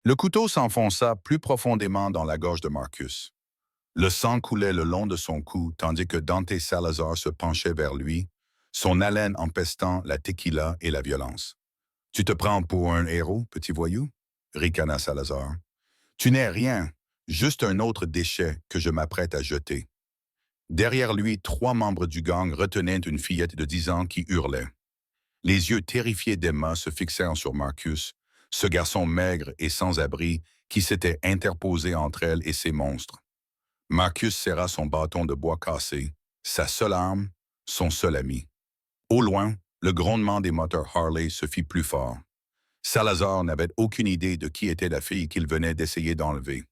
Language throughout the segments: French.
Le couteau s'enfonça plus profondément dans la gorge de Marcus. Le sang coulait le long de son cou tandis que Dante Salazar se penchait vers lui, son haleine empestant la tequila et la violence. Tu te prends pour un héros, petit voyou? Ricana Salazar. Tu n'es rien, juste un autre déchet que je m'apprête à jeter. Derrière lui, trois membres du gang retenaient une fillette de 10 ans qui hurlait. Les yeux terrifiés d'Emma se fixèrent sur Marcus, ce garçon maigre et sans abri qui s'était interposé entre elle et ces monstres. Marcus serra son bâton de bois cassé, sa seule arme, son seul ami. Au loin, le grondement des moteurs Harley se fit plus fort. Salazar n'avait aucune idée de qui était la fille qu'il venait d'essayer d'enlever.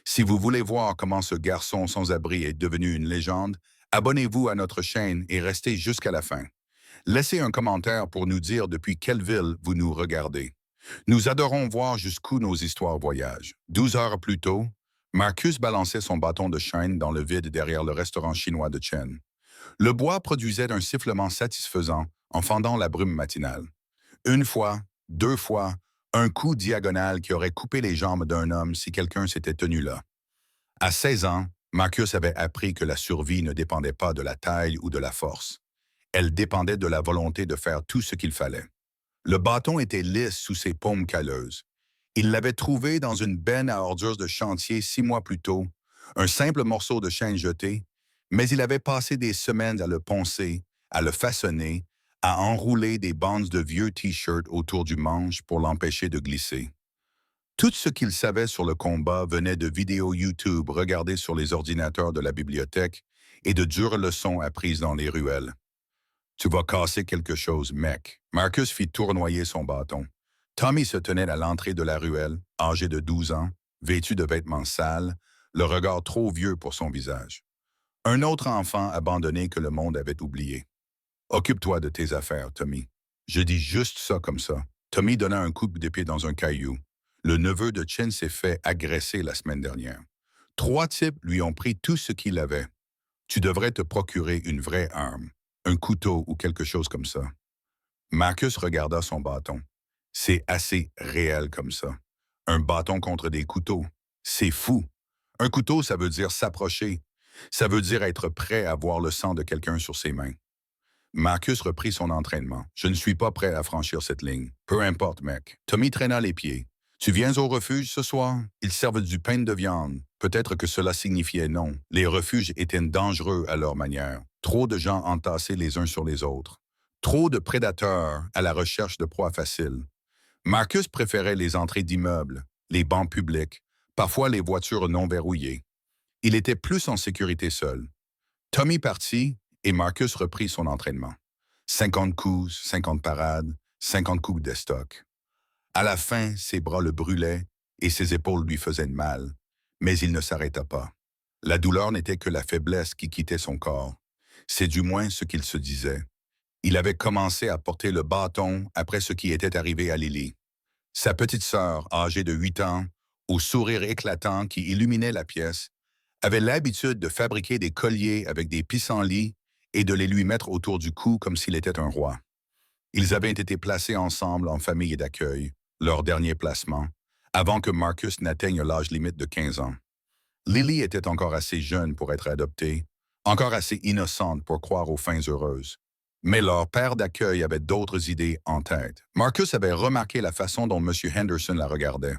Si vous voulez voir comment ce garçon sans abri est devenu une légende, abonnez-vous à notre chaîne et restez jusqu'à la fin. Laissez un commentaire pour nous dire depuis quelle ville vous nous regardez. Nous adorons voir jusqu'où nos histoires voyagent. 12 heures plus tôt, Marcus balançait son bâton de chêne dans le vide derrière le restaurant chinois de Chen. Le bois produisait un sifflement satisfaisant en fendant la brume matinale. Une fois, deux fois, un coup diagonal qui aurait coupé les jambes d'un homme si quelqu'un s'était tenu là. À 16 ans, Marcus avait appris que la survie ne dépendait pas de la taille ou de la force. Elle dépendait de la volonté de faire tout ce qu'il fallait. Le bâton était lisse sous ses paumes calleuses. Il l'avait trouvé dans une benne à ordures de chantier 6 mois plus tôt, un simple morceau de chêne jeté, mais il avait passé des semaines à le poncer, à le façonner, à enrouler des bandes de vieux T-shirts autour du manche pour l'empêcher de glisser. Tout ce qu'il savait sur le combat venait de vidéos YouTube regardées sur les ordinateurs de la bibliothèque et de dures leçons apprises dans les ruelles. Tu vas casser quelque chose, mec. Marcus fit tournoyer son bâton. Tommy se tenait à l'entrée de la ruelle, âgé de 12 ans, vêtu de vêtements sales, le regard trop vieux pour son visage. Un autre enfant abandonné que le monde avait oublié. Occupe-toi de tes affaires, Tommy. Je dis juste ça comme ça. Tommy donna un coup d'épée dans un caillou. Le neveu de Chin s'est fait agresser la semaine dernière. 3 types lui ont pris tout ce qu'il avait. Tu devrais te procurer une vraie arme, un couteau ou quelque chose comme ça. Marcus regarda son bâton. C'est assez réel comme ça. Un bâton contre des couteaux. C'est fou. Un couteau, ça veut dire s'approcher. Ça veut dire être prêt à voir le sang de quelqu'un sur ses mains. Marcus reprit son entraînement. Je ne suis pas prêt à franchir cette ligne. Peu importe, mec. Tommy traîna les pieds. Tu viens au refuge ce soir? Ils servent du pain de viande. Peut-être que cela signifiait non. Les refuges étaient dangereux à leur manière. Trop de gens entassés les uns sur les autres. Trop de prédateurs à la recherche de proies faciles. Marcus préférait les entrées d'immeubles, les bancs publics, parfois les voitures non verrouillées. Il était plus en sécurité seul. Tommy partit et Marcus reprit son entraînement. 50 coups, 50 parades, 50 coups d'estoc. À la fin, ses bras le brûlaient et ses épaules lui faisaient mal, mais il ne s'arrêta pas. La douleur n'était que la faiblesse qui quittait son corps. C'est du moins ce qu'il se disait. Il avait commencé à porter le bâton après ce qui était arrivé à Lily. Sa petite sœur, âgée de 8 ans, au sourire éclatant qui illuminait la pièce, avait l'habitude de fabriquer des colliers avec des pissenlits et de les lui mettre autour du cou comme s'il était un roi. Ils avaient été placés ensemble en famille d'accueil, leur dernier placement, avant que Marcus n'atteigne l'âge limite de 15 ans. Lily était encore assez jeune pour être adoptée, encore assez innocente pour croire aux fins heureuses. Mais leur père d'accueil avait d'autres idées en tête. Marcus avait remarqué la façon dont M. Henderson la regardait,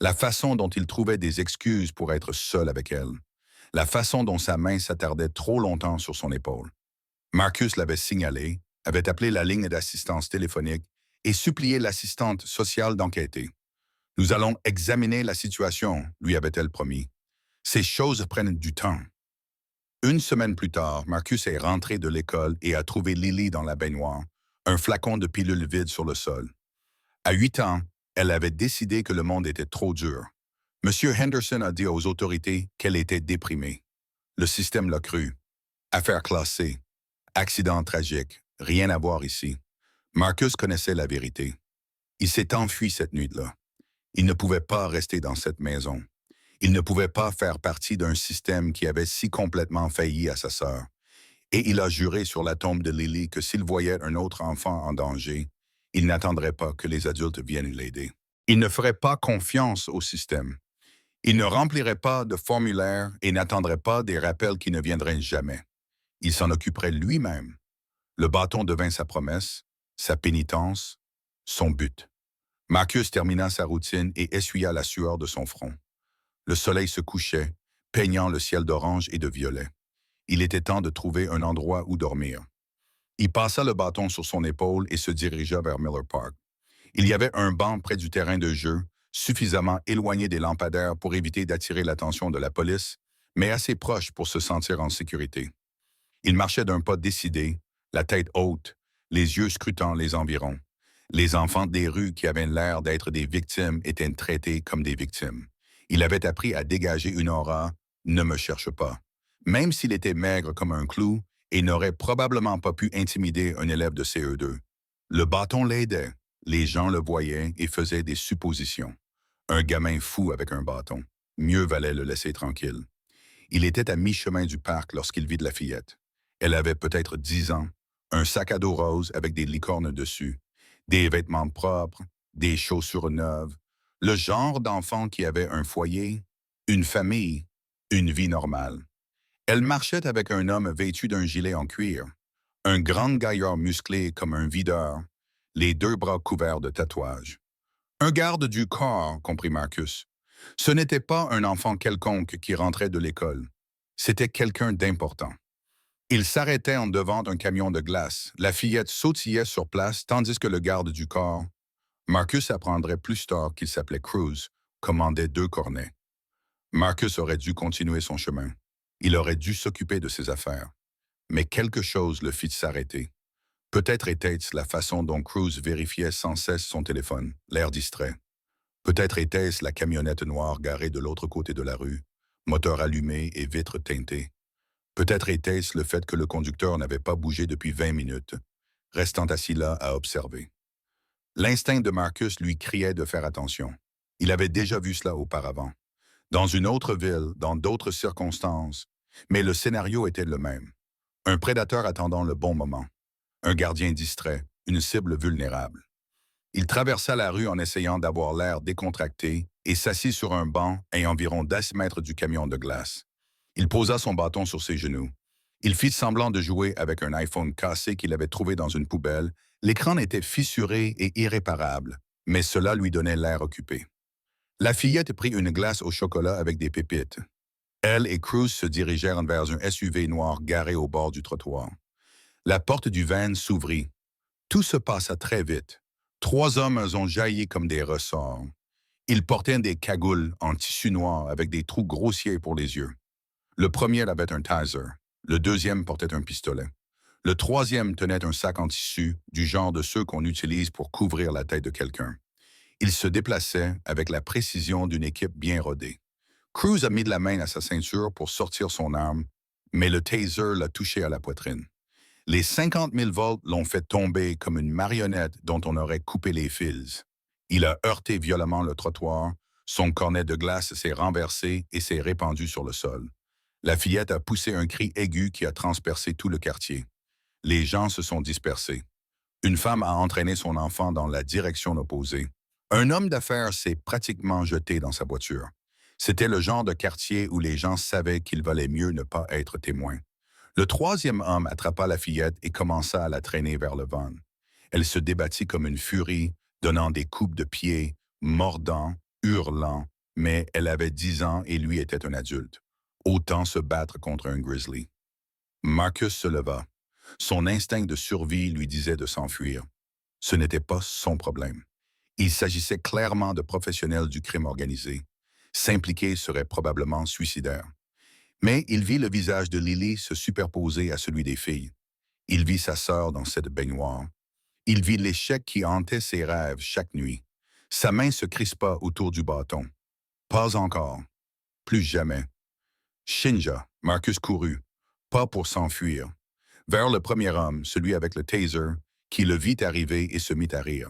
la façon dont il trouvait des excuses pour être seul avec elle, la façon dont sa main s'attardait trop longtemps sur son épaule. Marcus l'avait signalé, avait appelé la ligne d'assistance téléphonique et supplié l'assistante sociale d'enquêter. Nous allons examiner la situation, lui avait-elle promis. Ces choses prennent du temps. Une semaine plus tard, Marcus est rentré de l'école et a trouvé Lily dans la baignoire, un flacon de pilule vide sur le sol. À 8 ans, elle avait décidé que le monde était trop dur. Monsieur Henderson a dit aux autorités qu'elle était déprimée. Le système l'a cru. Affaire classée. Accident tragique. Rien à voir ici. Marcus connaissait la vérité. Il s'est enfui cette nuit-là. Il ne pouvait pas rester dans cette maison. Il ne pouvait pas faire partie d'un système qui avait si complètement failli à sa sœur. Et il a juré sur la tombe de Lily que s'il voyait un autre enfant en danger, il n'attendrait pas que les adultes viennent l'aider. Il ne ferait pas confiance au système. Il ne remplirait pas de formulaire et n'attendrait pas des rappels qui ne viendraient jamais. Il s'en occuperait lui-même. Le bâton devint sa promesse, sa pénitence, son but. Marcus termina sa routine et essuya la sueur de son front. Le soleil se couchait, peignant le ciel d'orange et de violet. Il était temps de trouver un endroit où dormir. Il passa le bâton sur son épaule et se dirigea vers Miller Park. Il y avait un banc près du terrain de jeu, suffisamment éloigné des lampadaires pour éviter d'attirer l'attention de la police, mais assez proche pour se sentir en sécurité. Il marchait d'un pas décidé, la tête haute, les yeux scrutant les environs. Les enfants des rues qui avaient l'air d'être des victimes étaient traités comme des victimes. Il avait appris à dégager une aura « ne me cherche pas ». Même s'il était maigre comme un clou et n'aurait probablement pas pu intimider un élève de CE2. Le bâton l'aidait. Les gens le voyaient et faisaient des suppositions. Un gamin fou avec un bâton. Mieux valait le laisser tranquille. Il était à mi-chemin du parc lorsqu'il vit de la fillette. Elle avait peut-être 10 ans, un sac à dos rose avec des licornes dessus, des vêtements propres, des chaussures neuves, le genre d'enfant qui avait un foyer, une famille, une vie normale. Elle marchait avec un homme vêtu d'un gilet en cuir, un grand gaillard musclé comme un videur, les deux bras couverts de tatouages. Un garde du corps, comprit Marcus. Ce n'était pas un enfant quelconque qui rentrait de l'école. C'était quelqu'un d'important. Il s'arrêtait en devant d'un camion de glace. La fillette sautillait sur place tandis que le garde du corps, Marcus apprendrait plus tard qu'il s'appelait Cruz, commandait 2 cornets. Marcus aurait dû continuer son chemin. Il aurait dû s'occuper de ses affaires. Mais quelque chose le fit s'arrêter. Peut-être était-ce la façon dont Cruz vérifiait sans cesse son téléphone, l'air distrait. Peut-être était-ce la camionnette noire garée de l'autre côté de la rue, moteur allumé et vitres teintées. Peut-être était-ce le fait que le conducteur n'avait pas bougé depuis 20 minutes, restant assis là à observer. L'instinct de Marcus lui criait de faire attention. Il avait déjà vu cela auparavant, dans une autre ville, dans d'autres circonstances, mais le scénario était le même. Un prédateur attendant le bon moment, un gardien distrait, une cible vulnérable. Il traversa la rue en essayant d'avoir l'air décontracté et s'assit sur un banc à environ 10 mètres du camion de glace. Il posa son bâton sur ses genoux. Il fit semblant de jouer avec un iPhone cassé qu'il avait trouvé dans une poubelle. L'écran était fissuré et irréparable, mais cela lui donnait l'air occupé. La fillette prit une glace au chocolat avec des pépites. Elle et Cruz se dirigèrent vers un SUV noir garé au bord du trottoir. La porte du van s'ouvrit. Tout se passa très vite. 3 hommes ont jailli comme des ressorts. Ils portaient des cagoules en tissu noir avec des trous grossiers pour les yeux. Le premier avait un taser. Le deuxième portait un pistolet. Le troisième tenait un sac en tissu, du genre de ceux qu'on utilise pour couvrir la tête de quelqu'un. Il se déplaçait avec la précision d'une équipe bien rodée. Cruz a mis de la main à sa ceinture pour sortir son arme, mais le taser l'a touché à la poitrine. Les 50 000 volts l'ont fait tomber comme une marionnette dont on aurait coupé les fils. Il a heurté violemment le trottoir, son cornet de glace s'est renversé et s'est répandu sur le sol. La fillette a poussé un cri aigu qui a transpercé tout le quartier. Les gens se sont dispersés. Une femme a entraîné son enfant dans la direction opposée. Un homme d'affaires s'est pratiquement jeté dans sa voiture. C'était le genre de quartier où les gens savaient qu'il valait mieux ne pas être témoin. Le troisième homme attrapa la fillette et commença à la traîner vers le van. Elle se débattit comme une furie, donnant des coups de pied, mordant, hurlant, mais elle avait 10 ans et lui était un adulte. Autant se battre contre un grizzly. Marcus se leva. Son instinct de survie lui disait de s'enfuir. Ce n'était pas son problème. Il s'agissait clairement de professionnels du crime organisé. S'impliquer serait probablement suicidaire. Mais il vit le visage de Lily se superposer à celui des filles. Il vit sa sœur dans cette baignoire. Il vit l'échec qui hantait ses rêves chaque nuit. Sa main se crispa autour du bâton. Pas encore. Plus jamais. Shinja, Marcus courut, pas pour s'enfuir, vers le premier homme, celui avec le taser, qui le vit arriver et se mit à rire.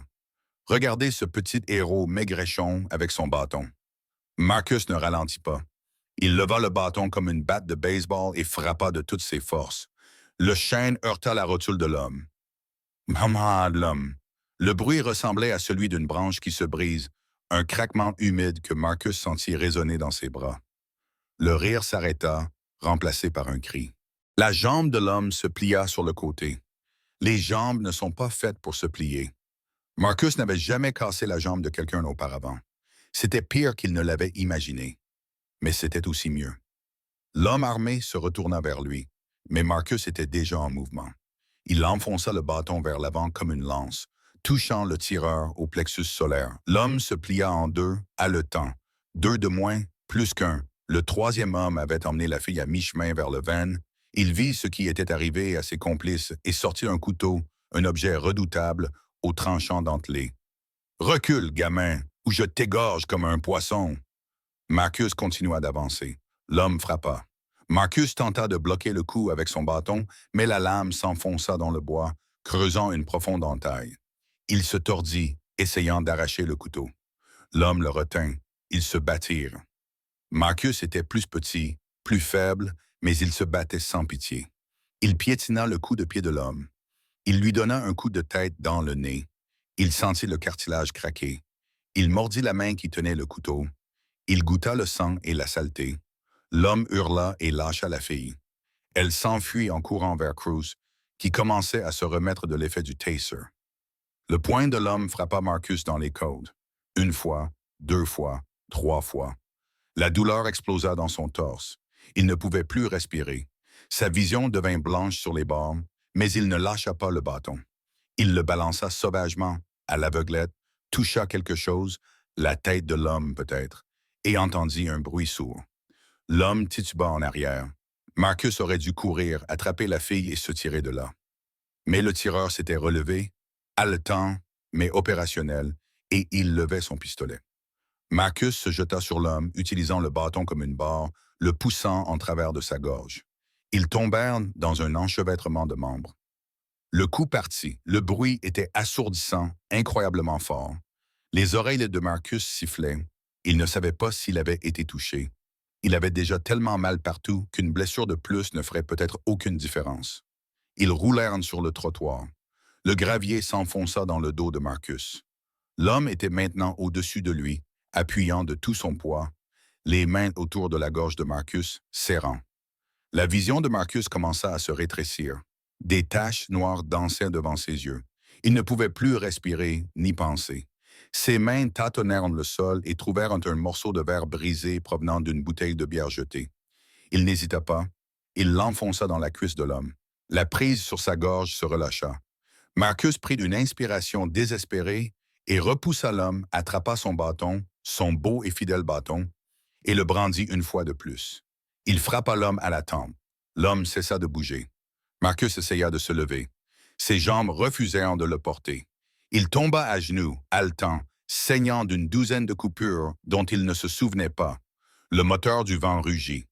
Regardez ce petit héros maigrichon avec son bâton. Marcus ne ralentit pas. Il leva le bâton comme une batte de baseball et frappa de toutes ses forces. Le chêne heurta la rotule de l'homme. Maman, l'homme. Le bruit ressemblait à celui d'une branche qui se brise. Un craquement humide que Marcus sentit résonner dans ses bras. Le rire s'arrêta, remplacé par un cri. La jambe de l'homme se plia sur le côté. Les jambes ne sont pas faites pour se plier. Marcus n'avait jamais cassé la jambe de quelqu'un auparavant. C'était pire qu'il ne l'avait imaginé. Mais c'était aussi mieux. L'homme armé se retourna vers lui, mais Marcus était déjà en mouvement. Il enfonça le bâton vers l'avant comme une lance, touchant le tireur au plexus solaire. L'homme se plia en deux, haletant. Deux de moins, plus qu'un. Le troisième homme avait emmené la fille à mi-chemin vers le van. Il vit ce qui était arrivé à ses complices et sortit un couteau, un objet redoutable, au tranchant dentelé. « Recule, gamin, ou je t'égorge comme un poisson !» Marcus continua d'avancer. L'homme frappa. Marcus tenta de bloquer le coup avec son bâton, mais la lame s'enfonça dans le bois, creusant une profonde entaille. Il se tordit, essayant d'arracher le couteau. L'homme le retint. Ils se battirent. Marcus était plus petit, plus faible, mais il se battait sans pitié. Il piétina le coup de pied de l'homme. Il lui donna un coup de tête dans le nez. Il sentit le cartilage craquer. Il mordit la main qui tenait le couteau. Il goûta le sang et la saleté. L'homme hurla et lâcha la fille. Elle s'enfuit en courant vers Cruz, qui commençait à se remettre de l'effet du taser. Le poing de l'homme frappa Marcus dans les côtes. Une fois, deux fois, trois fois. La douleur explosa dans son torse. Il ne pouvait plus respirer. Sa vision devint blanche sur les bords, mais il ne lâcha pas le bâton. Il le balança sauvagement, à l'aveuglette, toucha quelque chose, la tête de l'homme peut-être, et entendit un bruit sourd. L'homme tituba en arrière. Marcus aurait dû courir, attraper la fille et se tirer de là. Mais le tireur s'était relevé, haletant, mais opérationnel, et il levait son pistolet. Marcus se jeta sur l'homme, utilisant le bâton comme une barre, le poussant en travers de sa gorge. Ils tombèrent dans un enchevêtrement de membres. Le coup partit. Le bruit était assourdissant, incroyablement fort. Les oreilles de Marcus sifflaient. Il ne savait pas s'il avait été touché. Il avait déjà tellement mal partout qu'une blessure de plus ne ferait peut-être aucune différence. Ils roulèrent sur le trottoir. Le gravier s'enfonça dans le dos de Marcus. L'homme était maintenant au-dessus de lui, appuyant de tout son poids, les mains autour de la gorge de Marcus, serrant. La vision de Marcus commença à se rétrécir. Des taches noires dansaient devant ses yeux. Il ne pouvait plus respirer ni penser. Ses mains tâtonnèrent le sol et trouvèrent un morceau de verre brisé provenant d'une bouteille de bière jetée. Il n'hésita pas. Il l'enfonça dans la cuisse de l'homme. La prise sur sa gorge se relâcha. Marcus prit une inspiration désespérée et repoussa l'homme, attrapa son bâton, son beau et fidèle bâton, et le brandit une fois de plus. Il frappa l'homme à la tempe. L'homme cessa de bouger. Marcus essaya de se lever. Ses jambes refusèrent de le porter. Il tomba à genoux, haletant, saignant d'une douzaine de coupures dont il ne se souvenait pas. Le moteur du van rugit.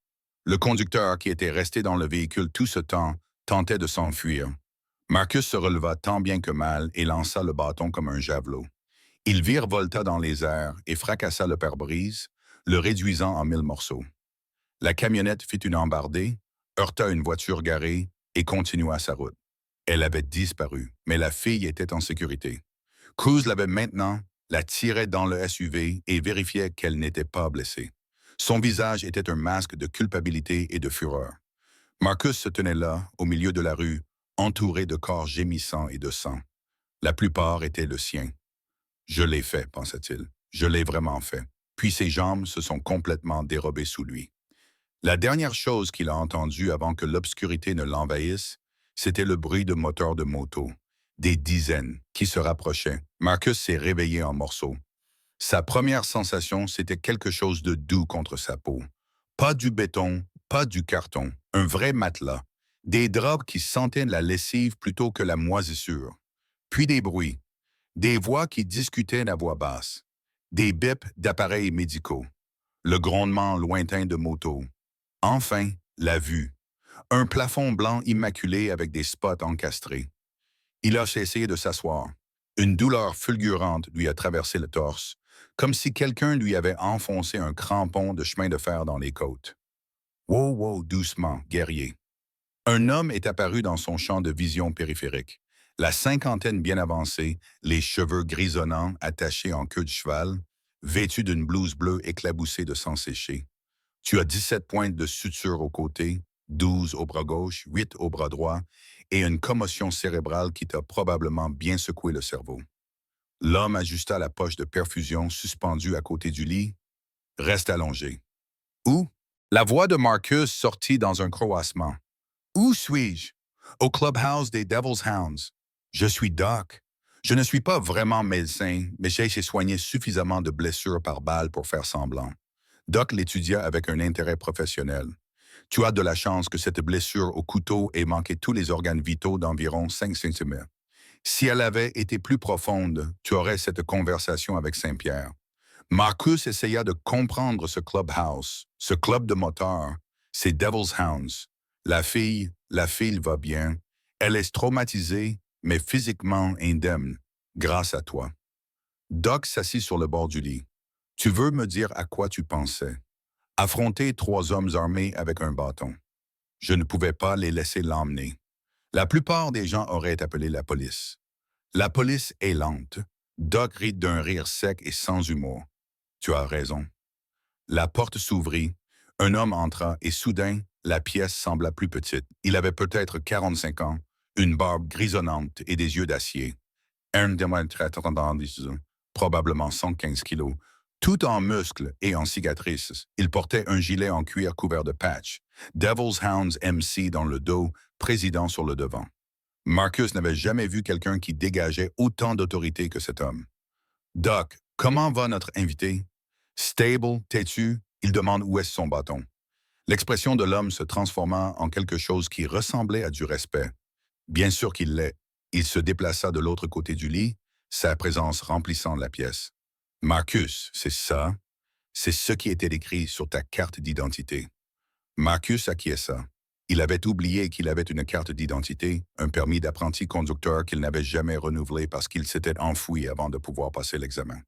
Le conducteur, qui était resté dans le véhicule tout ce temps, tentait de s'enfuir. Marcus se releva tant bien que mal et lança le bâton comme un javelot. Il virevolta dans les airs et fracassa le pare-brise, le réduisant en 1000 morceaux. La camionnette fit une embardée, heurta une voiture garée et continua sa route. Elle avait disparu, mais la fille était en sécurité. Cruz l'avait maintenant, la tirait dans le SUV et vérifiait qu'elle n'était pas blessée. Son visage était un masque de culpabilité et de fureur. Marcus se tenait là, au milieu de la rue, entouré de corps gémissants et de sang. La plupart étaient le sien. « Je l'ai fait », pensa-t-il. « Je l'ai vraiment fait. » Puis ses jambes se sont complètement dérobées sous lui. La dernière chose qu'il a entendue avant que l'obscurité ne l'envahisse, c'était le bruit de moteurs de moto, des dizaines, qui se rapprochaient. Marcus s'est réveillé en morceaux. Sa première sensation, c'était quelque chose de doux contre sa peau. Pas du béton, pas du carton, un vrai matelas. Des draps qui sentaient la lessive plutôt que la moisissure. Puis des bruits, des voix qui discutaient à voix basse, des bips d'appareils médicaux, le grondement lointain de motos. Enfin, la vue. Un plafond blanc immaculé avec des spots encastrés. Il a essayé de s'asseoir. Une douleur fulgurante lui a traversé le torse, comme si quelqu'un lui avait enfoncé un crampon de chemin de fer dans les côtes. Wow, wow, doucement, guerrier. Un homme est apparu dans son champ de vision périphérique. La cinquantaine bien avancée, les cheveux grisonnants attachés en queue de cheval, vêtu d'une blouse bleue éclaboussée de sang séché. Tu as 17 pointes de suture au côté, 12 au bras gauche, 8 au bras droit, et une commotion cérébrale qui t'a probablement bien secoué le cerveau. L'homme ajusta la poche de perfusion suspendue à côté du lit. Reste allongé. Où? La voix de Marcus sortit dans un croassement. Où suis-je? Au clubhouse des Devil's Hounds. Je suis Doc. Je ne suis pas vraiment médecin, mais j'ai soigné suffisamment de blessures par balle pour faire semblant. Doc l'étudia avec un intérêt professionnel. Tu as de la chance que cette blessure au couteau ait manqué tous les organes vitaux d'environ 5 cm. Si elle avait été plus profonde, tu aurais cette conversation avec Saint-Pierre. Marcus essaya de comprendre ce clubhouse, ce club de moteurs, ces Devil's Hounds. La fille va bien. Elle est traumatisée, mais physiquement indemne, grâce à toi. Doc s'assit sur le bord du lit. Tu veux me dire à quoi tu pensais? Affronter 3 hommes armés avec un bâton. Je ne pouvais pas les laisser l'emmener. La plupart des gens auraient appelé la police. La police est lente. Doc rit d'un rire sec et sans humour. Tu as raison. La porte s'ouvrit, un homme entra et soudain, la pièce sembla plus petite. Il avait peut-être 45 ans, une barbe grisonnante et des yeux d'acier. Un diamètre probablement 115 kilos, tout en muscles et en cicatrices. Il portait un gilet en cuir couvert de patchs. Devil's Hounds MC dans le dos, président sur le devant. Marcus n'avait jamais vu quelqu'un qui dégageait autant d'autorité que cet homme. Doc, comment va notre invité? Stable, têtu, il demande où est son bâton. L'expression de l'homme se transforma en quelque chose qui ressemblait à du respect. Bien sûr qu'il l'est. Il se déplaça de l'autre côté du lit, sa présence remplissant la pièce. Marcus, c'est ça? C'est ce qui était écrit sur ta carte d'identité. Marcus acquiesça. Il avait oublié qu'il avait une carte d'identité, un permis d'apprenti conducteur qu'il n'avait jamais renouvelé parce qu'il s'était enfoui avant de pouvoir passer l'examen.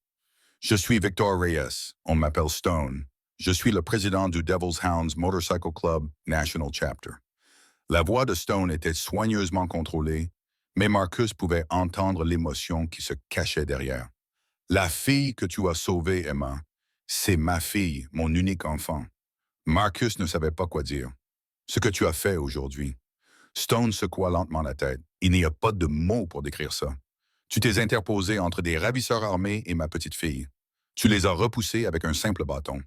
Je suis Victor Reyes. On m'appelle Stone. Je suis le président du Devil's Hounds Motorcycle Club National Chapter. La voix de Stone était soigneusement contrôlée, mais Marcus pouvait entendre l'émotion qui se cachait derrière. La fille que tu as sauvée, Emma, c'est ma fille, mon unique enfant. Marcus ne savait pas quoi dire. Ce que tu as fait aujourd'hui. Stone secoua lentement la tête. Il n'y a pas de mots pour décrire ça. Tu t'es interposé entre des ravisseurs armés et ma petite fille. Tu les as repoussés avec un simple bâton.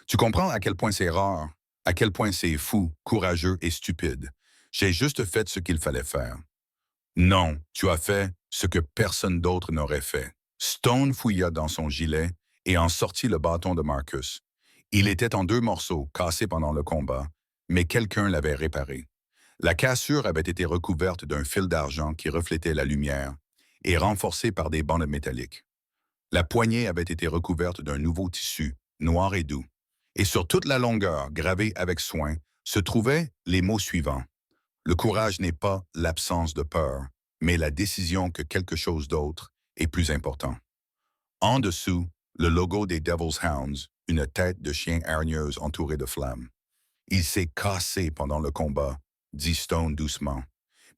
Tu comprends à quel point c'est rare, à quel point c'est fou, courageux et stupide. J'ai juste fait ce qu'il fallait faire. Non, tu as fait ce que personne d'autre n'aurait fait. Stone fouilla dans son gilet et en sortit le bâton de Marcus. Il était en 2 morceaux, cassé pendant le combat, mais quelqu'un l'avait réparé. La cassure avait été recouverte d'un fil d'argent qui reflétait la lumière et renforcée par des bandes métalliques. La poignée avait été recouverte d'un nouveau tissu, noir et doux. Et sur toute la longueur, gravée avec soin, se trouvaient les mots suivants. Le courage n'est pas l'absence de peur, mais la décision que quelque chose d'autre est plus important. En dessous, le logo des Devil's Hounds, une tête de chien hargneuse entourée de flammes. Il s'est cassé pendant le combat, dit Stone doucement.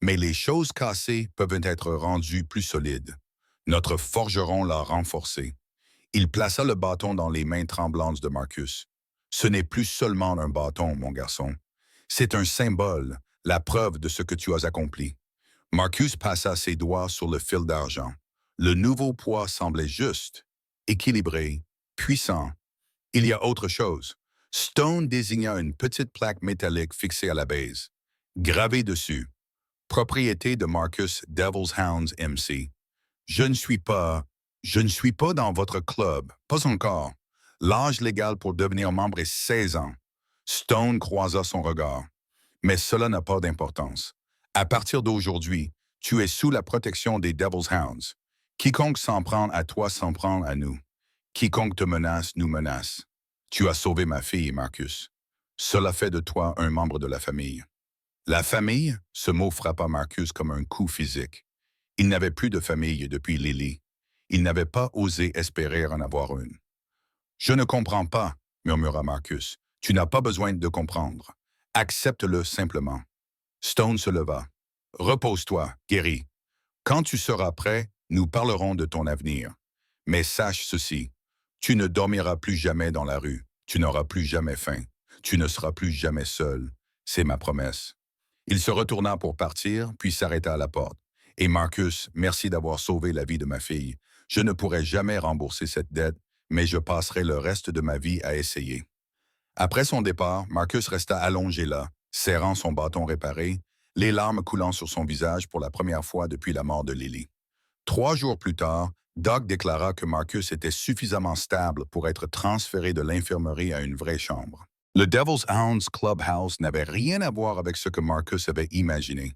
Mais les choses cassées peuvent être rendues plus solides. Notre forgeron l'a renforcé. Il plaça le bâton dans les mains tremblantes de Marcus. Ce n'est plus seulement un bâton, mon garçon. C'est un symbole, la preuve de ce que tu as accompli. Marcus passa ses doigts sur le fil d'argent. Le nouveau poids semblait juste, équilibré, puissant. Il y a autre chose. Stone désigna une petite plaque métallique fixée à la base. Gravée dessus. Propriété de Marcus Devil's Hounds MC. Je ne suis pas dans votre club, pas encore. L'âge légal pour devenir membre est 16 ans. Stone croisa son regard. Mais cela n'a pas d'importance. À partir d'aujourd'hui, tu es sous la protection des Devil's Hounds. Quiconque s'en prend à toi s'en prend à nous. Quiconque te menace nous menace. Tu as sauvé ma fille, Marcus. Cela fait de toi un membre de la famille. La famille, ce mot frappa Marcus comme un coup physique. Il n'avait plus de famille depuis Lily. Il n'avait pas osé espérer en avoir une. Je ne comprends pas, murmura Marcus. Tu n'as pas besoin de comprendre. Accepte-le simplement. Stone se leva. Repose-toi, guéri. Quand tu seras prêt, nous parlerons de ton avenir. Mais sache ceci. Tu ne dormiras plus jamais dans la rue. Tu n'auras plus jamais faim. Tu ne seras plus jamais seul. C'est ma promesse. Il se retourna pour partir, puis s'arrêta à la porte. Et Marcus, merci d'avoir sauvé la vie de ma fille. Je ne pourrai jamais rembourser cette dette, mais je passerai le reste de ma vie à essayer. Après son départ, Marcus resta allongé là, serrant son bâton réparé, les larmes coulant sur son visage pour la première fois depuis la mort de Lily. 3 jours plus tard, Doc déclara que Marcus était suffisamment stable pour être transféré de l'infirmerie à une vraie chambre. Le Devil's Hounds Clubhouse n'avait rien à voir avec ce que Marcus avait imaginé.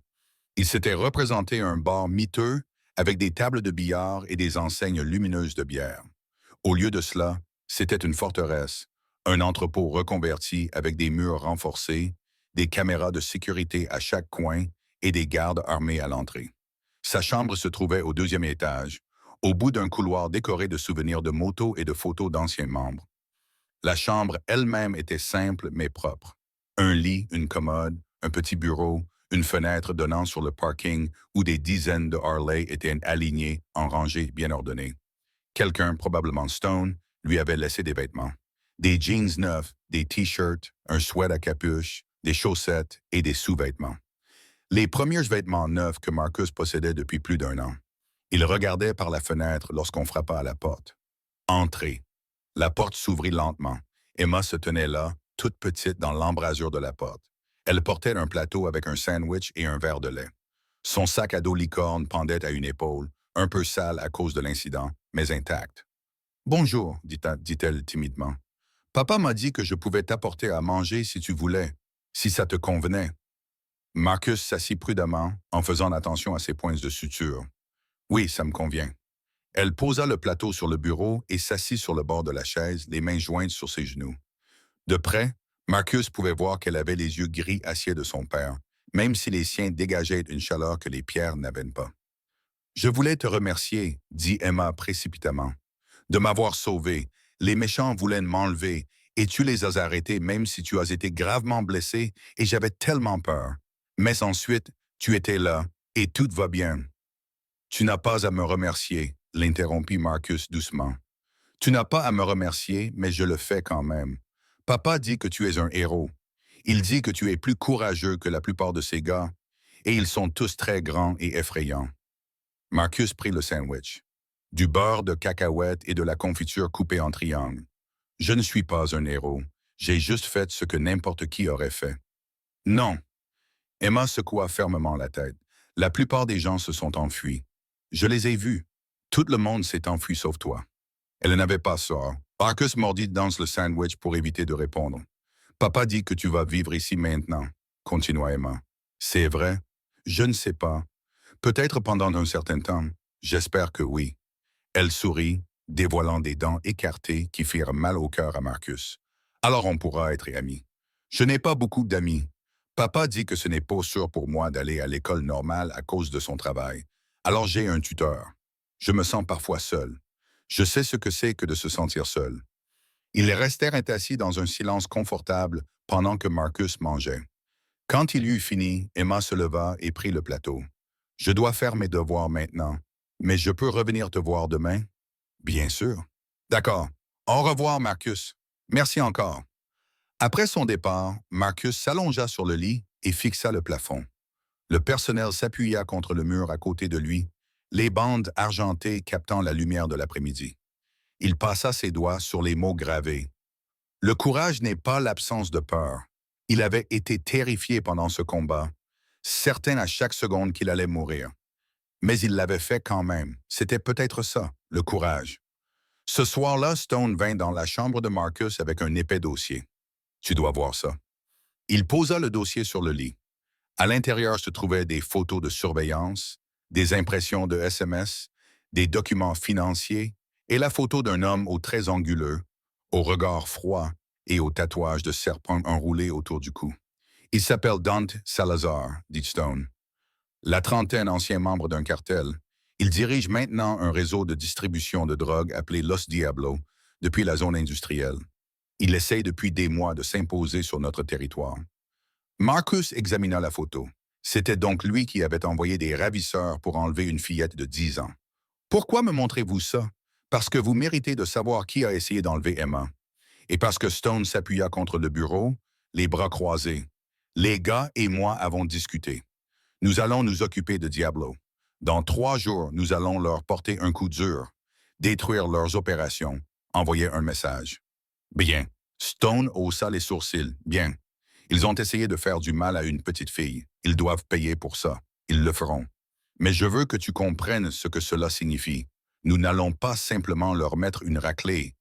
Il s'était représenté un bar miteux avec des tables de billard et des enseignes lumineuses de bière. Au lieu de cela, c'était une forteresse, un entrepôt reconverti avec des murs renforcés, des caméras de sécurité à chaque coin et des gardes armés à l'entrée. Sa chambre se trouvait au 2e étage, au bout d'un couloir décoré de souvenirs de motos et de photos d'anciens membres. La chambre elle-même était simple mais propre. Un lit, une commode, un petit bureau, une fenêtre donnant sur le parking où des dizaines de Harley étaient alignés en rangées bien ordonnées. Quelqu'un, probablement Stone, lui avait laissé des vêtements. Des jeans neufs, des t-shirts, un sweat à capuche, des chaussettes et des sous-vêtements. Les premiers vêtements neufs que Marcus possédait depuis plus d'1 an. Il regardait par la fenêtre lorsqu'on frappa à la porte. Entrez. La porte s'ouvrit lentement. Emma se tenait là, toute petite dans l'embrasure de la porte. Elle portait un plateau avec un sandwich et un verre de lait. Son sac à dos licorne pendait à une épaule, un peu sale à cause de l'incident, mais intact. « Bonjour, dit-elle timidement. Papa m'a dit que je pouvais t'apporter à manger si tu voulais, si ça te convenait. » Marcus s'assit prudemment, en faisant attention à ses points de suture. « Oui, ça me convient. » Elle posa le plateau sur le bureau et s'assit sur le bord de la chaise, les mains jointes sur ses genoux. De près, Marcus pouvait voir qu'elle avait les yeux gris acier de son père, même si les siens dégageaient une chaleur que les pierres n'avaient pas. « Je voulais te remercier, » dit Emma précipitamment, « de m'avoir sauvé. Les méchants voulaient m'enlever, et tu les as arrêtés même si tu as été gravement blessé, et j'avais tellement peur. Mais ensuite, tu étais là, et tout va bien. » « Tu n'as pas à me remercier, » l'interrompit Marcus doucement. « Tu n'as pas à me remercier, mais je le fais quand même. Papa dit que tu es un héros. Il dit que tu es plus courageux que la plupart de ces gars, et ils sont tous très grands et effrayants. » Marcus prit le sandwich. Du beurre de cacahuètes et de la confiture coupée en triangles. « Je ne suis pas un héros. J'ai juste fait ce que n'importe qui aurait fait. »« Non. » Emma secoua fermement la tête. « La plupart des gens se sont enfuis. Je les ai vus. Tout le monde s'est enfui sauf toi. » Elle n'avait pas sort. Marcus mordit dans le sandwich pour éviter de répondre. « Papa dit que tu vas vivre ici maintenant, » continua Emma. « C'est vrai? Je ne sais pas. Peut-être pendant un certain temps. J'espère que oui. » Elle sourit, dévoilant des dents écartées qui firent mal au cœur à Marcus. « Alors on pourra être amis. Je n'ai pas beaucoup d'amis. Papa dit que ce n'est pas sûr pour moi d'aller à l'école normale à cause de son travail. Alors j'ai un tuteur. Je me sens parfois seul. Je sais ce que c'est que de se sentir seul. » Ils restèrent assis dans un silence confortable pendant que Marcus mangeait. Quand il eut fini, Emma se leva et prit le plateau. « Je dois faire mes devoirs maintenant, mais je peux revenir te voir demain? »« Bien sûr. »« D'accord. Au revoir, Marcus. Merci encore. » Après son départ, Marcus s'allongea sur le lit et fixa le plafond. Le personnel s'appuya contre le mur à côté de lui, les bandes argentées captant la lumière de l'après-midi. Il passa ses doigts sur les mots gravés. Le courage n'est pas l'absence de peur. Il avait été terrifié pendant ce combat, certain à chaque seconde qu'il allait mourir. Mais il l'avait fait quand même. C'était peut-être ça, le courage. Ce soir-là, Stone vint dans la chambre de Marcus avec un épais dossier. Tu dois voir ça. Il posa le dossier sur le lit. À l'intérieur se trouvaient des photos de surveillance, des impressions de SMS, des documents financiers et la photo d'un homme aux traits anguleux, au regard froid et au tatouage de serpent enroulé autour du cou. « Il s'appelle Dante Salazar, » dit Stone. La trentaine ancien membre d'un cartel, il dirige maintenant un réseau de distribution de drogue appelé Los Diablos depuis la zone industrielle. Il essaie depuis des mois de s'imposer sur notre territoire. Marcus examina la photo. C'était donc lui qui avait envoyé des ravisseurs pour enlever une fillette de 10 ans. « Pourquoi me montrez-vous ça? Parce que vous méritez de savoir qui a essayé d'enlever Emma. Et parce que Stone s'appuya contre le bureau, les bras croisés. Les gars et moi avons discuté. Nous allons nous occuper de Diablo. Dans 3 jours, nous allons leur porter un coup dur, détruire leurs opérations, envoyer un message. Bien. Stone haussa les sourcils. Bien. Ils ont essayé de faire du mal à une petite fille. Ils doivent payer pour ça. Ils le feront. Mais je veux que tu comprennes ce que cela signifie. Nous n'allons pas simplement leur mettre une raclée.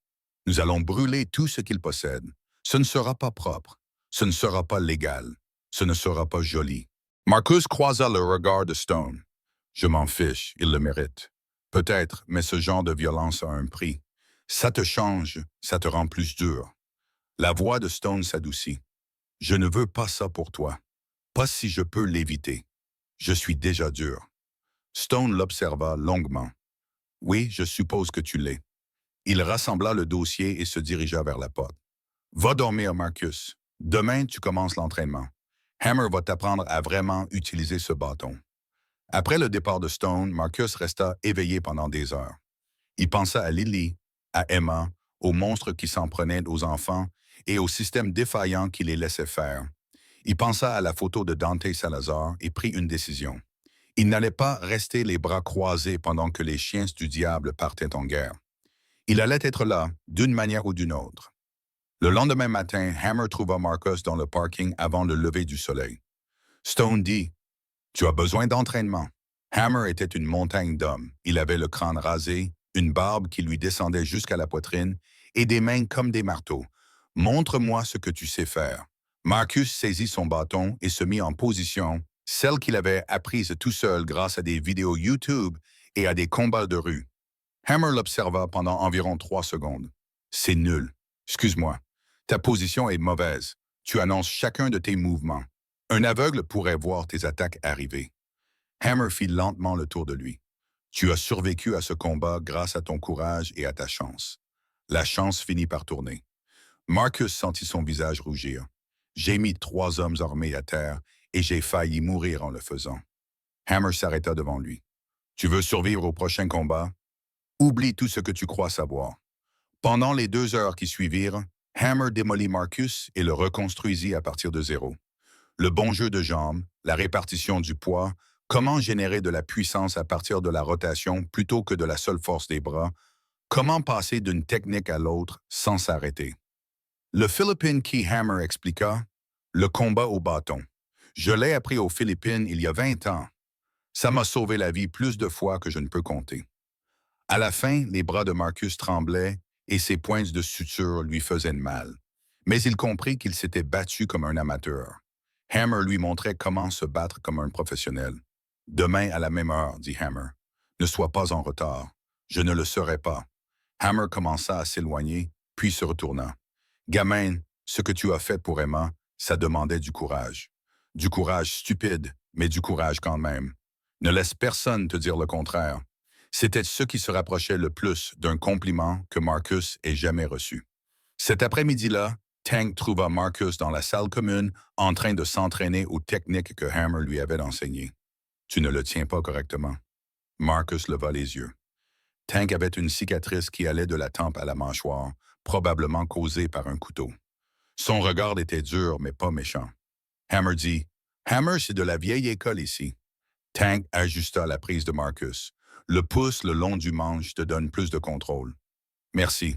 Nous allons brûler tout ce qu'ils possèdent. Ce ne sera pas propre. Ce ne sera pas légal. Ce ne sera pas joli. Marcus croisa le regard de Stone. Je m'en fiche, il le mérite. Peut-être, mais ce genre de violence a un prix. Ça te change, ça te rend plus dur. La voix de Stone s'adoucit. Je ne veux pas ça pour toi. Pas si je peux l'éviter. Je suis déjà dur. Stone l'observa longuement. Oui, je suppose que tu l'es. Il rassembla le dossier et se dirigea vers la porte. Va dormir, Marcus. Demain, tu commences l'entraînement. Hammer va t'apprendre à vraiment utiliser ce bâton. Après le départ de Stone, Marcus resta éveillé pendant des heures. Il pensa à Lily, à Emma, aux monstres qui s'en prenaient aux enfants et au système défaillant qui les laissait faire. Il pensa à la photo de Dante Salazar et prit une décision. Il n'allait pas rester les bras croisés pendant que les chiens du diable partaient en guerre. Il allait être là, d'une manière ou d'une autre. Le lendemain matin, Hammer trouva Marcus dans le parking avant le lever du soleil. Stone dit « Tu as besoin d'entraînement. » Hammer était une montagne d'hommes. Il avait le crâne rasé, une barbe qui lui descendait jusqu'à la poitrine et des mains comme des marteaux. « Montre-moi ce que tu sais faire. » Marcus saisit son bâton et se mit en position, celle qu'il avait apprise tout seul grâce à des vidéos YouTube et à des combats de rue. Hammer l'observa pendant environ 3 secondes. « C'est nul. Excuse-moi. Ta position est mauvaise. Tu annonces chacun de tes mouvements. Un aveugle pourrait voir tes attaques arriver. » Hammer fit lentement le tour de lui. « Tu as survécu à ce combat grâce à ton courage et à ta chance. » La chance finit par tourner. Marcus sentit son visage rougir. « J'ai mis 3 hommes armés à terre et j'ai failli mourir en le faisant. » Hammer s'arrêta devant lui. « Tu veux survivre au prochain combat? Oublie tout ce que tu crois savoir. » Pendant les 2 heures qui suivirent, Hammer démolit Marcus et le reconstruisit à partir de zéro. Le bon jeu de jambes, la répartition du poids, comment générer de la puissance à partir de la rotation plutôt que de la seule force des bras, comment passer d'une technique à l'autre sans s'arrêter. Le Philippine Key Hammer expliqua « Le combat au bâton. Je l'ai appris aux Philippines il y a 20 ans. Ça m'a sauvé la vie plus de fois que je ne peux compter. » À la fin, les bras de Marcus tremblaient et ses pointes de suture lui faisaient mal. Mais il comprit qu'il s'était battu comme un amateur. Hammer lui montrait comment se battre comme un professionnel. « Demain à la même heure, dit Hammer. Ne sois pas en retard. Je ne le serai pas. » Hammer commença à s'éloigner, puis se retourna. « Gamin, ce que tu as fait pour Emma, ça demandait du courage. Du courage stupide, mais du courage quand même. Ne laisse personne te dire le contraire. » C'était ce qui se rapprochait le plus d'un compliment que Marcus ait jamais reçu. Cet après-midi-là, Tank trouva Marcus dans la salle commune en train de s'entraîner aux techniques que Hammer lui avait enseignées. « Tu ne le tiens pas correctement. » Marcus leva les yeux. Tank avait une cicatrice qui allait de la tempe à la mâchoire, probablement causée par un couteau. Son regard était dur, mais pas méchant. Hammer dit « Hammer, c'est de la vieille école ici. » Tank ajusta la prise de Marcus. « Le pouce le long du manche te donne plus de contrôle. » « Merci. »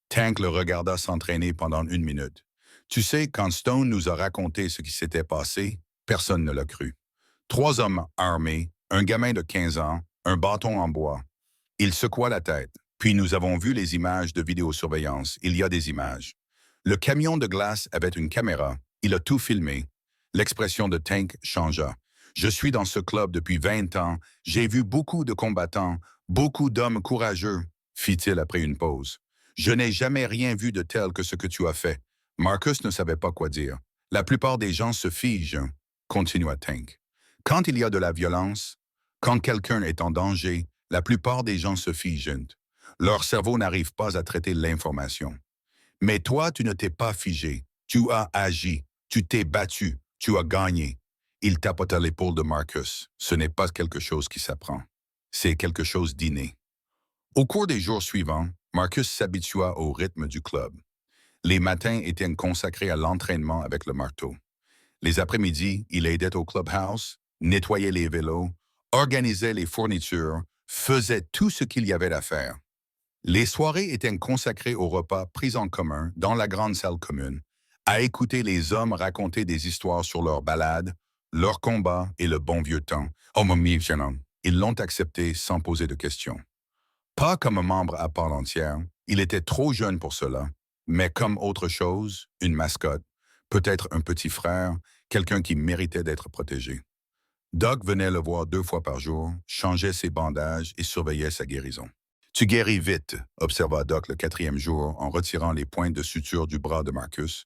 Tank le regarda s'entraîner pendant 1 minute. Tu sais, quand Stone nous a raconté ce qui s'était passé, personne ne l'a cru. 3 hommes armés, un gamin de 15 ans, un bâton en bois. Il secoua la tête. Puis nous avons vu les images de vidéosurveillance. Il y a des images. Le camion de glace avait une caméra. Il a tout filmé. L'expression de Tank changea. « Je suis dans ce club depuis 20 ans. J'ai vu beaucoup de combattants, beaucoup d'hommes courageux, » fit-il après une pause. « Je n'ai jamais rien vu de tel que ce que tu as fait. » Marcus ne savait pas quoi dire. « La plupart des gens se figent, » continua Tank. « Quand il y a de la violence, quand quelqu'un est en danger, la plupart des gens se figent. Leur cerveau n'arrive pas à traiter l'information. Mais toi, tu ne t'es pas figé. Tu as agi. Tu t'es battu. Tu as gagné. » Il tapota l'épaule de Marcus. « Ce n'est pas quelque chose qui s'apprend. C'est quelque chose d'inné. » Au cours des jours suivants, Marcus s'habitua au rythme du club. Les matins étaient consacrés à l'entraînement avec le marteau. Les après-midi, il aidait au clubhouse, nettoyait les vélos, organisait les fournitures, faisait tout ce qu'il y avait à faire. Les soirées étaient consacrées aux repas pris en commun dans la grande salle commune, à écouter les hommes raconter des histoires sur leurs balades, leurs combats et le bon vieux temps. Oh, mon ami, jeune homme, ils l'ont accepté sans poser de questions. Pas comme un membre à part entière, il était trop jeune pour cela, mais comme autre chose, une mascotte, peut-être un petit frère, quelqu'un qui méritait d'être protégé. Doc venait le voir 2 fois par jour, changeait ses bandages et surveillait sa guérison. Tu guéris vite, observa Doc le 4e jour en retirant les pointes de suture du bras de Marcus.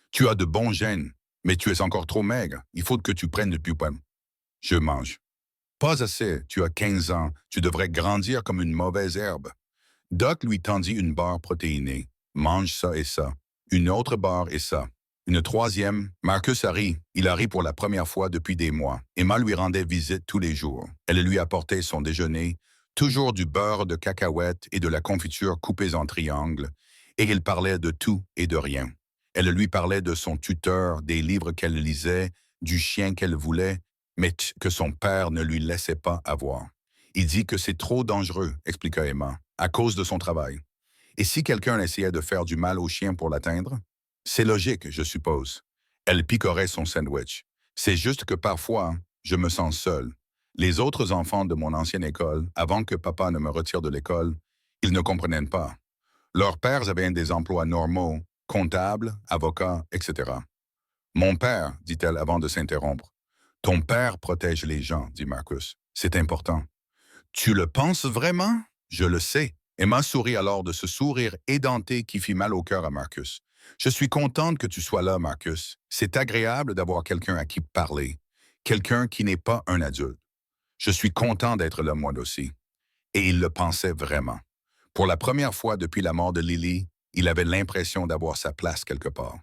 Tu as de bons gènes, mais tu es encore trop maigre. Il faut que tu prennes du poids. Je mange. Pas assez, tu as 15 ans, tu devrais grandir comme une mauvaise herbe. Doc lui tendit une barre protéinée. Mange ça et ça. Une autre barre et ça. Une troisième, Marcus a ri. Il a ri pour la première fois depuis des mois. Emma lui rendait visite tous les jours. Elle lui apportait son déjeuner, toujours du beurre de cacahuète et de la confiture coupées en triangles, et il parlait de tout et de rien. Elle lui parlait de son tuteur, des livres qu'elle lisait, du chien qu'elle voulait, mais que son père ne lui laissait pas avoir. Il dit que c'est trop dangereux, expliqua Emma, à cause de son travail. Et si quelqu'un essayait de faire du mal au chien pour l'atteindre? C'est logique, je suppose. Elle picorait son sandwich. C'est juste que parfois, je me sens seul. Les autres enfants de mon ancienne école, avant que papa ne me retire de l'école, ils ne comprenaient pas. Leurs pères avaient des emplois normaux, comptables, avocats, etc. Mon père, dit-elle avant de s'interrompre. Ton père protège les gens, dit Marcus. C'est important. Tu le penses vraiment? Je le sais. Emma sourit alors de ce sourire édenté qui fit mal au cœur à Marcus. Je suis contente que tu sois là, Marcus. C'est agréable d'avoir quelqu'un à qui parler. Quelqu'un qui n'est pas un adulte. Je suis content d'être là, moi aussi. Et il le pensait vraiment. Pour la première fois depuis la mort de Lily, il avait l'impression d'avoir sa place quelque part.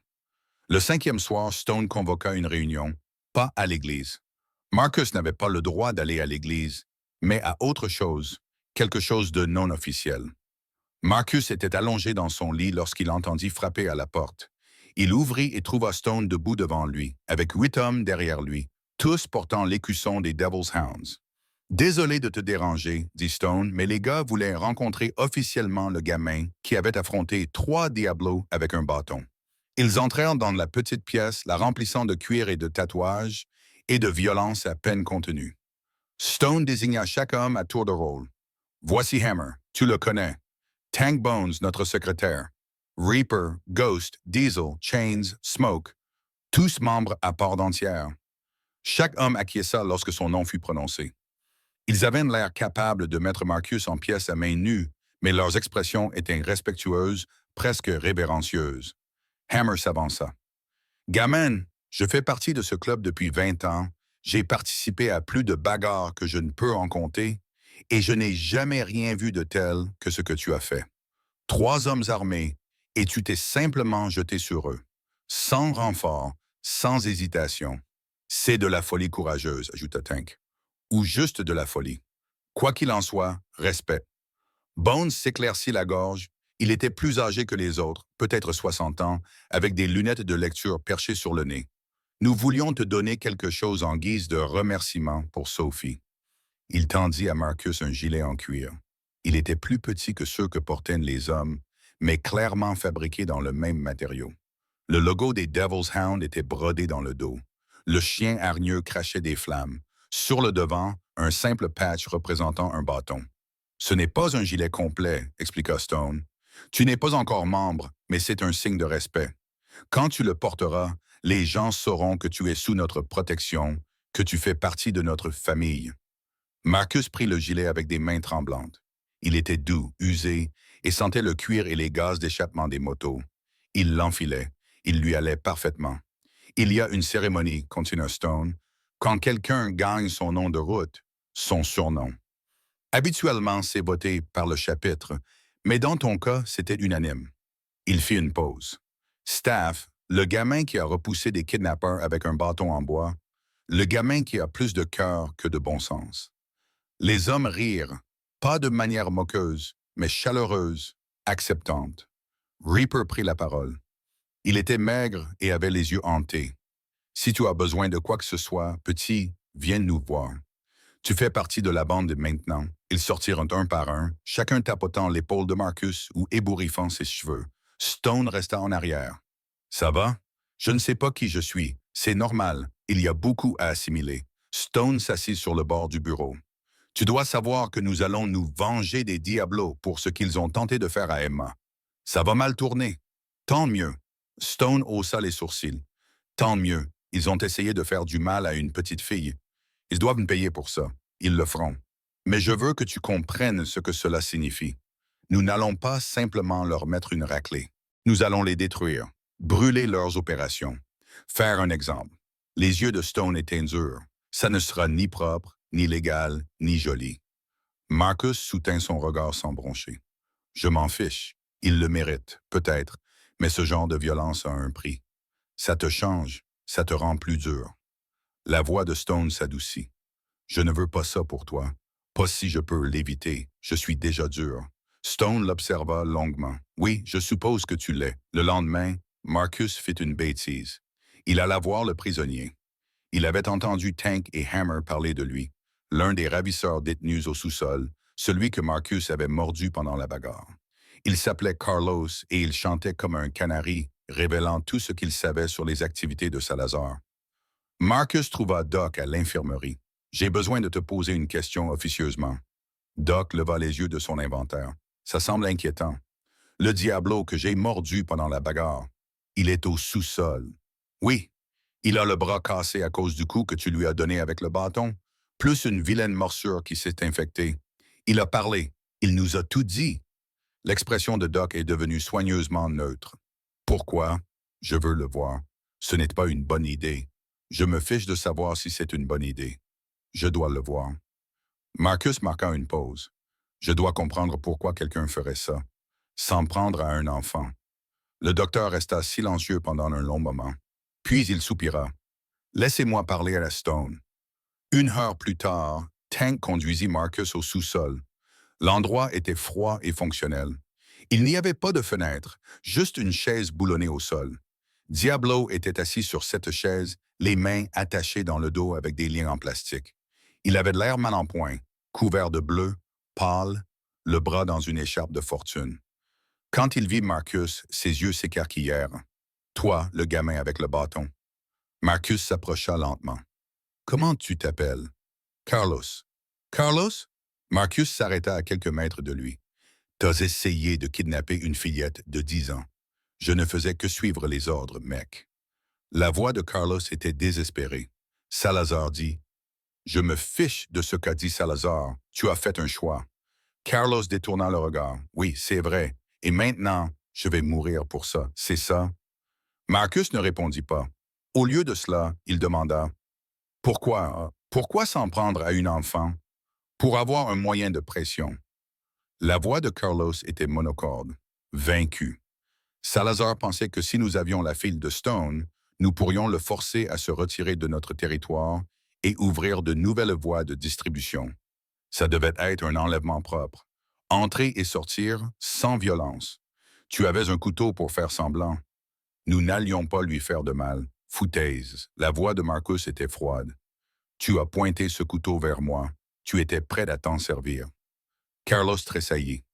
Le 5e soir, Stone convoqua une réunion, pas à l'église. Marcus n'avait pas le droit d'aller à l'église, mais à autre chose, quelque chose de non officiel. Marcus était allongé dans son lit lorsqu'il entendit frapper à la porte. Il ouvrit et trouva Stone debout devant lui, avec 8 hommes derrière lui, tous portant l'écusson des Devil's Hounds. « Désolé de te déranger, dit Stone, mais les gars voulaient rencontrer officiellement le gamin qui avait affronté 3 Diablos avec un bâton. » Ils entrèrent dans la petite pièce, la remplissant de cuir et de tatouages, et de violence à peine contenue. Stone désigna chaque homme à tour de rôle. « Voici Hammer, tu le connais. Tank Bones, notre secrétaire. Reaper, Ghost, Diesel, Chains, Smoke, tous membres à part entière. » Chaque homme acquiesça lorsque son nom fut prononcé. Ils avaient l'air capables de mettre Marcus en pièces à main nue, mais leurs expressions étaient respectueuses, presque révérencieuses. Hammer s'avança. « Gamin, je fais partie de ce club depuis 20 ans. J'ai participé à plus de bagarres que je ne peux en compter, et je n'ai jamais rien vu de tel que ce que tu as fait. 3 hommes armés, et tu t'es simplement jeté sur eux. Sans renfort, sans hésitation. C'est de la folie courageuse, ajouta Tank. Ou juste de la folie. Quoi qu'il en soit, respect. Bones s'éclaircit la gorge. Il était plus âgé que les autres, peut-être 60 ans, avec des lunettes de lecture perchées sur le nez. Nous voulions te donner quelque chose en guise de remerciement pour Sophie. Il tendit à Marcus un gilet en cuir. Il était plus petit que ceux que portaient les hommes, mais clairement fabriqué dans le même matériau. Le logo des Devil's Hound était brodé dans le dos. Le chien hargneux crachait des flammes. Sur le devant, un simple patch représentant un bâton. « Ce n'est pas un gilet complet, expliqua Stone. Tu n'es pas encore membre, mais c'est un signe de respect. Quand tu le porteras, les gens sauront que tu es sous notre protection, que tu fais partie de notre famille. » Marcus prit le gilet avec des mains tremblantes. Il était doux, usé, et sentait le cuir et les gaz d'échappement des motos. Il l'enfilait. Il lui allait parfaitement. « Il y a une cérémonie, continua Stone, quand quelqu'un gagne son nom de route, son surnom. Habituellement, c'est voté par le chapitre, mais dans ton cas, c'était unanime. » Il fit une pause. « Staff, le gamin qui a repoussé des kidnappeurs avec un bâton en bois, le gamin qui a plus de cœur que de bon sens. » Les hommes rirent, pas de manière moqueuse, mais chaleureuse, acceptante. Reaper prit la parole. Il était maigre et avait les yeux hantés. Si tu as besoin de quoi que ce soit, petit, viens nous voir. Tu fais partie de la bande maintenant. Ils sortirent un par un, chacun tapotant l'épaule de Marcus ou ébouriffant ses cheveux. Stone resta en arrière. Ça va? Je ne sais pas qui je suis. C'est normal. Il y a beaucoup à assimiler. Stone s'assit sur le bord du bureau. Tu dois savoir que nous allons nous venger des Diablos pour ce qu'ils ont tenté de faire à Emma. Ça va mal tourner. Tant mieux. Stone haussa les sourcils. Tant mieux. Ils ont essayé de faire du mal à une petite fille. Ils doivent me payer pour ça. Ils le feront. Mais je veux que tu comprennes ce que cela signifie. Nous n'allons pas simplement leur mettre une raclée. Nous allons les détruire, brûler leurs opérations. Faire un exemple. Les yeux de Stone étaient durs. Ça ne sera ni propre, ni légal, ni joli. Marcus soutint son regard sans broncher. Je m'en fiche. Il le mérite, peut-être, mais ce genre de violence a un prix. Ça te change, ça te rend plus dur. La voix de Stone s'adoucit. Je ne veux pas ça pour toi. Pas si je peux l'éviter. Je suis déjà dur. Stone l'observa longuement. Oui, je suppose que tu l'es. Le lendemain, Marcus fit une bêtise. Il alla voir le prisonnier. Il avait entendu Tank et Hammer parler de lui, l'un des ravisseurs détenus au sous-sol, celui que Marcus avait mordu pendant la bagarre. Il s'appelait Carlos et il chantait comme un canari, révélant tout ce qu'il savait sur les activités de Salazar. Marcus trouva Doc à l'infirmerie. « J'ai besoin de te poser une question officieusement. » Doc leva les yeux de son inventaire. « Ça semble inquiétant. Le Diablo que j'ai mordu pendant la bagarre, il est au sous-sol. » « Oui, il a le bras cassé à cause du coup que tu lui as donné avec le bâton, plus une vilaine morsure qui s'est infectée. Il a parlé. Il nous a tout dit. » L'expression de Doc est devenue soigneusement neutre. « Pourquoi? Je veux le voir. Ce n'est pas une bonne idée. Je me fiche de savoir si c'est une bonne idée. Je dois le voir. » Marcus marqua une pause. « Je dois comprendre pourquoi quelqu'un ferait ça. S'en prendre à un enfant. » Le docteur resta silencieux pendant un long moment. Puis il soupira. « Laissez-moi parler à la Stone. » 1 heure plus tard, Tank conduisit Marcus au sous-sol. L'endroit était froid et fonctionnel. Il n'y avait pas de fenêtre, juste une chaise boulonnée au sol. Diablo était assis sur cette chaise, les mains attachées dans le dos avec des liens en plastique. Il avait de l'air mal en point, couvert de bleu, pâle, le bras dans une écharpe de fortune. Quand il vit Marcus, ses yeux s'écarquillèrent. « Toi, le gamin avec le bâton. » Marcus s'approcha lentement. « Comment tu t'appelles? »« Carlos. »« Carlos? » Marcus s'arrêta à quelques mètres de lui. « T'as essayé de kidnapper une fillette de 10 ans. Je ne faisais que suivre les ordres, mec. » La voix de Carlos était désespérée. Salazar dit, « Je me fiche de ce qu'a dit Salazar. Tu as fait un choix. » Carlos détourna le regard. « Oui, c'est vrai. Et maintenant, je vais mourir pour ça. C'est ça? » Marcus ne répondit pas. Au lieu de cela, il demanda, « Pourquoi s'en prendre à une enfant? » Pour avoir un moyen de pression. La voix de Carlos était monocorde, vaincu. Salazar pensait que si nous avions la fille de Stone, nous pourrions le forcer à se retirer de notre territoire et ouvrir de nouvelles voies de distribution. Ça devait être un enlèvement propre. Entrer et sortir sans violence. Tu avais un couteau pour faire semblant. Nous n'allions pas lui faire de mal. Foutaise. La voix de Marcus était froide. Tu as pointé ce couteau vers moi. Tu étais prêt à t'en servir. Carlos tressaillit.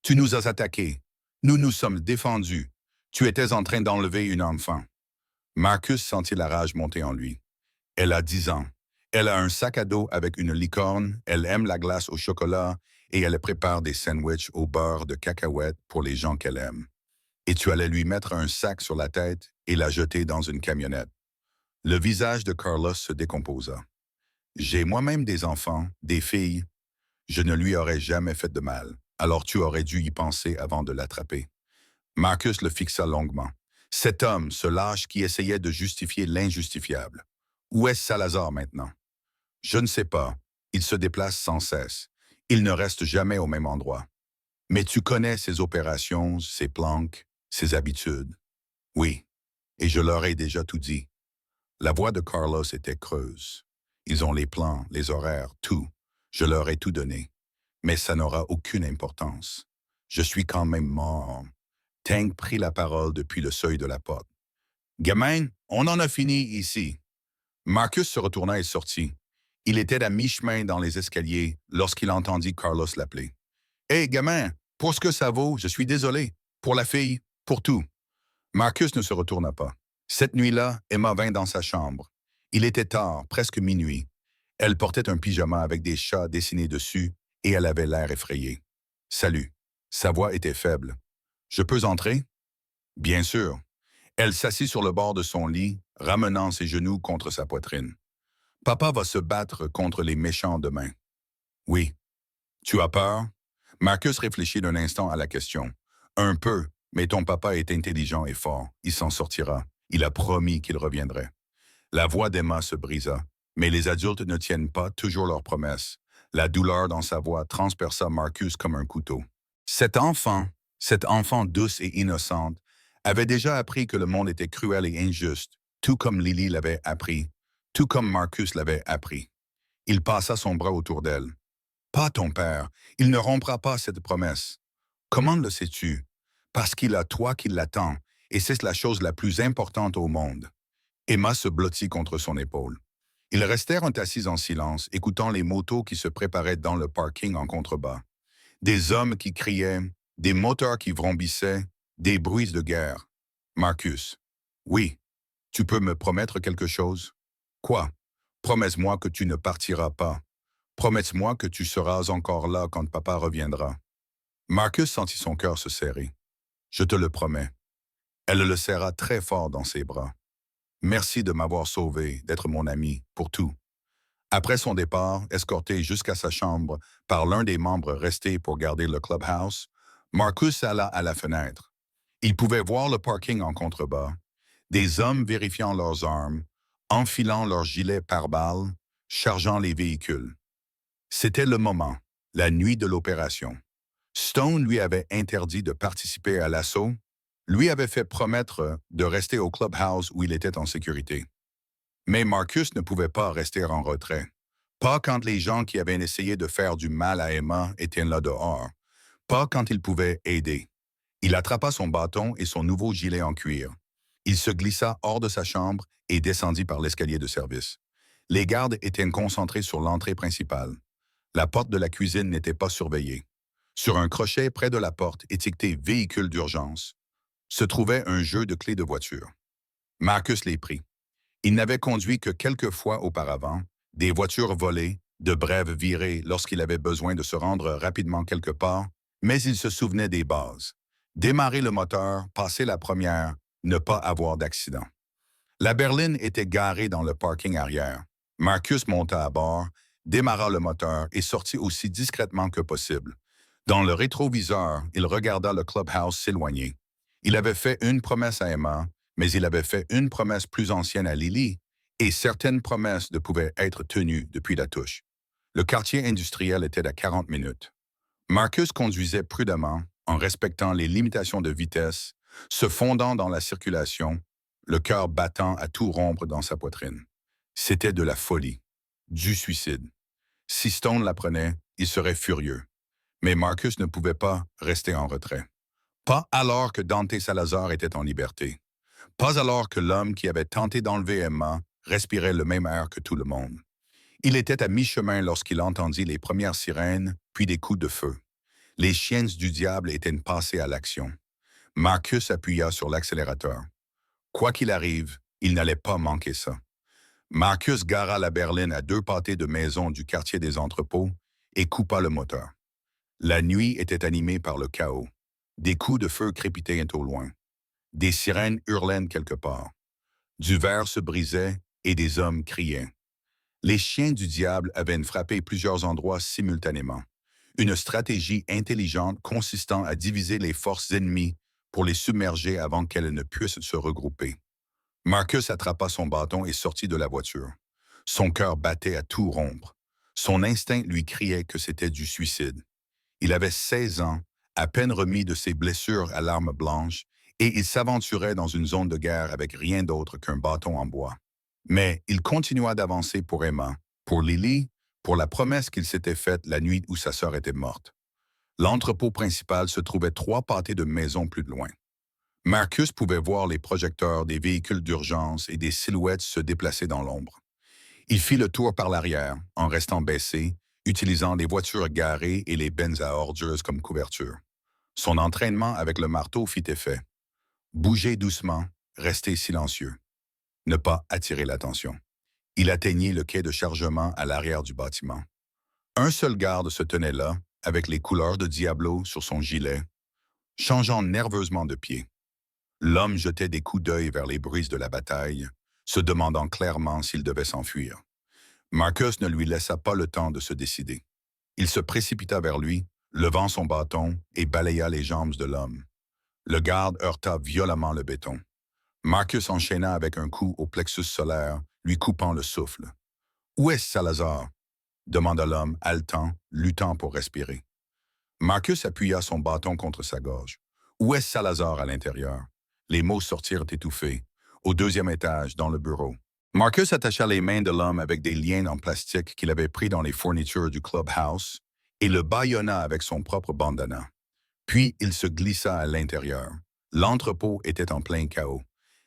Tu nous as attaqués. Nous nous sommes défendus. Tu étais en train d'enlever une enfant. Marcus sentit la rage monter en lui. Elle a 10 ans. Elle a un sac à dos avec une licorne, elle aime la glace au chocolat et elle prépare des sandwichs au beurre de cacahuètes pour les gens qu'elle aime. Et tu allais lui mettre un sac sur la tête et la jeter dans une camionnette. Le visage de Carlos se décomposa. J'ai moi-même des enfants, des filles. Je ne lui aurais jamais fait de mal, alors tu aurais dû y penser avant de l'attraper. Marcus le fixa longuement. Cet homme, ce lâche qui essayait de justifier l'injustifiable. Où est Salazar maintenant? Je ne sais pas. Il se déplace sans cesse. Il ne reste jamais au même endroit. Mais tu connais ses opérations, ses planques, ses habitudes. Oui, et je leur ai déjà tout dit. La voix de Carlos était creuse. Ils ont les plans, les horaires, tout. Je leur ai tout donné. Mais ça n'aura aucune importance. Je suis quand même mort. Tank prit la parole depuis le seuil de la porte. Gamin, on en a fini ici. Marcus se retourna et sortit. Il était à mi-chemin dans les escaliers lorsqu'il entendit Carlos l'appeler. Hé, gamin, pour ce que ça vaut, je suis désolé. Pour la fille, pour tout. Marcus ne se retourna pas. Cette nuit-là, Emma vint dans sa chambre. Il était tard, presque minuit. Elle portait un pyjama avec des chats dessinés dessus et elle avait l'air effrayée. Salut. Sa voix était faible. Je peux entrer? Bien sûr. Elle s'assit sur le bord de son lit, ramenant ses genoux contre sa poitrine. Papa va se battre contre les méchants demain. Oui. Tu as peur? Marcus réfléchit d'un instant à la question. Un peu, mais ton papa est intelligent et fort. Il s'en sortira. Il a promis qu'il reviendrait. La voix d'Emma se brisa, mais les adultes ne tiennent pas toujours leurs promesses. La douleur dans sa voix transperça Marcus comme un couteau. Cette enfant douce et innocente, avait déjà appris que le monde était cruel et injuste, tout comme Lily l'avait appris, tout comme Marcus l'avait appris. Il passa son bras autour d'elle. Pas ton père, il ne rompra pas cette promesse. Comment le sais-tu? Parce qu'il a toi qui l'attends, et c'est la chose la plus importante au monde. Emma se blottit contre son épaule. Ils restèrent assis en silence, écoutant les motos qui se préparaient dans le parking en contrebas. Des hommes qui criaient, des moteurs qui vrombissaient, des bruits de guerre. Marcus. Oui. Tu peux me promettre quelque chose? Quoi? Promets-moi que tu ne partiras pas. Promets-moi que tu seras encore là quand papa reviendra. Marcus sentit son cœur se serrer. Je te le promets. Elle le serra très fort dans ses bras. Merci de m'avoir sauvé, d'être mon ami, pour tout. Après son départ, escorté jusqu'à sa chambre par l'un des membres restés pour garder le clubhouse, Marcus alla à la fenêtre. Il pouvait voir le parking en contrebas, des hommes vérifiant leurs armes, enfilant leurs gilets pare-balles, chargeant les véhicules. C'était le moment, la nuit de l'opération. Stone lui avait interdit de participer à l'assaut, lui avait fait promettre de rester au clubhouse où il était en sécurité. Mais Marcus ne pouvait pas rester en retrait. Pas quand les gens qui avaient essayé de faire du mal à Emma étaient là dehors. Pas quand il pouvait aider. Il attrapa son bâton et son nouveau gilet en cuir. Il se glissa hors de sa chambre et descendit par l'escalier de service. Les gardes étaient concentrés sur l'entrée principale. La porte de la cuisine n'était pas surveillée. Sur un crochet près de la porte, étiqueté « Véhicule d'urgence », se trouvait un jeu de clés de voiture. Marcus les prit. Il n'avait conduit que quelques fois auparavant, des voitures volées, de brèves virées lorsqu'il avait besoin de se rendre rapidement quelque part, mais il se souvenait des bases. Démarrer le moteur, passer la première, ne pas avoir d'accident. La berline était garée dans le parking arrière. Marcus monta à bord, démarra le moteur et sortit aussi discrètement que possible. Dans le rétroviseur, il regarda le clubhouse s'éloigner. Il avait fait une promesse à Emma, mais il avait fait une promesse plus ancienne à Lily, et certaines promesses ne pouvaient être tenues depuis la touche. Le quartier industriel était à 40 minutes. Marcus conduisait prudemment, en respectant les limitations de vitesse, se fondant dans la circulation, le cœur battant à tout rompre dans sa poitrine. C'était de la folie, du suicide. Si Stone l'apprenait, il serait furieux. Mais Marcus ne pouvait pas rester en retrait. Pas alors que Dante Salazar était en liberté. Pas alors que l'homme qui avait tenté d'enlever Emma respirait le même air que tout le monde. Il était à mi-chemin lorsqu'il entendit les premières sirènes, puis des coups de feu. Les chiens du diable étaient passés à l'action. Marcus appuya sur l'accélérateur. Quoi qu'il arrive, il n'allait pas manquer ça. Marcus gara la berline à 2 pâtés de maisons du quartier des entrepôts et coupa le moteur. La nuit était animée par le chaos. Des coups de feu crépitaient au loin. Des sirènes hurlaient quelque part. Du verre se brisait et des hommes criaient. Les chiens du diable avaient frappé plusieurs endroits simultanément. Une stratégie intelligente consistant à diviser les forces ennemies pour les submerger avant qu'elles ne puissent se regrouper. Marcus attrapa son bâton et sortit de la voiture. Son cœur battait à tout rompre. Son instinct lui criait que c'était du suicide. Il avait 16 ans, à peine remis de ses blessures à l'arme blanche, et il s'aventurait dans une zone de guerre avec rien d'autre qu'un bâton en bois. Mais il continua d'avancer pour Emma, pour Lily, pour la promesse qu'il s'était faite la nuit où sa sœur était morte. L'entrepôt principal se trouvait 3 pâtés de maisons plus de loin. Marcus pouvait voir les projecteurs des véhicules d'urgence et des silhouettes se déplacer dans l'ombre. Il fit le tour par l'arrière, en restant baissé, utilisant les voitures garées et les bennes à ordures comme couverture. Son entraînement avec le marteau fit effet. Bouger doucement, rester silencieux. Ne pas attirer l'attention. Il atteignit le quai de chargement à l'arrière du bâtiment. Un seul garde se tenait là, avec les couleurs de Diablo sur son gilet, changeant nerveusement de pied. L'homme jetait des coups d'œil vers les bruits de la bataille, se demandant clairement s'il devait s'enfuir. Marcus ne lui laissa pas le temps de se décider. Il se précipita vers lui, levant son bâton et balaya les jambes de l'homme. Le garde heurta violemment le béton. Marcus enchaîna avec un coup au plexus solaire, lui coupant le souffle. « Où est Salazar ?» demanda l'homme, haletant, luttant pour respirer. Marcus appuya son bâton contre sa gorge. « Où est Salazar à l'intérieur ?» Les mots sortirent étouffés. Au 2e étage, dans le bureau. Marcus attacha les mains de l'homme avec des liens en plastique qu'il avait pris dans les fournitures du clubhouse et le bâillonna avec son propre bandana. Puis il se glissa à l'intérieur. L'entrepôt était en plein chaos.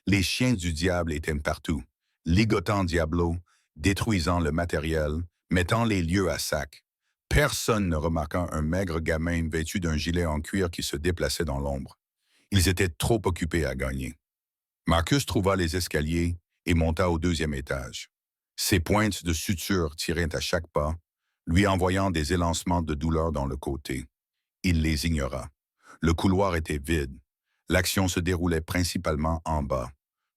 Les chiens du diable étaient partout, ligotant Diablo, détruisant le matériel, mettant les lieux à sac. Personne ne remarqua un maigre gamin vêtu d'un gilet en cuir qui se déplaçait dans l'ombre. Ils étaient trop occupés à gagner. Marcus trouva les escaliers et monta au 2e étage. Ses pointes de suture tiraient à chaque pas, lui envoyant des élancements de douleur dans le côté. Il les ignora. Le couloir était vide. L'action se déroulait principalement en bas.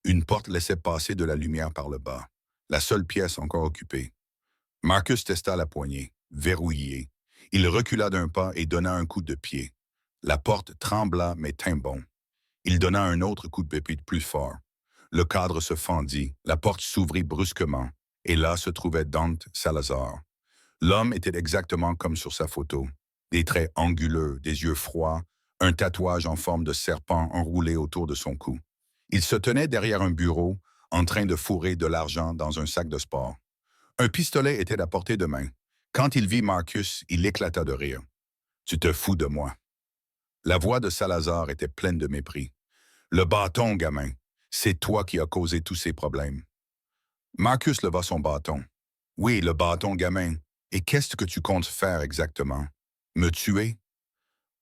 Une porte laissait passer de la lumière par le bas, la seule pièce encore occupée. Marcus testa la poignée, verrouillée. Il recula d'un pas et donna un coup de pied. La porte trembla mais tint bon. Il donna un autre coup de pépite plus fort. Le cadre se fendit, la porte s'ouvrit brusquement, et là se trouvait Dante Salazar. L'homme était exactement comme sur sa photo. Des traits anguleux, des yeux froids, un tatouage en forme de serpent enroulé autour de son cou. Il se tenait derrière un bureau, en train de fourrer de l'argent dans un sac de sport. Un pistolet était à portée de main. Quand il vit Marcus, il éclata de rire. « Tu te fous de moi. » La voix de Salazar était pleine de mépris. « Le bâton, gamin. C'est toi qui as causé tous ces problèmes. » Marcus leva son bâton. « Oui, le bâton, gamin. Et qu'est-ce que tu comptes faire exactement? Me tuer? »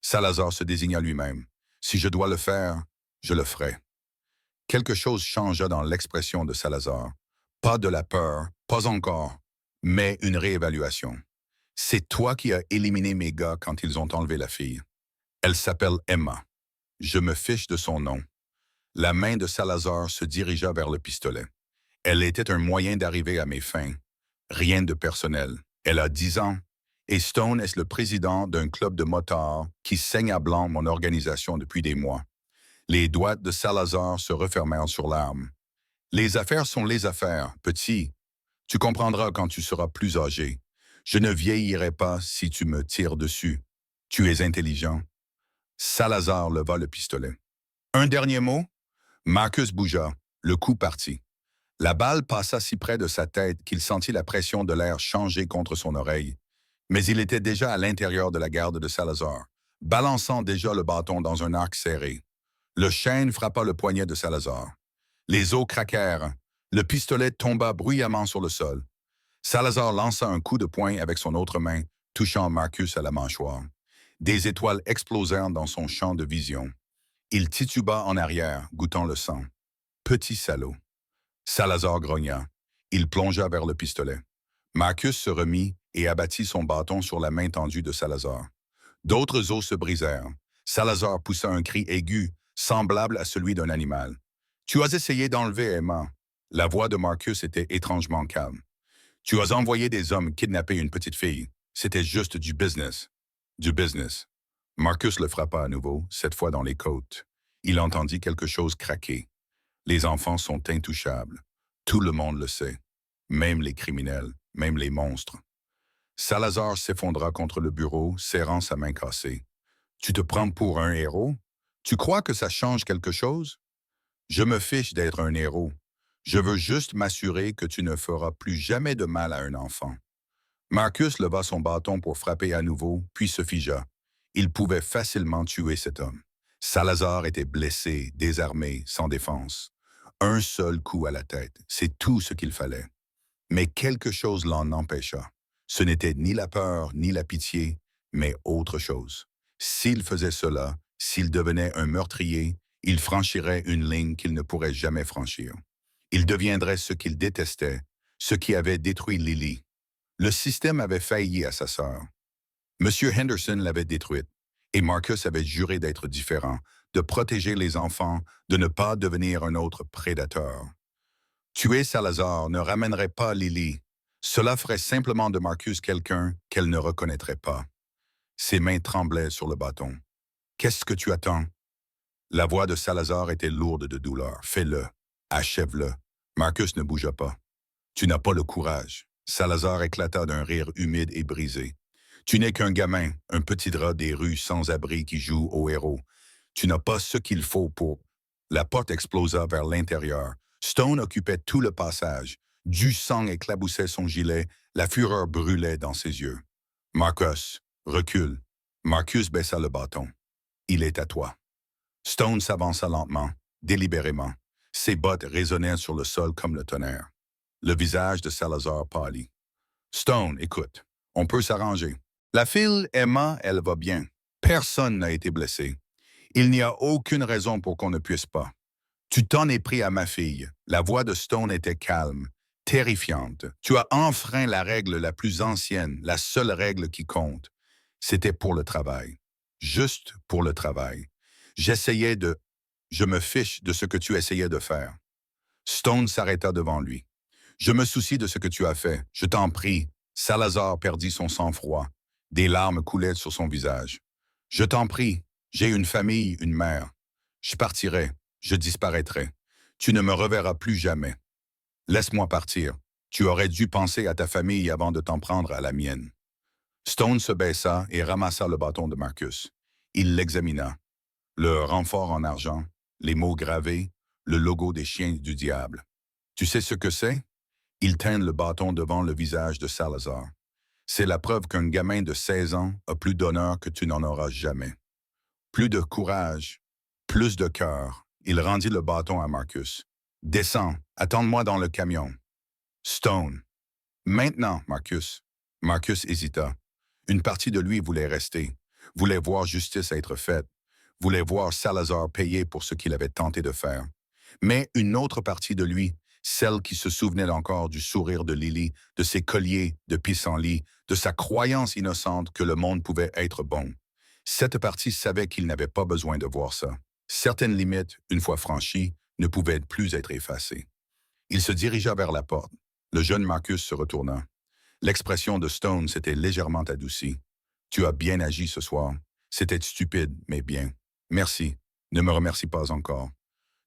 Salazar se désigna lui-même. « Si je dois le faire, je le ferai. » Quelque chose changea dans l'expression de Salazar. Pas de la peur, pas encore, mais une réévaluation. « C'est toi qui as éliminé mes gars quand ils ont enlevé la fille. Elle s'appelle Emma. Je me fiche de son nom. » La main de Salazar se dirigea vers le pistolet. Elle était un moyen d'arriver à mes fins. Rien de personnel. Elle a 10 ans. Et Stone est le président d'un club de motards qui saigne à blanc mon organisation depuis des mois. Les doigts de Salazar se refermèrent sur l'arme. Les affaires sont les affaires, petit. Tu comprendras quand tu seras plus âgé. Je ne vieillirai pas si tu me tires dessus. Tu es intelligent. Salazar leva le pistolet. Un dernier mot? Marcus bougea. Le coup partit. La balle passa si près de sa tête qu'il sentit la pression de l'air changer contre son oreille. Mais il était déjà à l'intérieur de la garde de Salazar, balançant déjà le bâton dans un arc serré. Le chêne frappa le poignet de Salazar. Les os craquèrent. Le pistolet tomba bruyamment sur le sol. Salazar lança un coup de poing avec son autre main, touchant Marcus à la mâchoire. Des étoiles explosèrent dans son champ de vision. Il tituba en arrière, goûtant le sang. Petit salaud. Salazar grogna. Il plongea vers le pistolet. Marcus se remit et abattit son bâton sur la main tendue de Salazar. D'autres os se brisèrent. Salazar poussa un cri aigu, semblable à celui d'un animal. « Tu as essayé d'enlever Emma. » La voix de Marcus était étrangement calme. « Tu as envoyé des hommes kidnapper une petite fille. C'était juste du business. » Du business. Marcus le frappa à nouveau, cette fois dans les côtes. Il entendit quelque chose craquer. Les enfants sont intouchables. Tout le monde le sait. Même les criminels, même les monstres. Salazar s'effondra contre le bureau, serrant sa main cassée. « Tu te prends pour un héros? Tu crois que ça change quelque chose? Je me fiche d'être un héros. Je veux juste m'assurer que tu ne feras plus jamais de mal à un enfant. » Marcus leva son bâton pour frapper à nouveau, puis se figea. Il pouvait facilement tuer cet homme. Salazar était blessé, désarmé, sans défense. Un seul coup à la tête, c'est tout ce qu'il fallait. Mais quelque chose l'en empêcha. Ce n'était ni la peur, ni la pitié, mais autre chose. S'il faisait cela, s'il devenait un meurtrier, il franchirait une ligne qu'il ne pourrait jamais franchir. Il deviendrait ce qu'il détestait, ce qui avait détruit Lily. Le système avait failli à sa sœur. Monsieur Henderson l'avait détruite, et Marcus avait juré d'être différent, de protéger les enfants, de ne pas devenir un autre prédateur. Tuer Salazar ne ramènerait pas Lily. Cela ferait simplement de Marcus quelqu'un qu'elle ne reconnaîtrait pas. Ses mains tremblaient sur le bâton. « Qu'est-ce que tu attends? » La voix de Salazar était lourde de douleur. « Fais-le. Achève-le. » Marcus ne bougea pas. « Tu n'as pas le courage. » Salazar éclata d'un rire humide et brisé. « Tu n'es qu'un gamin, un petit drap des rues sans abri qui joue au héros. Tu n'as pas ce qu'il faut pour... » La porte explosa vers l'intérieur. Stone occupait tout le passage. Du sang éclaboussait son gilet, la fureur brûlait dans ses yeux. « Marcus, recule. » Marcus baissa le bâton. « Il est à toi. » Stone s'avança lentement, délibérément. Ses bottes résonnaient sur le sol comme le tonnerre. Le visage de Salazar pâlit. « Stone, écoute, on peut s'arranger. La fille Emma, elle va bien. Personne n'a été blessé. Il n'y a aucune raison pour qu'on ne puisse pas. Tu t'en es pris à ma fille. » La voix de Stone était calme, terrifiante. « Tu as enfreint la règle la plus ancienne, la seule règle qui compte. C'était pour le travail. Juste pour le travail. J'essayais de... Je me fiche de ce que tu essayais de faire. » Stone s'arrêta devant lui. « Je me soucie de ce que tu as fait. Je t'en prie. » Salazar perdit son sang-froid. Des larmes coulaient sur son visage. « Je t'en prie. J'ai une famille, une mère. Je partirai. Je disparaîtrai. Tu ne me reverras plus jamais. Laisse-moi partir. Tu aurais dû penser à ta famille avant de t'en prendre à la mienne. » Stone se baissa et ramassa le bâton de Marcus. Il l'examina. Le renfort en argent, les mots gravés, le logo des chiens du diable. « Tu sais ce que c'est? » Il tint le bâton devant le visage de Salazar. « C'est la preuve qu'un gamin de 16 ans a plus d'honneur que tu n'en auras jamais. Plus de courage, plus de cœur. » Il rendit le bâton à Marcus. « Descends, attends-moi dans le camion. » Stone. « Maintenant, Marcus. » Marcus hésita. Une partie de lui voulait rester, voulait voir justice être faite, voulait voir Salazar payer pour ce qu'il avait tenté de faire. Mais une autre partie de lui, celle qui se souvenait encore du sourire de Lily, de ses colliers de pissenlit, de sa croyance innocente que le monde pouvait être bon. Cette partie savait qu'il n'avait pas besoin de voir ça. Certaines limites, une fois franchies, ne pouvaient plus être effacées. Il se dirigea vers la porte. Le jeune Marcus se retourna. L'expression de Stone s'était légèrement adoucie. « Tu as bien agi ce soir. C'était stupide, mais bien. Merci. Ne me remercie pas encore.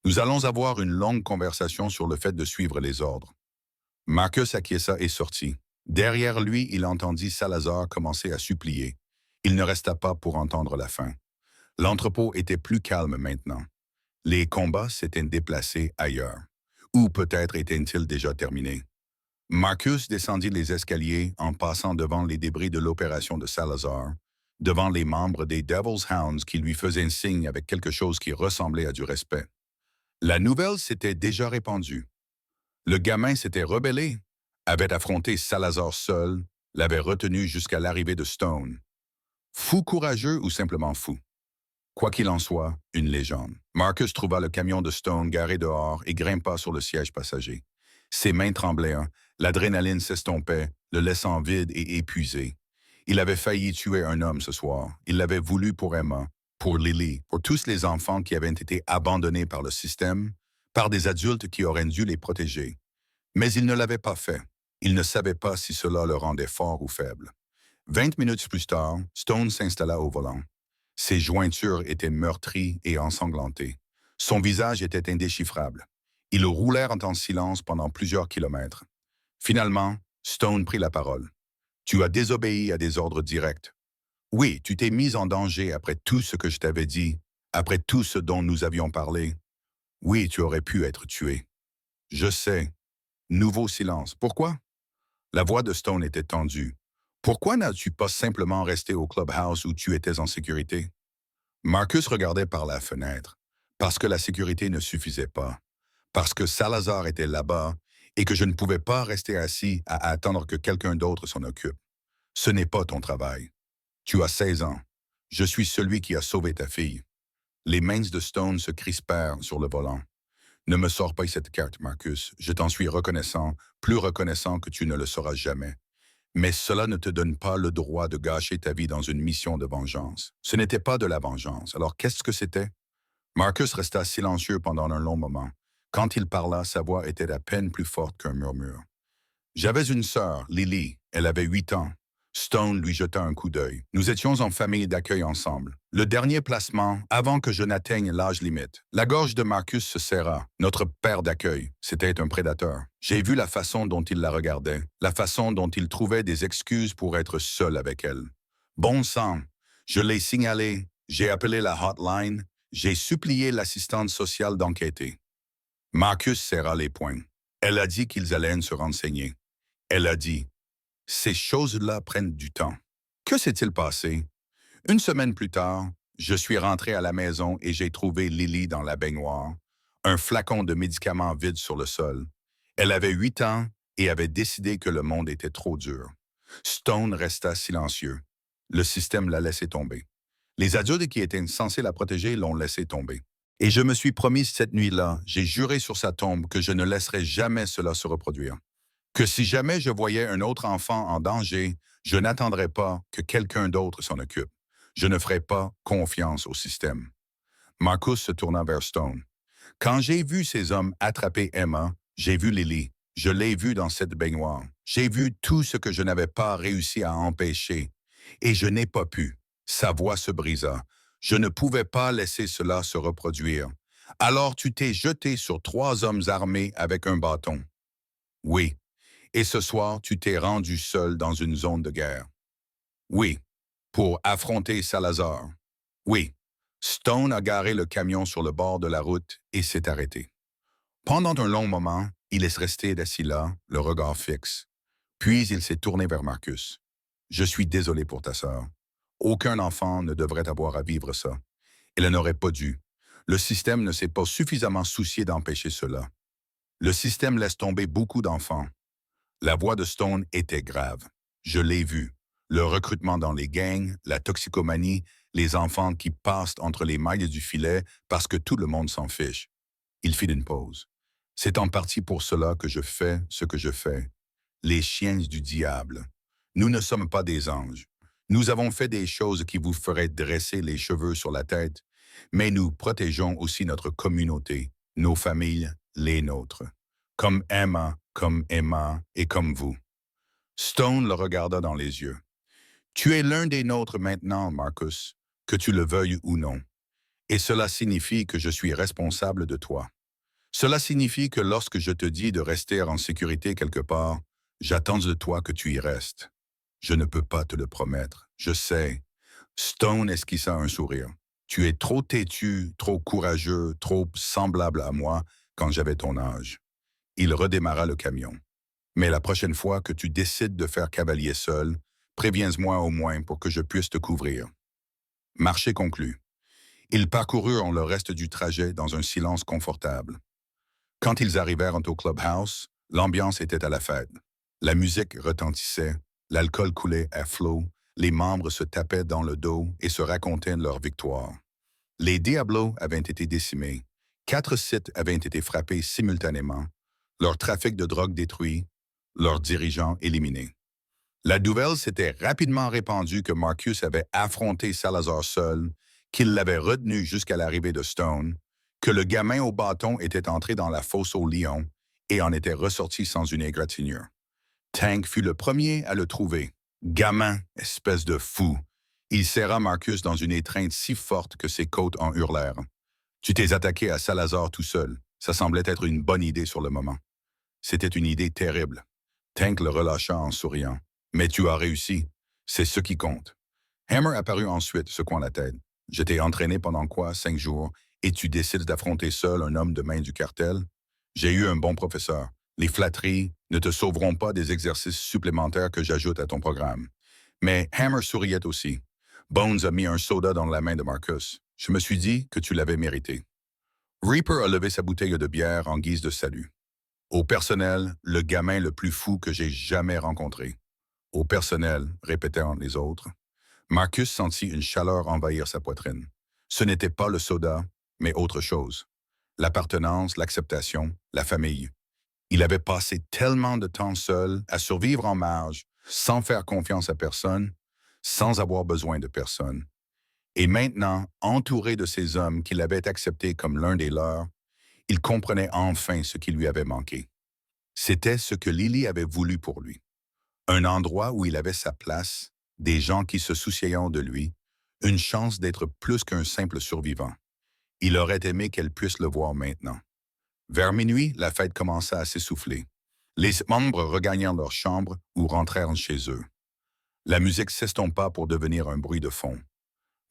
Nous allons avoir une longue conversation sur le fait de suivre les ordres. » Marcus acquiesça et sortit. Derrière lui, il entendit Salazar commencer à supplier. Il ne resta pas pour entendre la fin. L'entrepôt était plus calme maintenant. Les combats s'étaient déplacés ailleurs. Ou peut-être étaient-ils déjà terminés. Marcus descendit les escaliers en passant devant les débris de l'opération de Salazar, devant les membres des Devil's Hounds qui lui faisaient un signe avec quelque chose qui ressemblait à du respect. La nouvelle s'était déjà répandue. Le gamin s'était rebellé, avait affronté Salazar seul, l'avait retenu jusqu'à l'arrivée de Stone. Fou courageux ou simplement fou? Quoi qu'il en soit, une légende. Marcus trouva le camion de Stone garé dehors et grimpa sur le siège passager. Ses mains tremblaient, l'adrénaline s'estompait, le laissant vide et épuisé. Il avait failli tuer un homme ce soir. Il l'avait voulu pour Emma, pour Lily, pour tous les enfants qui avaient été abandonnés par le système, par des adultes qui auraient dû les protéger. Mais il ne l'avait pas fait. Il ne savait pas si cela le rendait fort ou faible. 20 minutes plus tard, Stone s'installa au volant. Ses jointures étaient meurtries et ensanglantées. Son visage était indéchiffrable. Ils roulèrent en silence pendant plusieurs kilomètres. Finalement, Stone prit la parole. « Tu as désobéi à des ordres directs. Oui, tu t'es mis en danger après tout ce que je t'avais dit, après tout ce dont nous avions parlé. Oui, tu aurais pu être tué. Je sais. » Nouveau silence. Pourquoi? La voix de Stone était tendue. Pourquoi n'as-tu pas simplement resté au clubhouse où tu étais en sécurité? Marcus regardait par la fenêtre, parce que la sécurité ne suffisait pas, parce que Salazar était là-bas et que je ne pouvais pas rester assis à attendre que quelqu'un d'autre s'en occupe. Ce n'est pas ton travail. Tu as 16 ans. Je suis celui qui a sauvé ta fille. Les mains de Stone se crispèrent sur le volant. Ne me sors pas cette carte, Marcus. Je t'en suis reconnaissant, plus reconnaissant que tu ne le seras jamais. Mais cela ne te donne pas le droit de gâcher ta vie dans une mission de vengeance. Ce n'était pas de la vengeance. Alors qu'est-ce que c'était? Marcus resta silencieux pendant un long moment. Quand il parla, sa voix était à peine plus forte qu'un murmure. J'avais une sœur, Lily. Elle avait 8 ans. Stone lui jeta un coup d'œil. Nous étions en famille d'accueil ensemble. Le dernier placement, avant que je n'atteigne l'âge limite. La gorge de Marcus se serra. Notre père d'accueil, c'était un prédateur. J'ai vu la façon dont il la regardait, la façon dont il trouvait des excuses pour être seul avec elle. Bon sang, je l'ai signalé, j'ai appelé la hotline, j'ai supplié l'assistante sociale d'enquêter. Marcus serra les poings. Elle a dit qu'ils allaient se renseigner. Elle a dit, ces choses-là prennent du temps. Que s'est-il passé? Une semaine plus tard, je suis rentré à la maison et j'ai trouvé Lily dans la baignoire, un flacon de médicaments vide sur le sol. Elle avait 8 ans et avait décidé que le monde était trop dur. Stone resta silencieux. Le système l'a laissé tomber. Les adultes qui étaient censés la protéger l'ont laissé tomber. Et je me suis promis cette nuit-là, j'ai juré sur sa tombe que je ne laisserai jamais cela se reproduire. Que si jamais je voyais un autre enfant en danger, je n'attendrais pas que quelqu'un d'autre s'en occupe. Je ne ferai pas confiance au système. Marcus se tourna vers Stone. Quand j'ai vu ces hommes attraper Emma, j'ai vu Lily. Je l'ai vue dans cette baignoire. J'ai vu tout ce que je n'avais pas réussi à empêcher. Et je n'ai pas pu. Sa voix se brisa. Je ne pouvais pas laisser cela se reproduire. Alors tu t'es jeté sur 3 hommes armés avec un bâton. Oui. Et ce soir, tu t'es rendu seul dans une zone de guerre. Oui. Pour affronter Salazar. Oui. Stone a garé le camion sur le bord de la route et s'est arrêté. Pendant un long moment, il est resté assis là, le regard fixe. Puis il s'est tourné vers Marcus. Je suis désolé pour ta sœur. Aucun enfant ne devrait avoir à vivre ça. Elle n'aurait pas dû. Le système ne s'est pas suffisamment soucié d'empêcher cela. Le système laisse tomber beaucoup d'enfants. La voix de Stone était grave. Je l'ai vu. Le recrutement dans les gangs, la toxicomanie, les enfants qui passent entre les mailles du filet parce que tout le monde s'en fiche. Il fit une pause. C'est en partie pour cela que je fais ce que je fais. Les chiens du diable. Nous ne sommes pas des anges. Nous avons fait des choses qui vous feraient dresser les cheveux sur la tête, mais nous protégeons aussi notre communauté, nos familles, les nôtres. Comme Emma et comme vous. Stone le regarda dans les yeux. Tu es l'un des nôtres maintenant, Marcus, que tu le veuilles ou non. Et cela signifie que je suis responsable de toi. Cela signifie que lorsque je te dis de rester en sécurité quelque part, j'attends de toi que tu y restes. Je ne peux pas te le promettre, je sais. Stone esquissa un sourire. Tu es trop têtu, trop courageux, trop semblable à moi quand j'avais ton âge. Il redémarra le camion. Mais la prochaine fois que tu décides de faire cavalier seul, préviens-moi au moins pour que je puisse te couvrir. Marché conclu. Ils parcoururent le reste du trajet dans un silence confortable. Quand ils arrivèrent au clubhouse, l'ambiance était à la fête. La musique retentissait, l'alcool coulait à flot, les membres se tapaient dans le dos et se racontaient leur victoire. Les Diablos avaient été décimés. 4 sites avaient été frappés simultanément, leur trafic de drogue détruit, leurs dirigeants éliminés. La nouvelle s'était rapidement répandue que Marcus avait affronté Salazar seul, qu'il l'avait retenu jusqu'à l'arrivée de Stone, que le gamin au bâton était entré dans la fosse au lion et en était ressorti sans une égratignure. Tank fut le premier à le trouver. Gamin, espèce de fou. Il serra Marcus dans une étreinte si forte que ses côtes en hurlèrent. Tu t'es attaqué à Salazar tout seul. Ça semblait être une bonne idée sur le moment. C'était une idée terrible. Tank le relâcha en souriant. Mais tu as réussi. C'est ce qui compte. Hammer apparut ensuite, secouant la tête. Je t'ai entraîné pendant quoi, 5 jours, et tu décides d'affronter seul un homme de main du cartel? J'ai eu un bon professeur. Les flatteries ne te sauveront pas des exercices supplémentaires que j'ajoute à ton programme. Mais Hammer souriait aussi. Bones a mis un soda dans la main de Marcus. Je me suis dit que tu l'avais mérité. Reaper a levé sa bouteille de bière en guise de salut. Au personnel, le gamin le plus fou que j'ai jamais rencontré. Au personnel, répétèrent les autres. Marcus sentit une chaleur envahir sa poitrine. Ce n'était pas le soda, mais autre chose. L'appartenance, l'acceptation, la famille. Il avait passé tellement de temps seul à survivre en marge, sans faire confiance à personne, sans avoir besoin de personne. Et maintenant, entouré de ces hommes qu'il avait acceptés comme l'un des leurs, il comprenait enfin ce qui lui avait manqué. C'était ce que Lily avait voulu pour lui. Un endroit où il avait sa place, des gens qui se souciaient de lui, une chance d'être plus qu'un simple survivant. Il aurait aimé qu'elle puisse le voir maintenant. Vers minuit, la fête commença à s'essouffler. Les membres regagnèrent leur chambre ou rentrèrent chez eux. La musique s'estompa pour devenir un bruit de fond.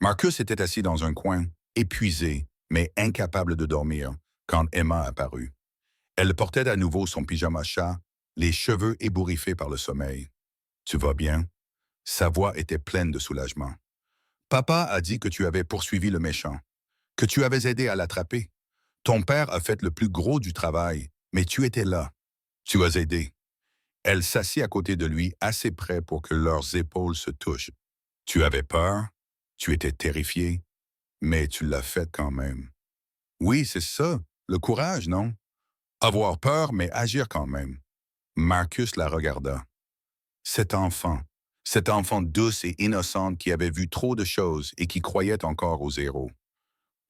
Marcus était assis dans un coin, épuisé, mais incapable de dormir, quand Emma apparut. Elle portait à nouveau son pyjama chat, les cheveux ébouriffés par le sommeil. « Tu vas bien? » Sa voix était pleine de soulagement. « Papa a dit que tu avais poursuivi le méchant, que tu avais aidé à l'attraper. Ton père a fait le plus gros du travail, mais tu étais là. Tu as aidé. » Elle s'assit à côté de lui, assez près pour que leurs épaules se touchent. « Tu avais peur, tu étais terrifié, mais tu l'as fait quand même. » Oui, c'est ça, le courage, non? Avoir peur, mais agir quand même. Marcus la regarda. Cet enfant douce et innocente qui avait vu trop de choses et qui croyait encore aux héros.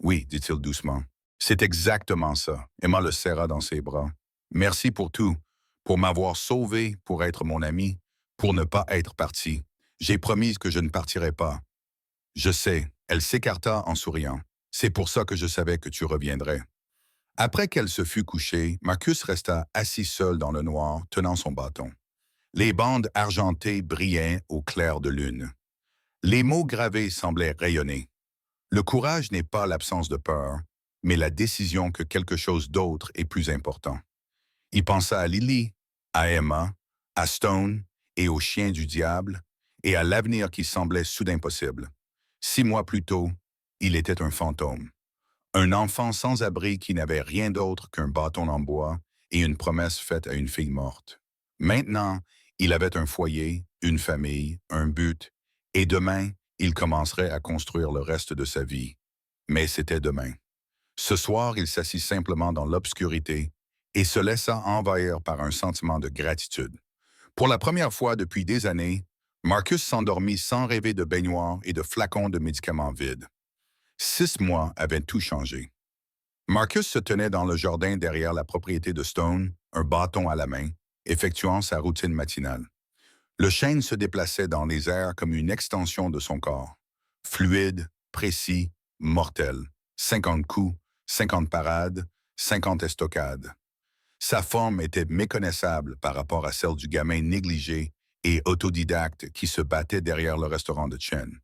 Oui, dit-il doucement. C'est exactement ça. Emma le serra dans ses bras. Merci pour tout, pour m'avoir sauvé, pour être mon ami, pour ne pas être parti. J'ai promis que je ne partirais pas. Je sais, elle s'écarta en souriant. C'est pour ça que je savais que tu reviendrais. Après qu'elle se fut couchée, Marcus resta assis seul dans le noir, tenant son bâton. Les bandes argentées brillaient au clair de lune. Les mots gravés semblaient rayonner. Le courage n'est pas l'absence de peur, mais la décision que quelque chose d'autre est plus important. Il pensa à Lily, à Emma, à Stone et au chien du diable, et à l'avenir qui semblait soudain possible. 6 mois plus tôt, il était un fantôme. Un enfant sans abri qui n'avait rien d'autre qu'un bâton en bois et une promesse faite à une fille morte. Maintenant, il avait un foyer, une famille, un but, et demain, il commencerait à construire le reste de sa vie. Mais c'était demain. Ce soir, il s'assit simplement dans l'obscurité et se laissa envahir par un sentiment de gratitude. Pour la première fois depuis des années, Marcus s'endormit sans rêver de baignoire et de flacons de médicaments vides. 6 mois avaient tout changé. Marcus se tenait dans le jardin derrière la propriété de Stone, un bâton à la main, effectuant sa routine matinale. Le chêne se déplaçait dans les airs comme une extension de son corps. Fluide, précis, mortel. 50 coups, 50 parades, 50 estocades. Sa forme était méconnaissable par rapport à celle du gamin négligé et autodidacte qui se battait derrière le restaurant de Chen.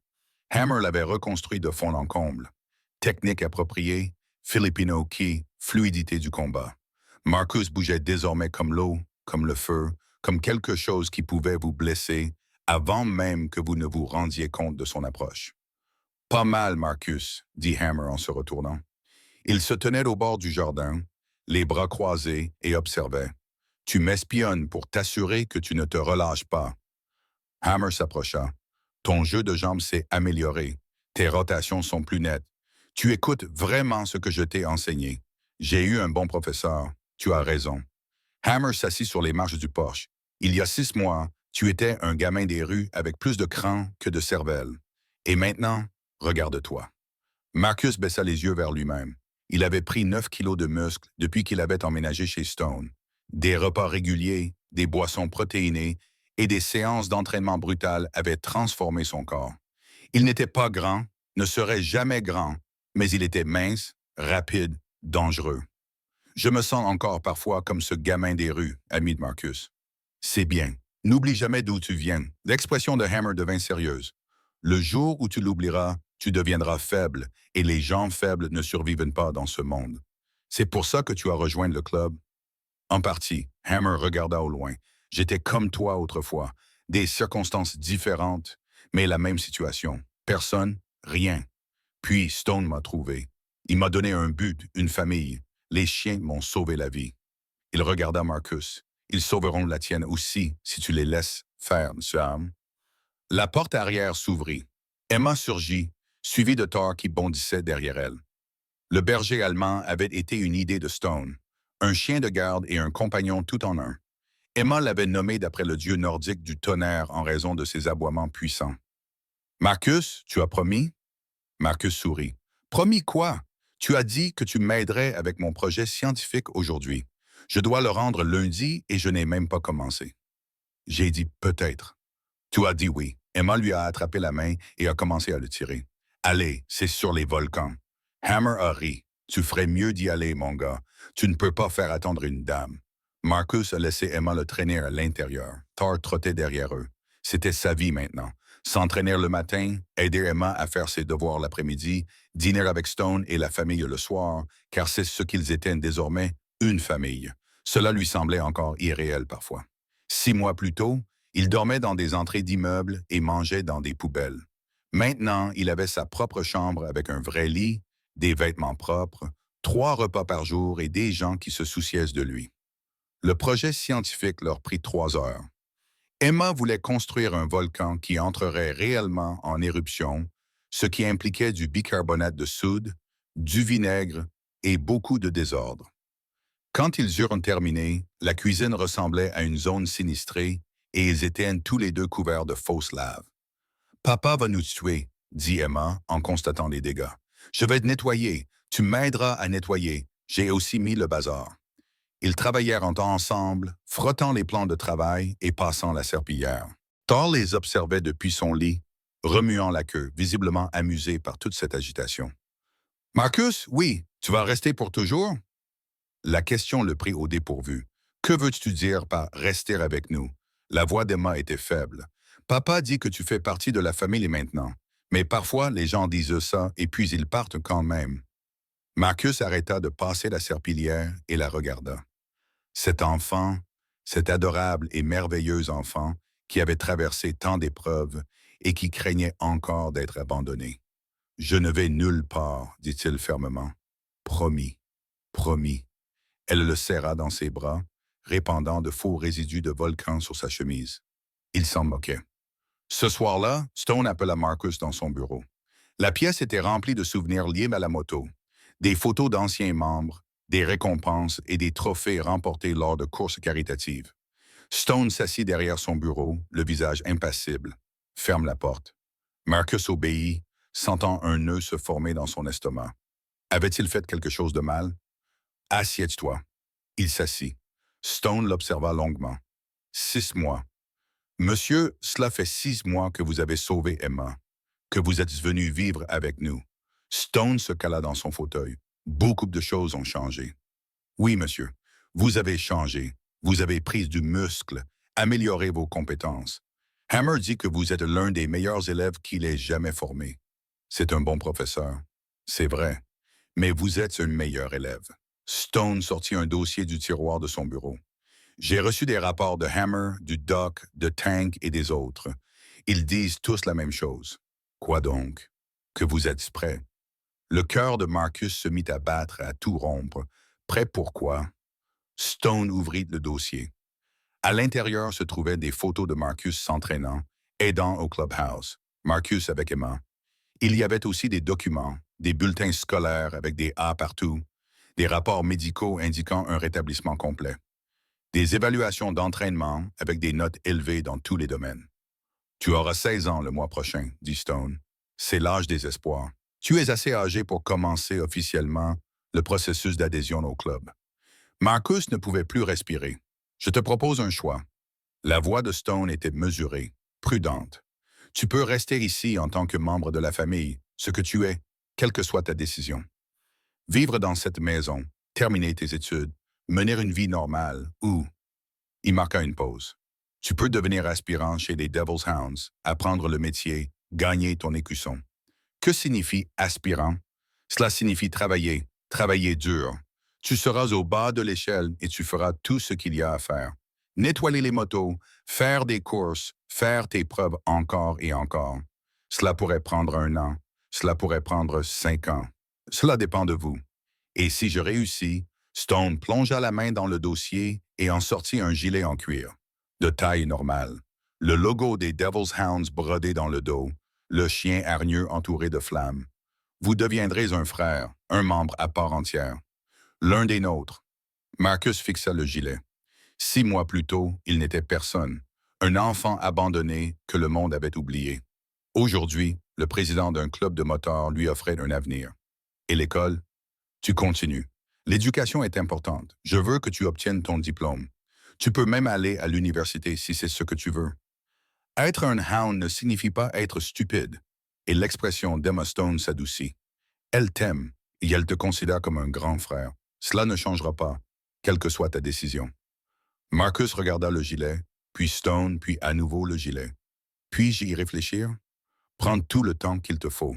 Hammer l'avait reconstruit de fond en comble. Technique appropriée, Filipino key, fluidité du combat. Marcus bougeait désormais comme l'eau, comme le feu, comme quelque chose qui pouvait vous blesser avant même que vous ne vous rendiez compte de son approche. « Pas mal, Marcus, » dit Hammer en se retournant. Il se tenait au bord du jardin, les bras croisés, et observait. « Tu m'espionnes pour t'assurer que tu ne te relâches pas. » Hammer s'approcha. « Ton jeu de jambes s'est amélioré. Tes rotations sont plus nettes. Tu écoutes vraiment ce que je t'ai enseigné. J'ai eu un bon professeur. Tu as raison. » Hammer s'assit sur les marches du porche. « Il y a 6 mois, tu étais un gamin des rues avec plus de cran que de cervelle. Et maintenant, regarde-toi. » Marcus baissa les yeux vers lui-même. Il avait pris 9 kilos de muscles depuis qu'il avait emménagé chez Stone. Des repas réguliers, des boissons protéinées et des séances d'entraînement brutales avaient transformé son corps. Il n'était pas grand, ne serait jamais grand, mais il était mince, rapide, dangereux. « Je me sens encore parfois comme ce gamin des rues, ami de Marcus. »« C'est bien. N'oublie jamais d'où tu viens. » L'expression de Hammer devint sérieuse. « Le jour où tu l'oublieras, tu deviendras faible, et les gens faibles ne survivent pas dans ce monde. C'est pour ça que tu as rejoint le club. » En partie, Hammer regarda au loin. « J'étais comme toi autrefois, des circonstances différentes, Mais la même situation. Personne, rien. Puis Stone m'a trouvé. Il m'a donné un but, une famille. Les chiens m'ont sauvé la vie. Il regarda Marcus. Ils sauveront la tienne aussi si tu les laisses faire, monsieur Ham. La porte arrière s'ouvrit. Emma surgit, suivie de Thor qui bondissait derrière elle. Le berger allemand avait été une idée de Stone. Un chien de garde et un compagnon tout en un. Emma l'avait nommé d'après le dieu nordique du tonnerre en raison de ses aboiements puissants. Marcus, tu as promis? Marcus sourit. Promis quoi? Tu as dit que tu m'aiderais avec mon projet scientifique aujourd'hui. Je dois le rendre lundi et je n'ai même pas commencé. J'ai dit peut-être. Tu as dit oui. Emma lui a attrapé la main et a commencé à le tirer. Allez, c'est sur les volcans. Hammer a ri. Tu ferais mieux d'y aller, mon gars. Tu ne peux pas faire attendre une dame. Marcus a laissé Emma le traîner à l'intérieur. Thor trottait derrière eux. C'était sa vie maintenant. S'entraîner le matin, aider Emma à faire ses devoirs l'après-midi, dîner avec Stone et la famille le soir, car c'est ce qu'ils étaient désormais, une famille. Cela lui semblait encore irréel parfois. 6 mois plus tôt, il dormait dans des entrées d'immeubles et mangeait dans des poubelles. Maintenant, il avait sa propre chambre avec un vrai lit, des vêtements propres, 3 repas par jour et des gens qui se souciaient de lui. Le projet scientifique leur prit 3 heures. Emma voulait construire un volcan qui entrerait réellement en éruption, ce qui impliquait du bicarbonate de soude, du vinaigre et beaucoup de désordre. Quand ils eurent terminé, la cuisine ressemblait à une zone sinistrée et ils étaient tous les deux couverts de fausses laves. Papa va nous tuer, dit Emma en constatant les dégâts. Je vais te nettoyer. Tu m'aideras à nettoyer. J'ai aussi mis le bazar. Ils travaillèrent ensemble, frottant les plans de travail et passant la serpillière. Thor les observait depuis son lit, remuant la queue, visiblement amusé par toute cette agitation. « Marcus, oui, tu vas rester pour toujours? » La question le prit au dépourvu. « Que veux-tu dire par « rester avec nous » ?» La voix d'Emma était faible. « Papa dit que tu fais partie de la famille maintenant, mais parfois les gens disent ça et puis ils partent quand même. » Marcus arrêta de passer la serpillière et la regarda. Cet enfant, cet adorable et merveilleux enfant qui avait traversé tant d'épreuves et qui craignait encore d'être abandonné. « Je ne vais nulle part, dit-il fermement. Promis, promis. » Elle le serra dans ses bras, répandant de faux résidus de volcan sur sa chemise. Il s'en moquait. Ce soir-là, Stone appela Marcus dans son bureau. La pièce était remplie de souvenirs liés à la moto, des photos d'anciens membres, des récompenses et des trophées remportés lors de courses caritatives. Stone s'assit derrière son bureau, le visage impassible. Ferme la porte. Marcus obéit, sentant un nœud se former dans son estomac. Avait-il fait quelque chose de mal? « Assieds-toi. » Il s'assit. Stone l'observa longuement. « 6 mois. Monsieur, cela fait 6 mois que vous avez sauvé Emma, que vous êtes venu vivre avec nous. » Stone se cala dans son fauteuil. Beaucoup de choses ont changé. Oui, monsieur, vous avez changé. Vous avez pris du muscle, amélioré vos compétences. Hammer dit que vous êtes l'un des meilleurs élèves qu'il ait jamais formé. C'est un bon professeur. C'est vrai. Mais vous êtes un meilleur élève. Stone sortit un dossier du tiroir de son bureau. J'ai reçu des rapports de Hammer, du Doc, de Tank et des autres. Ils disent tous la même chose. Quoi donc? Que vous êtes prêt. Le cœur de Marcus se mit à battre, à tout rompre. Prêt pour quoi? Stone ouvrit le dossier. À l'intérieur se trouvaient des photos de Marcus s'entraînant, aidant au clubhouse. Marcus avec Emma. Il y avait aussi des documents, des bulletins scolaires avec des A partout, des rapports médicaux indiquant un rétablissement complet, des évaluations d'entraînement avec des notes élevées dans tous les domaines. « Tu auras 16 ans le mois prochain, » dit Stone. « C'est l'âge des espoirs. Tu es assez âgé pour commencer officiellement le processus d'adhésion au club. » Marcus ne pouvait plus respirer. « Je te propose un choix. » La voix de Stone était mesurée, prudente. « Tu peux rester ici en tant que membre de la famille, ce que tu es, quelle que soit ta décision. Vivre dans cette maison, terminer tes études, mener une vie normale ou... » Il marqua une pause. « Tu peux devenir aspirant chez les Devil's Hounds, apprendre le métier, gagner ton écusson. » Que signifie aspirant? Cela signifie travailler, travailler dur. Tu seras au bas de l'échelle et tu feras tout ce qu'il y a à faire. Nettoyer les motos, faire des courses, faire tes preuves encore et encore. Cela pourrait prendre 1 an, cela pourrait prendre 5 ans. Cela dépend de vous. Et si je réussis, Stone plongea la main dans le dossier et en sortit un gilet en cuir, de taille normale. Le logo des Devil's Hounds brodé dans le dos, le chien hargneux entouré de flammes. Vous deviendrez un frère, un membre à part entière. L'un des nôtres. Marcus fixa le gilet. 6 mois plus tôt, il n'était personne. Un enfant abandonné que le monde avait oublié. Aujourd'hui, le président d'un club de motards lui offrait un avenir. Et l'école? Tu continues. L'éducation est importante. Je veux que tu obtiennes ton diplôme. Tu peux même aller à l'université si c'est ce que tu veux. Être un hound ne signifie pas être stupide. Et l'expression d'Emma Stone s'adoucit. Elle t'aime et elle te considère comme un grand frère. Cela ne changera pas, quelle que soit ta décision. Marcus regarda le gilet, puis Stone, puis à nouveau le gilet. Puis-je y réfléchir? Prends tout le temps qu'il te faut.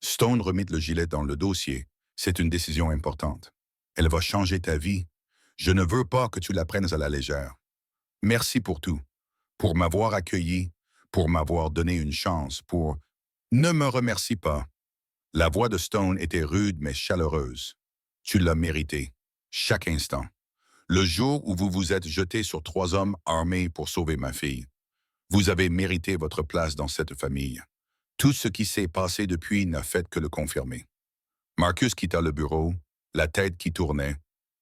Stone remit le gilet dans le dossier. C'est une décision importante. Elle va changer ta vie. Je ne veux pas que tu la prennes à la légère. Merci pour tout. Pour m'avoir accueilli, pour m'avoir donné une chance, pour... Ne me remercie pas. La voix de Stone était rude mais chaleureuse. Tu l'as mérité. Chaque instant. Le jour où vous vous êtes jeté sur 3 hommes armés pour sauver ma fille. Vous avez mérité votre place dans cette famille. Tout ce qui s'est passé depuis n'a fait que le confirmer. Marcus quitta le bureau, la tête qui tournait.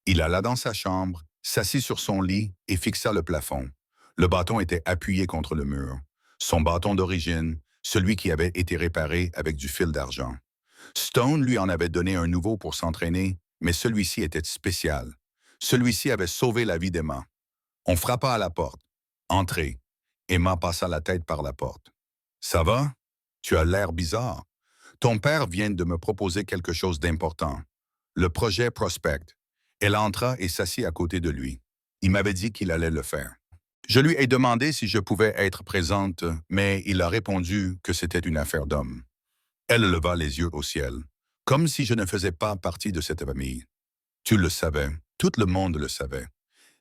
Il alla dans sa chambre, s'assit sur son lit et fixa le plafond. Le bâton était appuyé contre le mur. Son bâton d'origine, celui qui avait été réparé avec du fil d'argent. Stone lui en avait donné un nouveau pour s'entraîner, mais celui-ci était spécial. Celui-ci avait sauvé la vie d'Emma. On frappa à la porte. Entrez. Emma passa la tête par la porte. Ça va? Tu as l'air bizarre. Ton père vient de me proposer quelque chose d'important. Le projet Prospect. Elle entra et s'assit à côté de lui. Il m'avait dit qu'il allait le faire. Je lui ai demandé si je pouvais être présente, mais il a répondu que c'était une affaire d'homme. Elle leva les yeux au ciel, comme si je ne faisais pas partie de cette famille. Tu le savais, tout le monde le savait.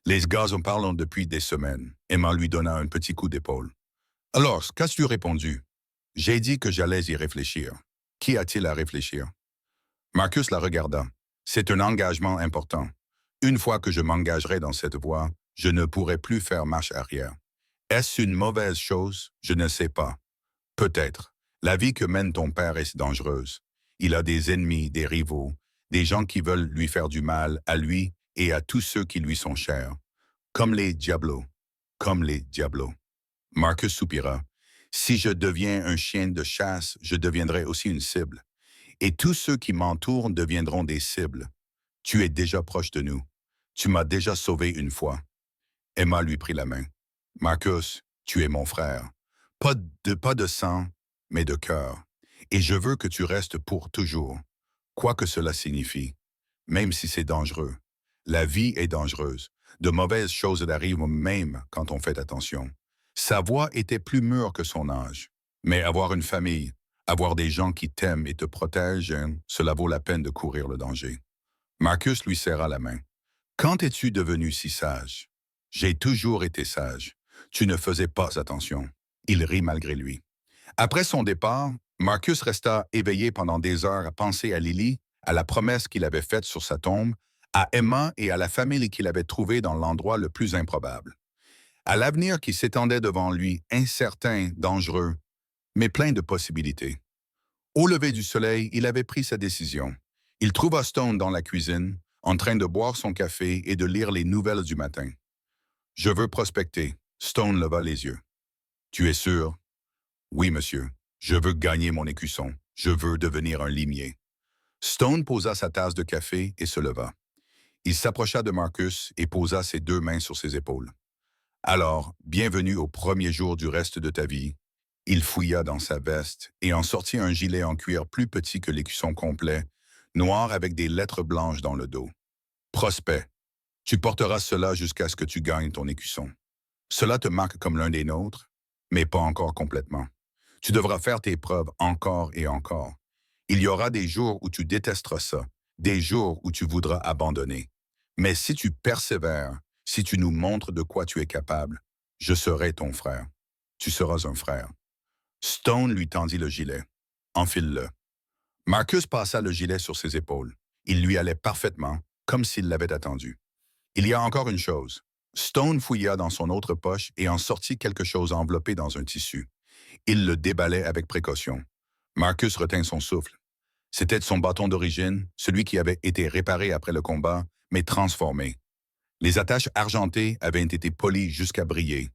Les gars en parlent depuis des semaines. Emma lui donna un petit coup d'épaule. Alors, qu'as-tu répondu? J'ai dit que j'allais y réfléchir. Qu'y a-t-il à réfléchir? Marcus la regarda. C'est un engagement important. Une fois que je m'engagerai dans cette voie, je ne pourrai plus faire marche arrière. Est-ce une mauvaise chose? Je ne sais pas. Peut-être. La vie que mène ton père est dangereuse. Il a des ennemis, des rivaux, des gens qui veulent lui faire du mal à lui et à tous ceux qui lui sont chers. Comme les Diablos. Comme les Diablos. Marcus soupira. Si je deviens un chien de chasse, je deviendrai aussi une cible. Et tous ceux qui m'entourent deviendront des cibles. Tu es déjà proche de nous. Tu m'as déjà sauvé une fois. Emma lui prit la main. Marcus, tu es mon frère. Pas de sang, mais de cœur. Et je veux que tu restes pour toujours, quoi que cela signifie, même si c'est dangereux. La vie est dangereuse. De mauvaises choses arrivent même quand on fait attention. Sa voix était plus mûre que son âge. Mais avoir une famille, avoir des gens qui t'aiment et te protègent, cela vaut la peine de courir le danger. Marcus lui serra la main. Quand es-tu devenu si sage? J'ai toujours été sage. Tu ne faisais pas attention. Il rit malgré lui. Après son départ, Marcus resta éveillé pendant des heures à penser à Lily, à la promesse qu'il avait faite sur sa tombe, à Emma et à la famille qu'il avait trouvée dans l'endroit le plus improbable. À l'avenir qui s'étendait devant lui, incertain, dangereux, mais plein de possibilités. Au lever du soleil, il avait pris sa décision. Il trouva Stone dans la cuisine, en train de boire son café et de lire les nouvelles du matin. « Je veux prospecter. » Stone leva les yeux. « Tu es sûr? »« Oui, monsieur. Je veux gagner mon écusson. Je veux devenir un limier. » Stone posa sa tasse de café et se leva. Il s'approcha de Marcus et posa ses 2 mains sur ses épaules. « Alors, bienvenue au premier jour du reste de ta vie. » Il fouilla dans sa veste et en sortit un gilet en cuir plus petit que l'écusson complet, noir avec des lettres blanches dans le dos. « Prospect. Tu porteras cela jusqu'à ce que tu gagnes ton écusson. Cela te marque comme l'un des nôtres, mais pas encore complètement. Tu devras faire tes preuves encore et encore. Il y aura des jours où tu détesteras ça, des jours où tu voudras abandonner. Mais si tu persévères, si tu nous montres de quoi tu es capable, je serai ton frère. Tu seras un frère. » Stone lui tendit le gilet. Enfile-le. Marcus passa le gilet sur ses épaules. Il lui allait parfaitement, comme s'il l'avait attendu. Il y a encore une chose. Stone fouilla dans son autre poche et en sortit quelque chose enveloppé dans un tissu. Il le déballait avec précaution. Marcus retint son souffle. C'était son bâton d'origine, celui qui avait été réparé après le combat, mais transformé. Les attaches argentées avaient été polies jusqu'à briller.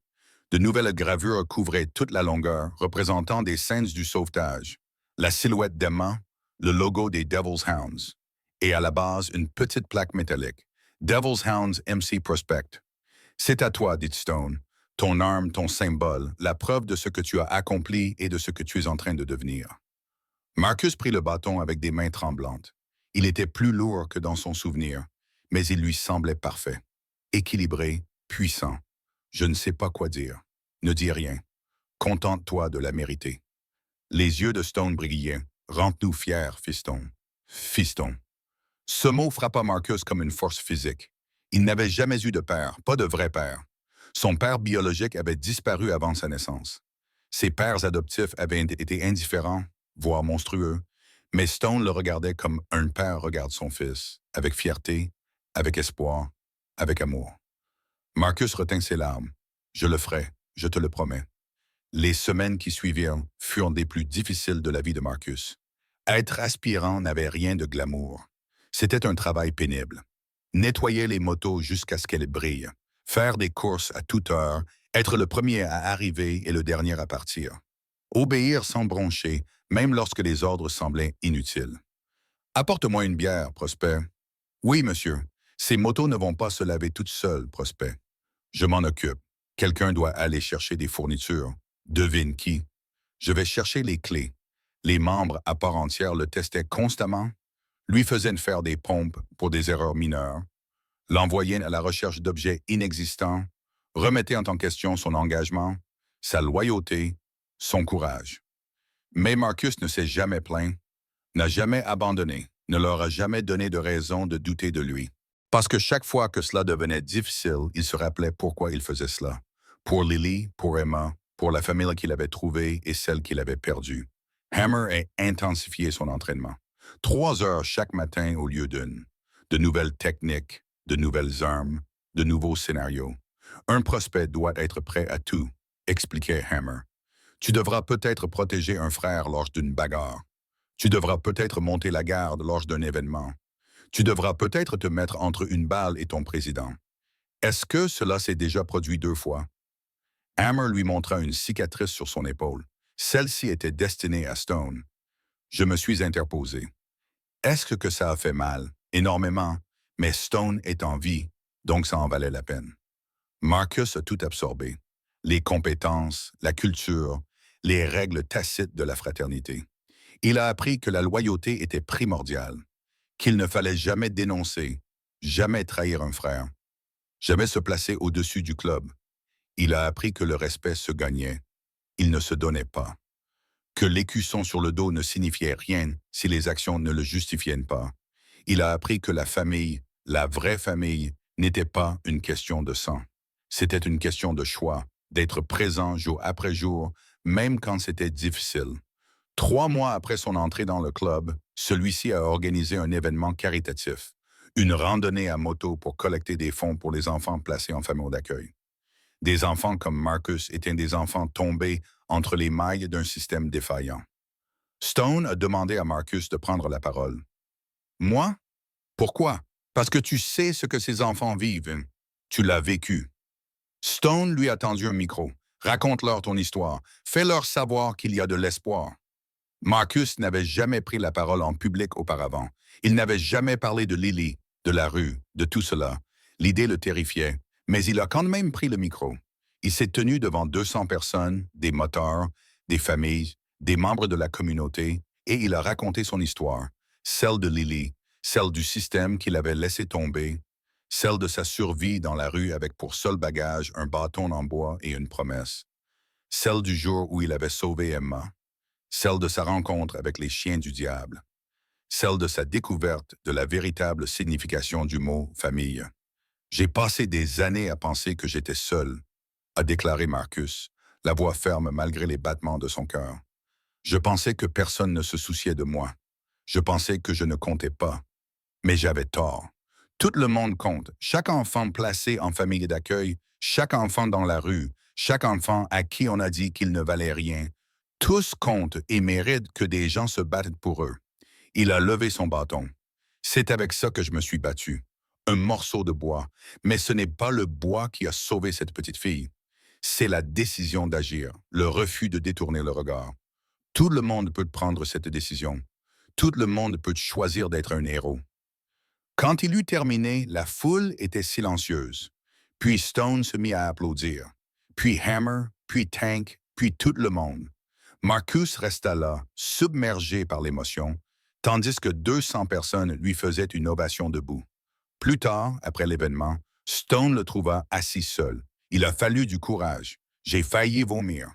De nouvelles gravures couvraient toute la longueur, représentant des scènes du sauvetage. La silhouette d'Emma, le logo des Devil's Hounds, et à la base une petite plaque métallique. Devil's Hounds MC Prospect. C'est à toi, dit Stone. Ton arme, ton symbole, la preuve de ce que tu as accompli et de ce que tu es en train de devenir. Marcus prit le bâton avec des mains tremblantes. Il était plus lourd que dans son souvenir, mais il lui semblait parfait. Équilibré, puissant. Je ne sais pas quoi dire. Ne dis rien. Contente-toi de la mériter. Les yeux de Stone brillaient. Rends-nous fiers, fiston. Fiston. Ce mot frappa Marcus comme une force physique. Il n'avait jamais eu de père, pas de vrai père. Son père biologique avait disparu avant sa naissance. Ses pères adoptifs avaient été indifférents, voire monstrueux, mais Stone le regardait comme un père regarde son fils, avec fierté, avec espoir, avec amour. Marcus retint ses larmes. Je le ferai, je te le promets. Les semaines qui suivirent furent des plus difficiles de la vie de Marcus. Être aspirant n'avait rien de glamour. C'était un travail pénible. Nettoyer les motos jusqu'à ce qu'elles brillent, faire des courses à toute heure, être le premier à arriver et le dernier à partir. Obéir sans broncher, même lorsque les ordres semblaient inutiles. Apporte-moi une bière, Prosper. Oui, monsieur. Ces motos ne vont pas se laver toutes seules, Prosper. Je m'en occupe. Quelqu'un doit aller chercher des fournitures. Devine qui? Je vais chercher les clés. Les membres à part entière le testaient constamment, lui faisaient faire des pompes pour des erreurs mineures, l'envoyaient à la recherche d'objets inexistants, remettaient en question son engagement, sa loyauté, son courage. Mais Marcus ne s'est jamais plaint, n'a jamais abandonné, ne leur a jamais donné de raison de douter de lui. Parce que chaque fois que cela devenait difficile, il se rappelait pourquoi il faisait cela. Pour Lily, pour Emma, pour la famille qu'il avait trouvée et celle qu'il avait perdue. Hammer a intensifié son entraînement. 3 heures chaque matin au lieu d'une. De nouvelles techniques, de nouvelles armes, de nouveaux scénarios. Un prospect doit être prêt à tout, expliquait Hammer. Tu devras peut-être protéger un frère lors d'une bagarre. Tu devras peut-être monter la garde lors d'un événement. Tu devras peut-être te mettre entre une balle et ton président. Est-ce que cela s'est déjà produit 2 fois? Hammer lui montra une cicatrice sur son épaule. Celle-ci était destinée à Stone. Je me suis interposé. Est-ce que ça a fait mal? Énormément. Mais Stone est en vie, donc ça en valait la peine. Marcus a tout absorbé. Les compétences, la culture, les règles tacites de la fraternité. Il a appris que la loyauté était primordiale, qu'il ne fallait jamais dénoncer, jamais trahir un frère, jamais se placer au-dessus du club. Il a appris que le respect se gagnait. Il ne se donnait pas. Que l'écusson sur le dos ne signifiait rien si les actions ne le justifiaient pas. Il a appris que la famille, la vraie famille, n'était pas une question de sang. C'était une question de choix, d'être présent jour après jour, même quand c'était difficile. 3 mois après son entrée dans le club, celui-ci a organisé un événement caritatif, une randonnée à moto pour collecter des fonds pour les enfants placés en famille d'accueil. Des enfants comme Marcus étaient des enfants tombés entre les mailles d'un système défaillant. Stone a demandé à Marcus de prendre la parole. Moi? Pourquoi? Parce que tu sais ce que ces enfants vivent. Tu l'as vécu. Stone lui a tendu un micro. Raconte-leur ton histoire. Fais-leur savoir qu'il y a de l'espoir. Marcus n'avait jamais pris la parole en public auparavant. Il n'avait jamais parlé de Lily, de la rue, de tout cela. L'idée le terrifiait, mais il a quand même pris le micro. Il s'est tenu devant 200 personnes, des motards, des familles, des membres de la communauté, et il a raconté son histoire, celle de Lily, celle du système qu'il avait laissé tomber, celle de sa survie dans la rue avec pour seul bagage un bâton en bois et une promesse, celle du jour où il avait sauvé Emma, celle de sa rencontre avec les chiens du diable, celle de sa découverte de la véritable signification du mot « famille ». J'ai passé des années à penser que j'étais seul, a déclaré Marcus, la voix ferme malgré les battements de son cœur. Je pensais que personne ne se souciait de moi. Je pensais que je ne comptais pas. Mais j'avais tort. Tout le monde compte. Chaque enfant placé en famille d'accueil, chaque enfant dans la rue, chaque enfant à qui on a dit qu'il ne valait rien. Tous comptent et méritent que des gens se battent pour eux. Il a levé son bâton. C'est avec ça que je me suis battu. Un morceau de bois. Mais ce n'est pas le bois qui a sauvé cette petite fille. C'est la décision d'agir, le refus de détourner le regard. Tout le monde peut prendre cette décision. Tout le monde peut choisir d'être un héros. Quand il eut terminé, la foule était silencieuse. Puis Stone se mit à applaudir. Puis Hammer, puis Tank, puis tout le monde. Marcus resta là, submergé par l'émotion, tandis que 200 personnes lui faisaient une ovation debout. Plus tard, après l'événement, Stone le trouva assis seul. Il a fallu du courage. J'ai failli vomir.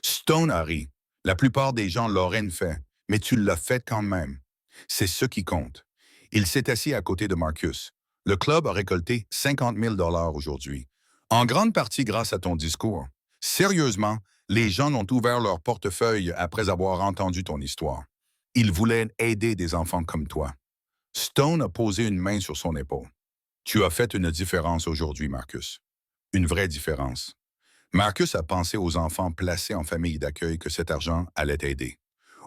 Stone a ri. La plupart des gens l'auraient fait, mais tu l'as fait quand même. C'est ce qui compte. Il s'est assis à côté de Marcus. Le club a récolté 50 000 aujourd'hui. En grande partie grâce à ton discours. Sérieusement, les gens ont ouvert leur portefeuille après avoir entendu ton histoire. Ils voulaient aider des enfants comme toi. Stone a posé une main sur son épaule. Tu as fait une différence aujourd'hui, Marcus. Une vraie différence. Marcus a pensé aux enfants placés en famille d'accueil que cet argent allait aider.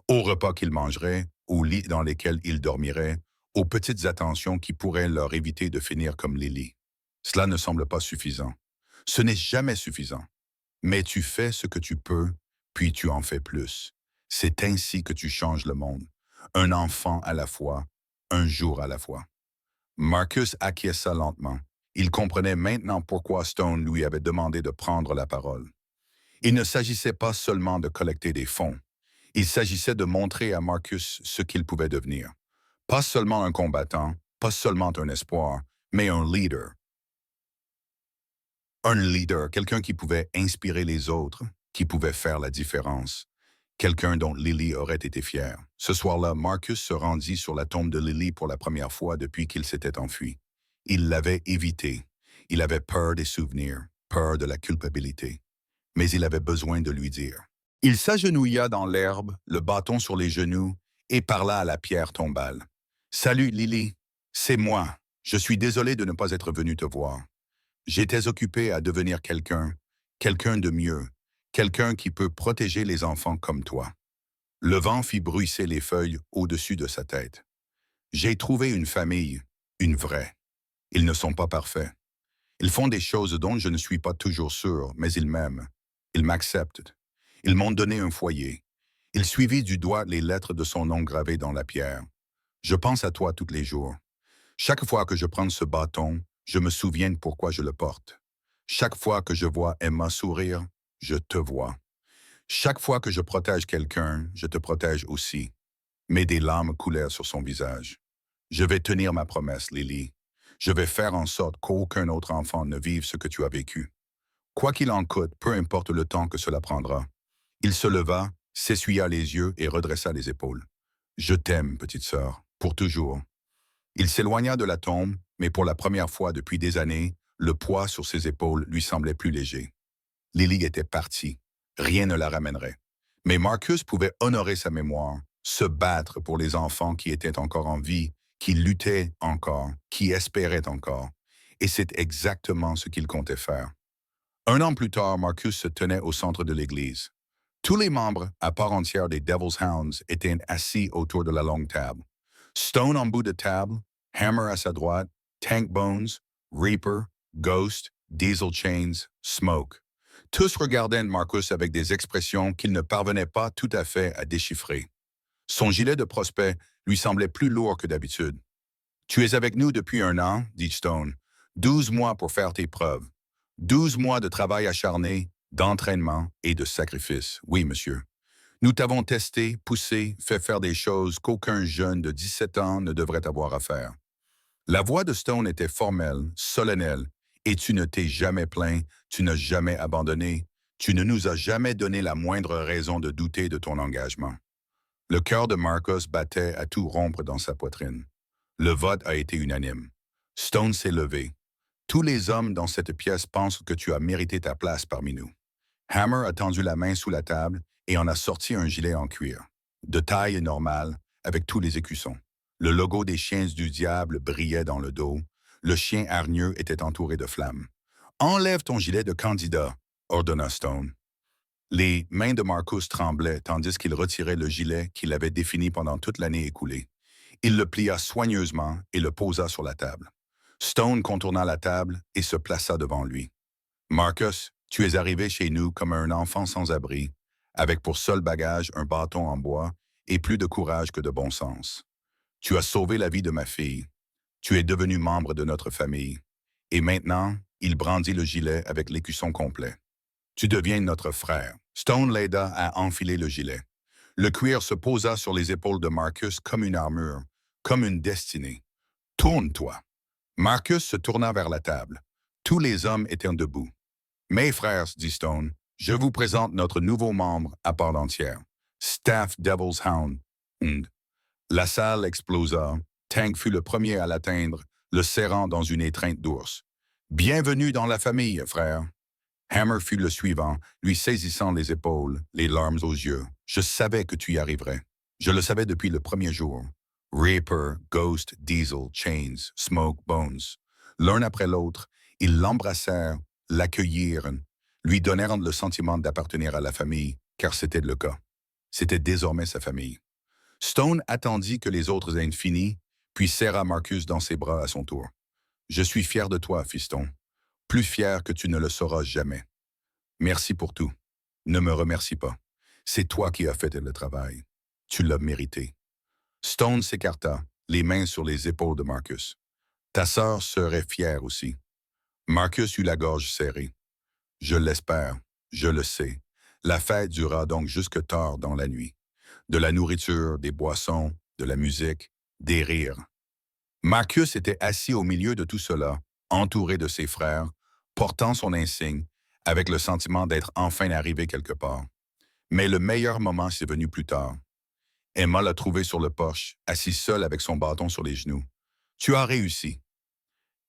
Aux repas qu'ils mangeraient, aux lits dans lesquels ils dormiraient, aux petites attentions qui pourraient leur éviter de finir comme Lily. Cela ne semble pas suffisant. Ce n'est jamais suffisant. Mais tu fais ce que tu peux, puis tu en fais plus. C'est ainsi que tu changes le monde. Un enfant à la fois, un jour à la fois. Marcus acquiesça lentement. Il comprenait maintenant pourquoi Stone lui avait demandé de prendre la parole. Il ne s'agissait pas seulement de collecter des fonds. Il s'agissait de montrer à Marcus ce qu'il pouvait devenir. Pas seulement un combattant, pas seulement un espoir, mais un leader. Un leader, quelqu'un qui pouvait inspirer les autres, qui pouvait faire la différence. Quelqu'un dont Lily aurait été fière. Ce soir-là, Marcus se rendit sur la tombe de Lily pour la première fois depuis qu'il s'était enfui. Il l'avait évité. Il avait peur des souvenirs, peur de la culpabilité. Mais il avait besoin de lui dire. Il s'agenouilla dans l'herbe, le bâton sur les genoux, et parla à la pierre tombale. « Salut, Lily. C'est moi. Je suis désolé de ne pas être venu te voir. J'étais occupé à devenir quelqu'un, quelqu'un de mieux, quelqu'un qui peut protéger les enfants comme toi. » Le vent fit bruisser les feuilles au-dessus de sa tête. « J'ai trouvé une famille, une vraie. Ils ne sont pas parfaits. Ils font des choses dont je ne suis pas toujours sûr, mais ils m'aiment. Ils m'acceptent. Ils m'ont donné un foyer. Il suivit du doigt les lettres de son nom gravées dans la pierre. Je pense à toi tous les jours. Chaque fois que je prends ce bâton, je me souviens de pourquoi je le porte. Chaque fois que je vois Emma sourire, je te vois. Chaque fois que je protège quelqu'un, je te protège aussi. » Mais des larmes coulèrent sur son visage. « Je vais tenir ma promesse, Lily. Je vais faire en sorte qu'aucun autre enfant ne vive ce que tu as vécu. Quoi qu'il en coûte, peu importe le temps que cela prendra. » Il se leva, s'essuya les yeux et redressa les épaules. « Je t'aime, petite sœur, pour toujours. » Il s'éloigna de la tombe, mais pour la première fois depuis des années, le poids sur ses épaules lui semblait plus léger. Lily était partie. Rien ne la ramènerait. Mais Marcus pouvait honorer sa mémoire, se battre pour les enfants qui étaient encore en vie, qui luttaient encore, qui espéraient encore. Et c'est exactement ce qu'il comptait faire. Un an plus tard, Marcus se tenait au centre de l'église. Tous les membres, à part entière des Devil's Hounds, étaient assis autour de la longue table. Stone en bout de table, Hammer à sa droite, Tank Bones, Reaper, Ghost, Diesel Chains, Smoke. Tous regardaient Marcus avec des expressions qu'ils ne parvenaient pas tout à fait à déchiffrer. Son gilet de prospect lui semblait plus lourd que d'habitude. « Tu es avec nous depuis 1 an, dit Stone. 12 mois pour faire tes preuves. 12 mois de travail acharné, d'entraînement et de sacrifice. Oui, monsieur. Nous t'avons testé, poussé, fait faire des choses qu'aucun jeune de 17 ans ne devrait avoir à faire. » La voix de Stone était formelle, solennelle, et tu ne t'es jamais plaint, tu n'as jamais abandonné, tu ne nous as jamais donné la moindre raison de douter de ton engagement. Le cœur de Marcus battait à tout rompre dans sa poitrine. Le vote a été unanime. Stone s'est levé. Tous les hommes dans cette pièce pensent que tu as mérité ta place parmi nous. Hammer a tendu la main sous la table et en a sorti un gilet en cuir, de taille normale, avec tous les écussons. Le logo des chiens du diable brillait dans le dos. Le chien hargneux était entouré de flammes. Enlève ton gilet de candidat, ordonna Stone. Les mains de Marcus tremblaient tandis qu'il retirait le gilet qu'il avait défini pendant toute l'année écoulée. Il le plia soigneusement et le posa sur la table. Stone contourna la table et se plaça devant lui. Marcus, tu es arrivé chez nous comme un enfant sans abri, avec pour seul bagage un bâton en bois et plus de courage que de bon sens. Tu as sauvé la vie de ma fille. Tu es devenu membre de notre famille. Et maintenant, il brandit le gilet avec l'écusson complet. Tu deviens notre frère. Stone l'aida à enfiler le gilet. Le cuir se posa sur les épaules de Marcus comme une armure, comme une destinée. Tourne-toi. Marcus se tourna vers la table. Tous les hommes étaient debout. Mes frères, dit Stone, je vous présente notre nouveau membre à part entière. Staff Devil's Hound. La salle explosa. Tank fut le premier à l'atteindre, le serrant dans une étreinte d'ours. Bienvenue dans la famille, frère. Hammer fut le suivant, lui saisissant les épaules, les larmes aux yeux. Je savais que tu y arriverais. Je le savais depuis le premier jour. Reaper, Ghost, Diesel, Chains, Smoke, Bones. L'un après l'autre, ils l'embrassèrent, l'accueillirent, lui donnèrent le sentiment d'appartenir à la famille, car c'était le cas. C'était désormais sa famille. Stone attendit que les autres aient fini, puis serra Marcus dans ses bras à son tour. « Je suis fier de toi, fiston. Plus fier que tu ne le sauras jamais. Merci pour tout. Ne me remercie pas. C'est toi qui as fait le travail. Tu l'as mérité. » Stone s'écarta, les mains sur les épaules de Marcus. « Ta sœur serait fière aussi. » Marcus eut la gorge serrée. « Je l'espère, je le sais. La fête dura donc jusque tard dans la nuit. De la nourriture, des boissons, de la musique, des rires. » Marcus était assis au milieu de tout cela, entouré de ses frères, portant son insigne, avec le sentiment d'être enfin arrivé quelque part. Mais le meilleur moment s'est venu plus tard. Emma l'a trouvé sur le porche, assis seule avec son bâton sur les genoux. « Tu as réussi. »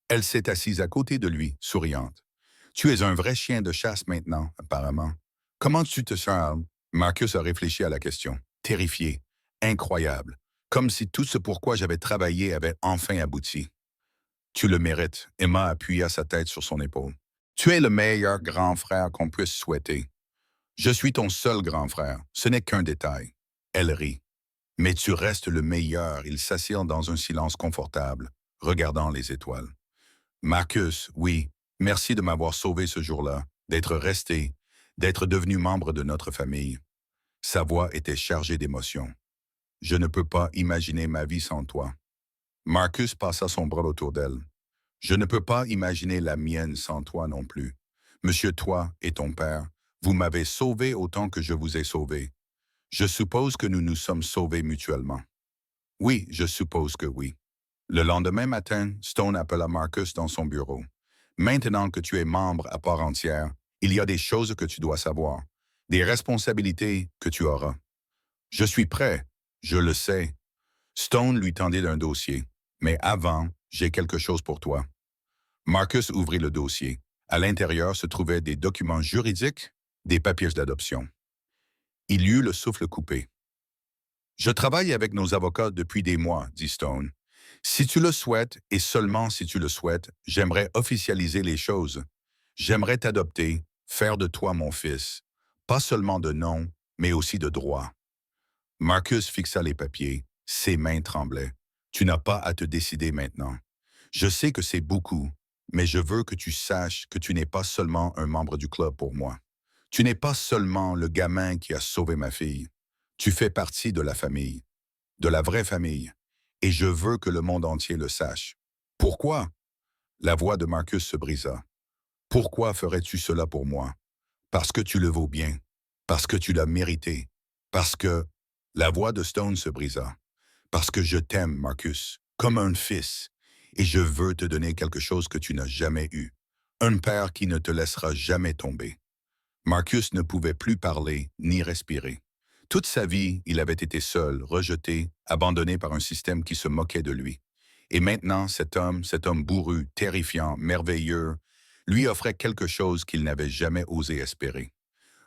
Elle s'est assise à côté de lui, souriante. « Tu es un vrai chien de chasse maintenant, apparemment. Comment tu te sens? » Marcus a réfléchi à la question, terrifié, incroyable, comme si tout ce pourquoi j'avais travaillé avait enfin abouti. « Tu le mérites. » Emma appuya sa tête sur son épaule. « Tu es le meilleur grand frère qu'on puisse souhaiter. Je suis ton seul grand frère. Ce n'est qu'un détail. » Elle rit. « Mais tu restes le meilleur. » Ils s'assirent dans un silence confortable, regardant les étoiles. « Marcus, oui, merci de m'avoir sauvé ce jour-là, d'être resté, d'être devenu membre de notre famille. » Sa voix était chargée d'émotion. « Je ne peux pas imaginer ma vie sans toi. » Marcus passa son bras autour d'elle. « Je ne peux pas imaginer la mienne sans toi non plus. Monsieur, toi et ton père, vous m'avez sauvé autant que je vous ai sauvé. Je suppose que nous nous sommes sauvés mutuellement. » « Oui, je suppose que oui. » Le lendemain matin, Stone appela Marcus dans son bureau. « Maintenant que tu es membre à part entière, il y a des choses que tu dois savoir, des responsabilités que tu auras. »« Je suis prêt, je le sais. » Stone lui tendit un dossier. « Mais avant, j'ai quelque chose pour toi. » Marcus ouvrit le dossier. À l'intérieur se trouvaient des documents juridiques, des papiers d'adoption. Il eut le souffle coupé. « Je travaille avec nos avocats depuis des mois, dit Stone. Si tu le souhaites, et seulement si tu le souhaites, j'aimerais officialiser les choses. J'aimerais t'adopter, faire de toi mon fils. Pas seulement de nom, mais aussi de droit. » Marcus fixa les papiers. Ses mains tremblaient. « Tu n'as pas à te décider maintenant. Je sais que c'est beaucoup, mais je veux que tu saches que tu n'es pas seulement un membre du club pour moi. Tu n'es pas seulement le gamin qui a sauvé ma fille. Tu fais partie de la famille, de la vraie famille, et je veux que le monde entier le sache. Pourquoi? » La voix de Marcus se brisa. « Pourquoi ferais-tu cela pour moi? Parce que tu le vaux bien, parce que tu l'as mérité, parce que... » La voix de Stone se brisa. « Parce que je t'aime, Marcus, comme un fils, et je veux te donner quelque chose que tu n'as jamais eu, un père qui ne te laissera jamais tomber. » Marcus ne pouvait plus parler ni respirer. Toute sa vie, il avait été seul, rejeté, abandonné par un système qui se moquait de lui. Et maintenant, cet homme bourru, terrifiant, merveilleux, lui offrait quelque chose qu'il n'avait jamais osé espérer.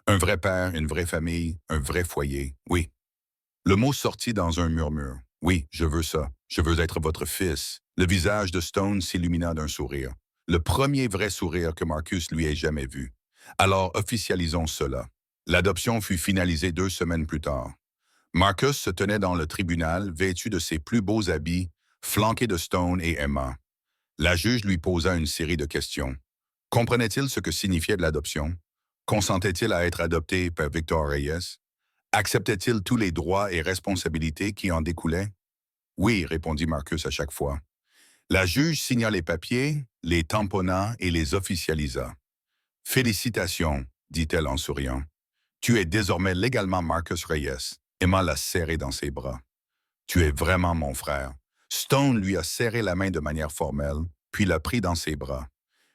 Un vrai père, une vraie famille, un vrai foyer, oui. Le mot sortit dans un murmure. Oui, je veux ça. Je veux être votre fils. Le visage de Stone s'illumina d'un sourire. Le premier vrai sourire que Marcus lui ait jamais vu. Alors officialisons cela. L'adoption fut finalisée 2 semaines plus tard. Marcus se tenait dans le tribunal, vêtu de ses plus beaux habits, flanqué de Stone et Emma. La juge lui posa une série de questions. Comprenait-il ce que signifiait l'adoption? Consentait-il à être adopté par Victor Reyes? Acceptait-il tous les droits et responsabilités qui en découlaient? Oui, répondit Marcus à chaque fois. La juge signa les papiers, les tamponna et les officialisa. Félicitations, dit-elle en souriant. Tu es désormais légalement Marcus Reyes. Emma l'a serré dans ses bras. Tu es vraiment mon frère. Stone lui a serré la main de manière formelle, puis l'a pris dans ses bras.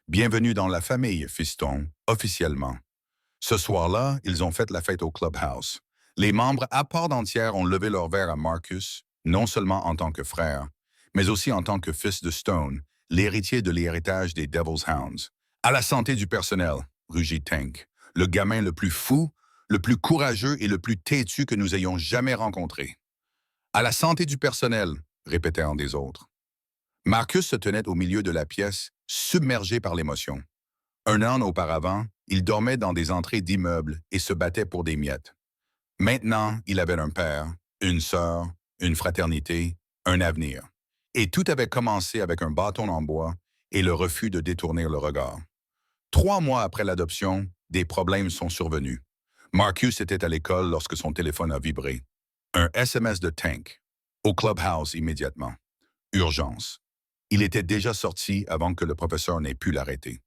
Bienvenue dans la famille, fiston, officiellement. Ce soir-là, ils ont fait la fête au clubhouse. Les membres à part entière ont levé leur verre à Marcus, non seulement en tant que frère, mais aussi en tant que fils de Stone, l'héritier de l'héritage des Devil's Hounds. À la santé du personnel, rugit Tank, le gamin le plus fou, le plus courageux et le plus têtu que nous ayons jamais rencontré. À la santé du personnel, répétaient un des autres. Marcus se tenait au milieu de la pièce, submergé par l'émotion. 1 an auparavant, il dormait dans des entrées d'immeubles et se battait pour des miettes. Maintenant, il avait un père, une sœur, une fraternité, un avenir. Et tout avait commencé avec un bâton en bois et le refus de détourner le regard. 3 mois après l'adoption, des problèmes sont survenus. Marcus était à l'école lorsque son téléphone a vibré. Un SMS de Tank. Au clubhouse immédiatement. Urgence. Il était déjà sorti avant que le professeur n'ait pu l'arrêter.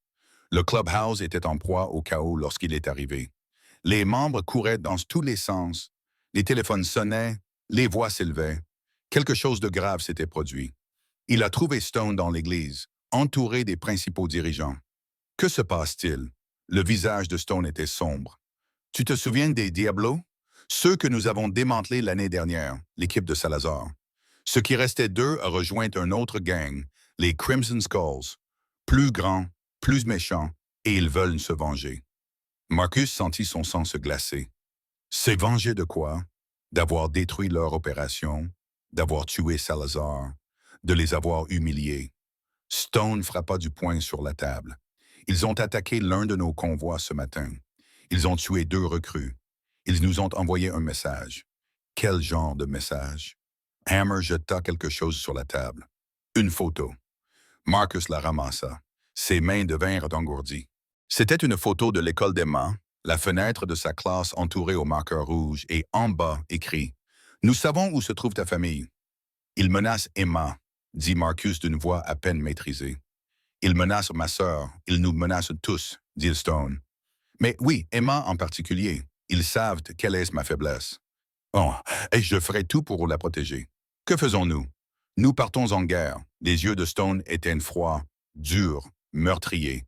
Le clubhouse était en proie au chaos lorsqu'il est arrivé. Les membres couraient dans tous les sens. Les téléphones sonnaient, les voix s'élevaient. Quelque chose de grave s'était produit. Il a trouvé Stone dans l'église, entouré des principaux dirigeants. Que se passe-t-il? Le visage de Stone était sombre. Tu te souviens des Diablos? Ceux que nous avons démantelés l'année dernière, l'équipe de Salazar. Ce qui restait d'eux a rejoint un autre gang, les Crimson Skulls. Plus grands, plus méchants, et ils veulent se venger. Marcus sentit son sang se glacer. Se venger de quoi? D'avoir détruit leur opération, d'avoir tué Salazar, de les avoir humiliés. Stone frappa du poing sur la table. Ils ont attaqué l'un de nos convois ce matin. Ils ont tué 2 recrues. Ils nous ont envoyé un message. Quel genre de message? Hammer jeta quelque chose sur la table. Une photo. Marcus la ramassa. Ses mains devinrent engourdies. C'était une photo de l'école d'Emma, la fenêtre de sa classe entourée au marqueur rouge et en bas écrit « Nous savons où se trouve ta famille. » « Il menace Emma, dit Marcus d'une voix à peine maîtrisée. « Il menace ma sœur, il nous menace tous, dit Stone. Mais oui, Emma en particulier. Ils savent quelle est ma faiblesse. Oh, et je ferai tout pour la protéger. Que faisons-nous? Nous partons en guerre. Les yeux de Stone étaient froids, durs, meurtriers.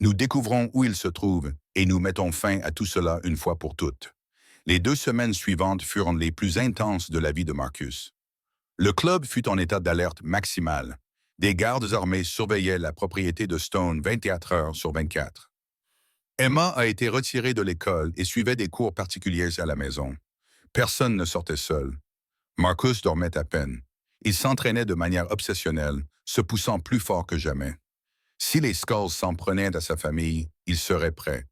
Nous découvrons où il se trouve et nous mettons fin à tout cela une fois pour toutes. Les 2 semaines suivantes furent les plus intenses de la vie de Marcus. Le club fut en état d'alerte maximale. Des gardes armés surveillaient la propriété de Stone 24 heures sur 24. Emma a été retirée de l'école et suivait des cours particuliers à la maison. Personne ne sortait seul. Marcus dormait à peine. Il s'entraînait de manière obsessionnelle, se poussant plus fort que jamais. Si les Skulls s'en prenaient à sa famille, il serait prêt.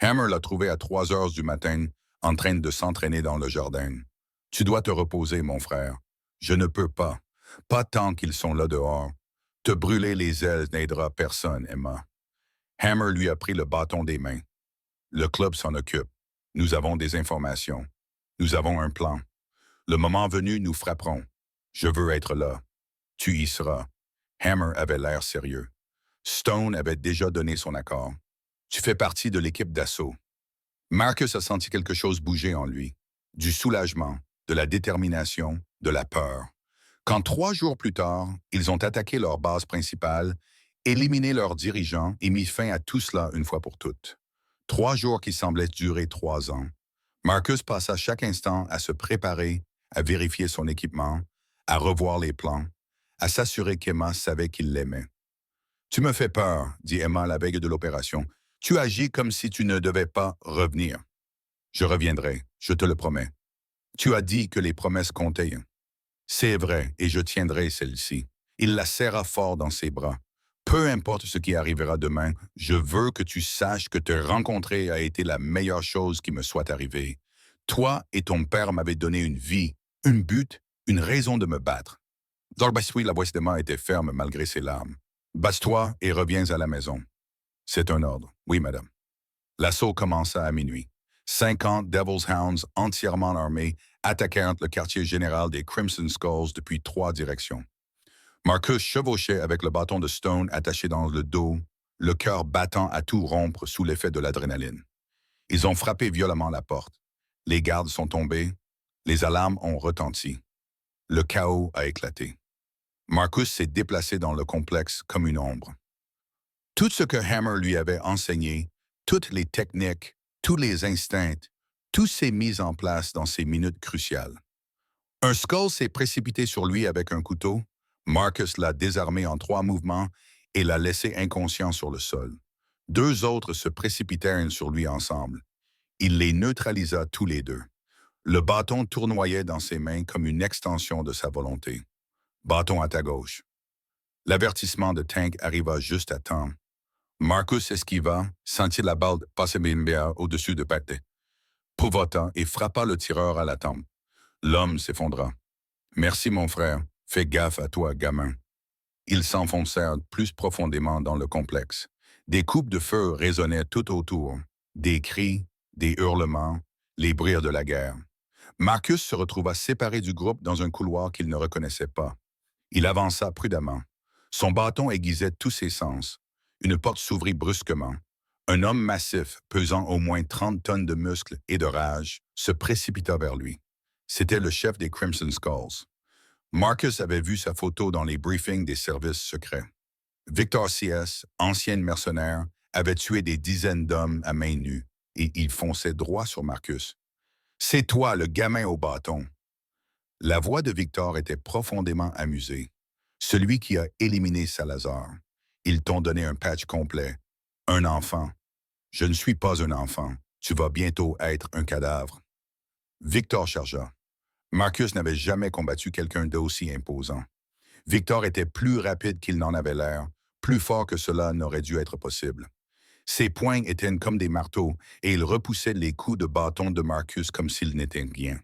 Hammer l'a trouvé à 3 heures du matin, en train de s'entraîner dans le jardin. « Tu dois te reposer, mon frère. »« Je ne peux pas. Pas tant qu'ils sont là dehors. Te brûler les ailes n'aidera personne, Emma. » Hammer lui a pris le bâton des mains. « Le club s'en occupe. Nous avons des informations. Nous avons un plan. Le moment venu, nous frapperons. Je veux être là. Tu y seras. » Hammer avait l'air sérieux. Stone avait déjà donné son accord. « Tu fais partie de l'équipe d'assaut. » Marcus a senti quelque chose bouger en lui. Du soulagement, de la détermination, de la peur. Quand 3 jours plus tard, ils ont attaqué leur base principale, éliminé leurs dirigeants et mis fin à tout cela une fois pour toutes. 3 jours qui semblaient durer 3 ans. Marcus passa chaque instant à se préparer, à vérifier son équipement, à revoir les plans, à s'assurer qu'Emma savait qu'il l'aimait. « Tu me fais peur, dit Emma la veille de l'opération. Tu agis comme si tu ne devais pas revenir. Je reviendrai, je te le promets. Tu as dit que les promesses comptaient. C'est vrai, et je tiendrai celle-ci. Il la serra fort dans ses bras. Peu importe ce qui arrivera demain, je veux que tu saches que te rencontrer a été la meilleure chose qui me soit arrivée. Toi et ton père m'avaient donné une vie, un but, une raison de me battre. Dorbasui, la voix d'Emma était ferme malgré ses larmes. Basse-toi et reviens à la maison. C'est un ordre. Oui, madame. L'assaut commença à minuit. 50 Devil's Hounds entièrement armés attaquèrent le quartier général des Crimson Skulls depuis 3 directions. Marcus chevauchait avec le bâton de Stone attaché dans le dos, le cœur battant à tout rompre sous l'effet de l'adrénaline. Ils ont frappé violemment la porte. Les gardes sont tombés. Les alarmes ont retenti. Le chaos a éclaté. Marcus s'est déplacé dans le complexe comme une ombre. Tout ce que Hammer lui avait enseigné, toutes les techniques, tous les instincts, tout s'est mis en place dans ces minutes cruciales. Un Skull s'est précipité sur lui avec un couteau. Marcus l'a désarmé en 3 mouvements et l'a laissé inconscient sur le sol. 2 autres se précipitèrent sur lui ensemble. Il les neutralisa tous les 2. Le bâton tournoyait dans ses mains comme une extension de sa volonté. Bâton à ta gauche. L'avertissement de Tank arriva juste à temps. Marcus esquiva, sentit la balle passer bien au-dessus de Pate, pivota et frappa le tireur à la tempe. L'homme s'effondra. Merci, mon frère. Fais gaffe à toi, gamin. Ils s'enfoncèrent plus profondément dans le complexe. Des coupes de feu résonnaient tout autour. Des cris, des hurlements, les bruits de la guerre. Marcus se retrouva séparé du groupe dans un couloir qu'il ne reconnaissait pas. Il avança prudemment. Son bâton aiguisait tous ses sens. Une porte s'ouvrit brusquement. Un homme massif, pesant au moins 30 tonnes de muscles et de rage, se précipita vers lui. C'était le chef des Crimson Skulls. Marcus avait vu sa photo dans les briefings des services secrets. Victor C.S., ancien mercenaire, avait tué des dizaines d'hommes à main nue, et il fonçait droit sur Marcus. « C'est toi, le gamin au bâton! » La voix de Victor était profondément amusée. Celui qui a éliminé Salazar. Ils t'ont donné un patch complet. Un enfant. Je ne suis pas un enfant. Tu vas bientôt être un cadavre. Victor chargea. Marcus n'avait jamais combattu quelqu'un d'aussi imposant. Victor était plus rapide qu'il n'en avait l'air, plus fort que cela n'aurait dû être possible. Ses poings étaient comme des marteaux et il repoussait les coups de bâton de Marcus comme s'il n'était rien.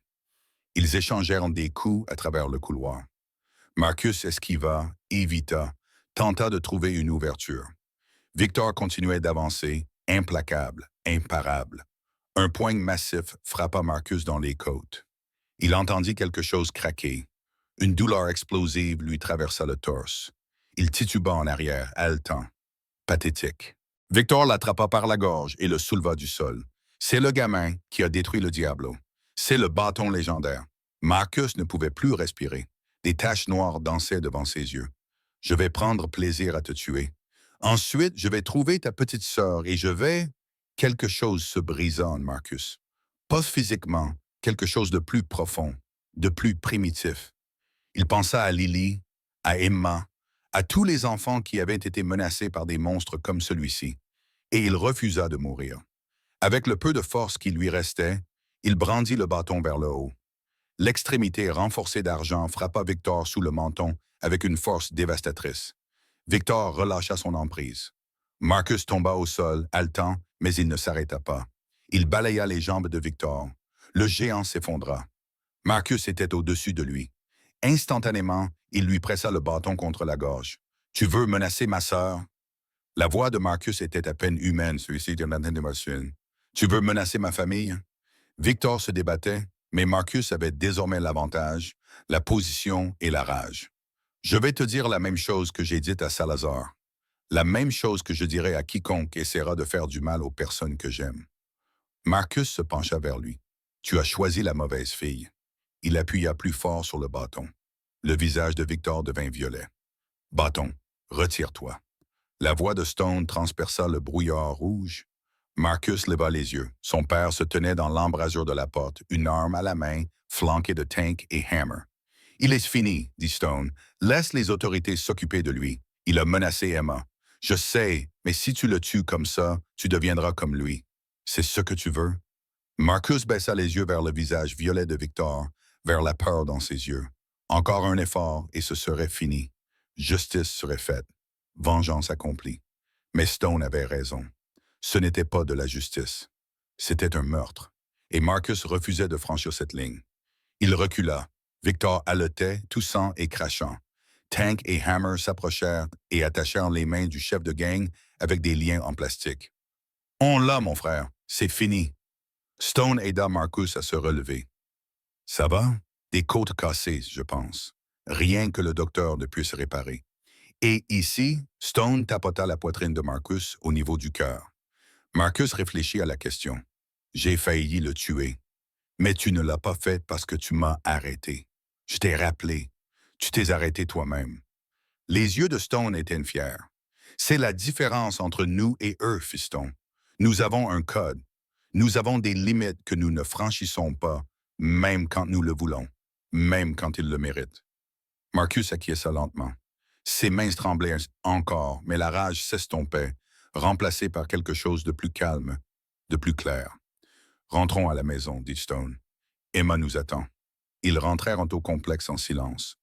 Ils échangèrent des coups à travers le couloir. Marcus esquiva, évita, tenta de trouver une ouverture. Victor continuait d'avancer, implacable, imparable. Un poing massif frappa Marcus dans les côtes. Il entendit quelque chose craquer. Une douleur explosive lui traversa le torse. Il tituba en arrière, haletant. Pathétique. Victor l'attrapa par la gorge et le souleva du sol. C'est le gamin qui a détruit le Diablo. C'est le bâton légendaire. Marcus ne pouvait plus respirer. Des taches noires dansaient devant ses yeux. Je vais prendre plaisir à te tuer. Ensuite, je vais trouver ta petite sœur et je vais... Quelque chose se brisa en Marcus. Pas physiquement, quelque chose de plus profond, de plus primitif. Il pensa à Lily, à Emma, à tous les enfants qui avaient été menacés par des monstres comme celui-ci, et il refusa de mourir. Avec le peu de force qui lui restait, il brandit le bâton vers le haut. L'extrémité renforcée d'argent frappa Victor sous le menton avec une force dévastatrice. Victor relâcha son emprise. Marcus tomba au sol, haletant, mais il ne s'arrêta pas. Il balaya les jambes de Victor. Le géant s'effondra. Marcus était au-dessus de lui. Instantanément, il lui pressa le bâton contre la gorge. « Tu veux menacer ma sœur? » La voix de Marcus était à peine humaine, celui-ci était d'émotion. « Tu veux menacer ma famille? » Victor se débattait, mais Marcus avait désormais l'avantage, la position et la rage. « Je vais te dire la même chose que j'ai dite à Salazar. La même chose que je dirai à quiconque essaiera de faire du mal aux personnes que j'aime. » Marcus se pencha vers lui. « Tu as choisi la mauvaise fille. » Il appuya plus fort sur le bâton. Le visage de Victor devint violet. « Bâton, retire-toi. » La voix de Stone transperça le brouillard rouge. Marcus leva les yeux. Son père se tenait dans l'embrasure de la porte, une arme à la main, flanqué de Tank et Hammer. « Il est fini, » dit Stone. « Laisse les autorités s'occuper de lui. Il a menacé Emma. Je sais, mais si tu le tues comme ça, tu deviendras comme lui. C'est ce que tu veux? » Marcus baissa les yeux vers le visage violet de Victor, vers la peur dans ses yeux. Encore un effort et ce serait fini. Justice serait faite. Vengeance accomplie. Mais Stone avait raison. Ce n'était pas de la justice. C'était un meurtre. Et Marcus refusait de franchir cette ligne. Il recula. Victor haletait, toussant et crachant. Tank et Hammer s'approchèrent et attachèrent les mains du chef de gang avec des liens en plastique. « On l'a, mon frère. C'est fini. » Stone aida Marcus à se relever. « Ça va? Des côtes cassées, je pense. Rien que le docteur ne puisse réparer. » Et ici, Stone tapota la poitrine de Marcus au niveau du cœur. Marcus réfléchit à la question. « J'ai failli le tuer. Mais tu ne l'as pas fait parce que tu m'as arrêté. Je t'ai rappelé. Tu t'es arrêté toi-même. » Les yeux de Stone étaient fiers. « C'est la différence entre nous et eux, fiston. Nous avons un code. Nous avons des limites que nous ne franchissons pas, même quand nous le voulons, même quand ils le méritent. » Marcus acquiesça lentement. Ses mains tremblaient encore, mais la rage s'estompait, remplacée par quelque chose de plus calme, de plus clair. « Rentrons à la maison, dit Stone. Emma nous attend. » Ils rentrèrent au complexe en silence.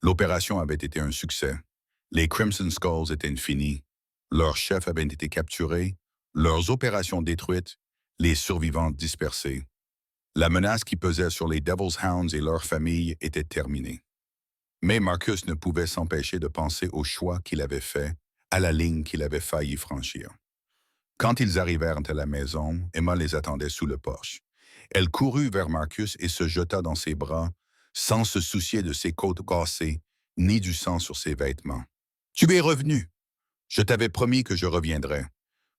L'opération avait été un succès. Les Crimson Skulls étaient finis. Leur chef avait été capturé, leurs opérations détruites, les survivants dispersés. La menace qui pesait sur les Devil's Hounds et leurs familles était terminée. Mais Marcus ne pouvait s'empêcher de penser au choix qu'il avait fait, à la ligne qu'il avait failli franchir. Quand ils arrivèrent à la maison, Emma les attendait sous le porche. Elle courut vers Marcus et se jeta dans ses bras, sans se soucier de ses côtes cassées, ni du sang sur ses vêtements. « Tu es revenu. Je t'avais promis que je reviendrais.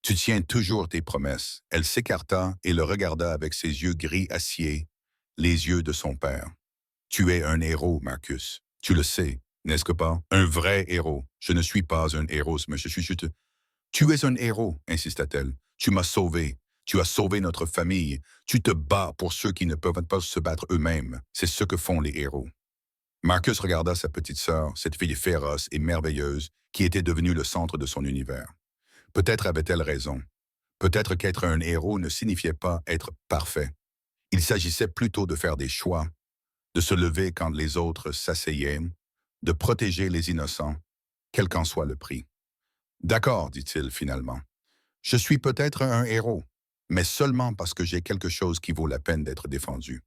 Tu tiens toujours tes promesses. » Elle s'écarta et le regarda avec ses yeux gris acier, les yeux de son père. « Tu es un héros, Marcus. Tu le sais, n'est-ce que pas? Un vrai héros. Je ne suis pas un héros, mais je suis juste... » « Tu es un héros, insista-t-elle. Tu m'as sauvé. Tu as sauvé notre famille. Tu te bats pour ceux qui ne peuvent pas se battre eux-mêmes. C'est ce que font les héros. » Marcus regarda sa petite sœur, cette fille féroce et merveilleuse qui était devenue le centre de son univers. Peut-être avait-elle raison. Peut-être qu'être un héros ne signifiait pas être parfait. Il s'agissait plutôt de faire des choix, de se lever quand les autres s'asseyaient, de protéger les innocents, quel qu'en soit le prix. « D'accord, dit-il finalement. Je suis peut-être un héros, mais seulement parce que j'ai quelque chose qui vaut la peine d'être défendu. »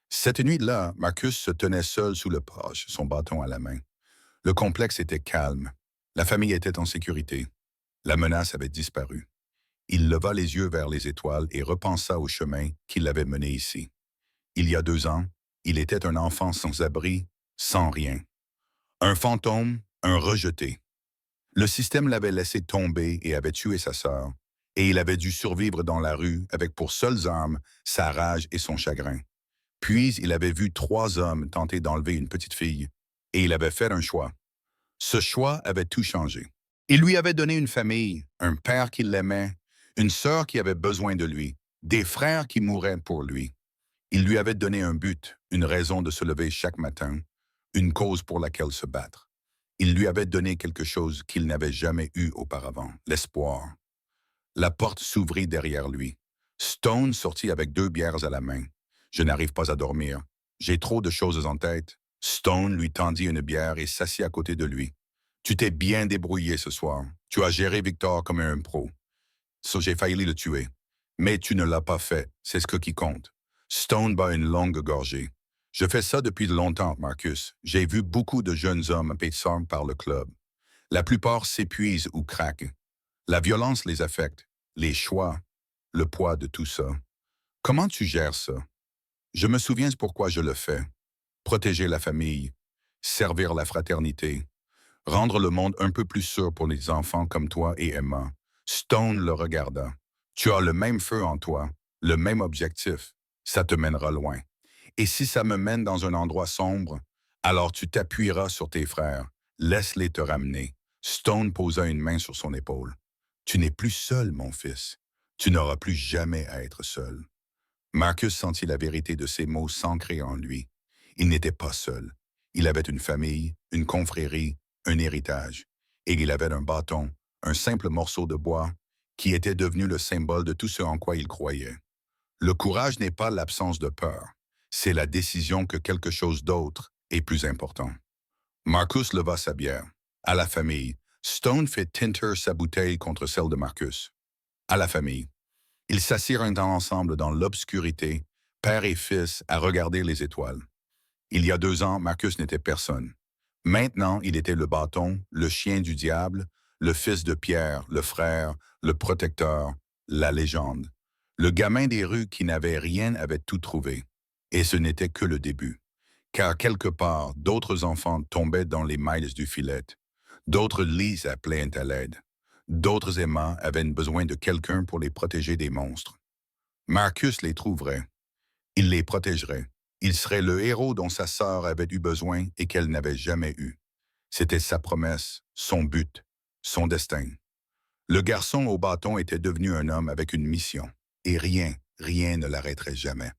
Cette nuit-là, Marcus se tenait seul sous le porche, son bâton à la main. Le complexe était calme. La famille était en sécurité. La menace avait disparu. Il leva les yeux vers les étoiles et repensa au chemin qui l'avait mené ici. Il y a 2 ans, il était un enfant sans abri, sans rien. Un fantôme, un rejeté. Le système l'avait laissé tomber et avait tué sa sœur, et il avait dû survivre dans la rue avec pour seules armes sa rage et son chagrin. Puis il avait vu 3 hommes tenter d'enlever une petite fille, et il avait fait un choix. Ce choix avait tout changé. Il lui avait donné une famille, un père qui l'aimait, une sœur qui avait besoin de lui, des frères qui mouraient pour lui. Il lui avait donné un but, une raison de se lever chaque matin, une cause pour laquelle se battre. Il lui avait donné quelque chose qu'il n'avait jamais eu auparavant, l'espoir. La porte s'ouvrit derrière lui. Stone sortit avec 2 bières à la main. « Je n'arrive pas à dormir. J'ai trop de choses en tête. » Stone lui tendit une bière et s'assit à côté de lui. « Tu t'es bien débrouillé ce soir. Tu as géré Victor comme un pro. J'ai failli le tuer. Mais tu ne l'as pas fait. C'est ce qui compte. » Stone bat une longue gorgée. « Je fais ça depuis longtemps, Marcus. J'ai vu beaucoup de jeunes hommes payés par le club. La plupart s'épuisent ou craquent. La violence les affecte, les choix, le poids de tout ça. Comment tu gères ça? » Je me souviens pourquoi je le fais. Protéger la famille, servir la fraternité, rendre le monde un peu plus sûr pour les enfants comme toi et Emma. Stone le regarda. Tu as le même feu en toi, le même objectif. Ça te mènera loin. Et si ça me mène dans un endroit sombre, alors tu t'appuieras sur tes frères. Laisse-les te ramener. Stone posa une main sur son épaule. Tu n'es plus seul, mon fils. Tu n'auras plus jamais à être seul. Marcus sentit la vérité de ces mots s'ancrer en lui. Il n'était pas seul. Il avait une famille, une confrérie, un héritage. Et il avait un bâton, un simple morceau de bois, qui était devenu le symbole de tout ce en quoi il croyait. Le courage n'est pas l'absence de peur, c'est la décision que quelque chose d'autre est plus important. Marcus leva sa bière. À la famille, Stone fait tinter sa bouteille contre celle de Marcus. À la famille, ils s'assirent ensemble dans l'obscurité, père et fils, à regarder les étoiles. Il y a 2 ans, Marcus n'était personne. Maintenant, il était le bâton, le chien du diable, le fils de Pierre, le frère, le protecteur, la légende. Le gamin des rues qui n'avait rien avait tout trouvé. Et ce n'était que le début. Car quelque part, d'autres enfants tombaient dans les mailles du filet. D'autres Lise appelaient à l'aide. D'autres Emma avaient besoin de quelqu'un pour les protéger des monstres. Marcus les trouverait. Il les protégerait. Il serait le héros dont sa sœur avait eu besoin et qu'elle n'avait jamais eu. C'était sa promesse, son but, son destin. Le garçon au bâton était devenu un homme avec une mission. Et rien ne l'arrêterait jamais.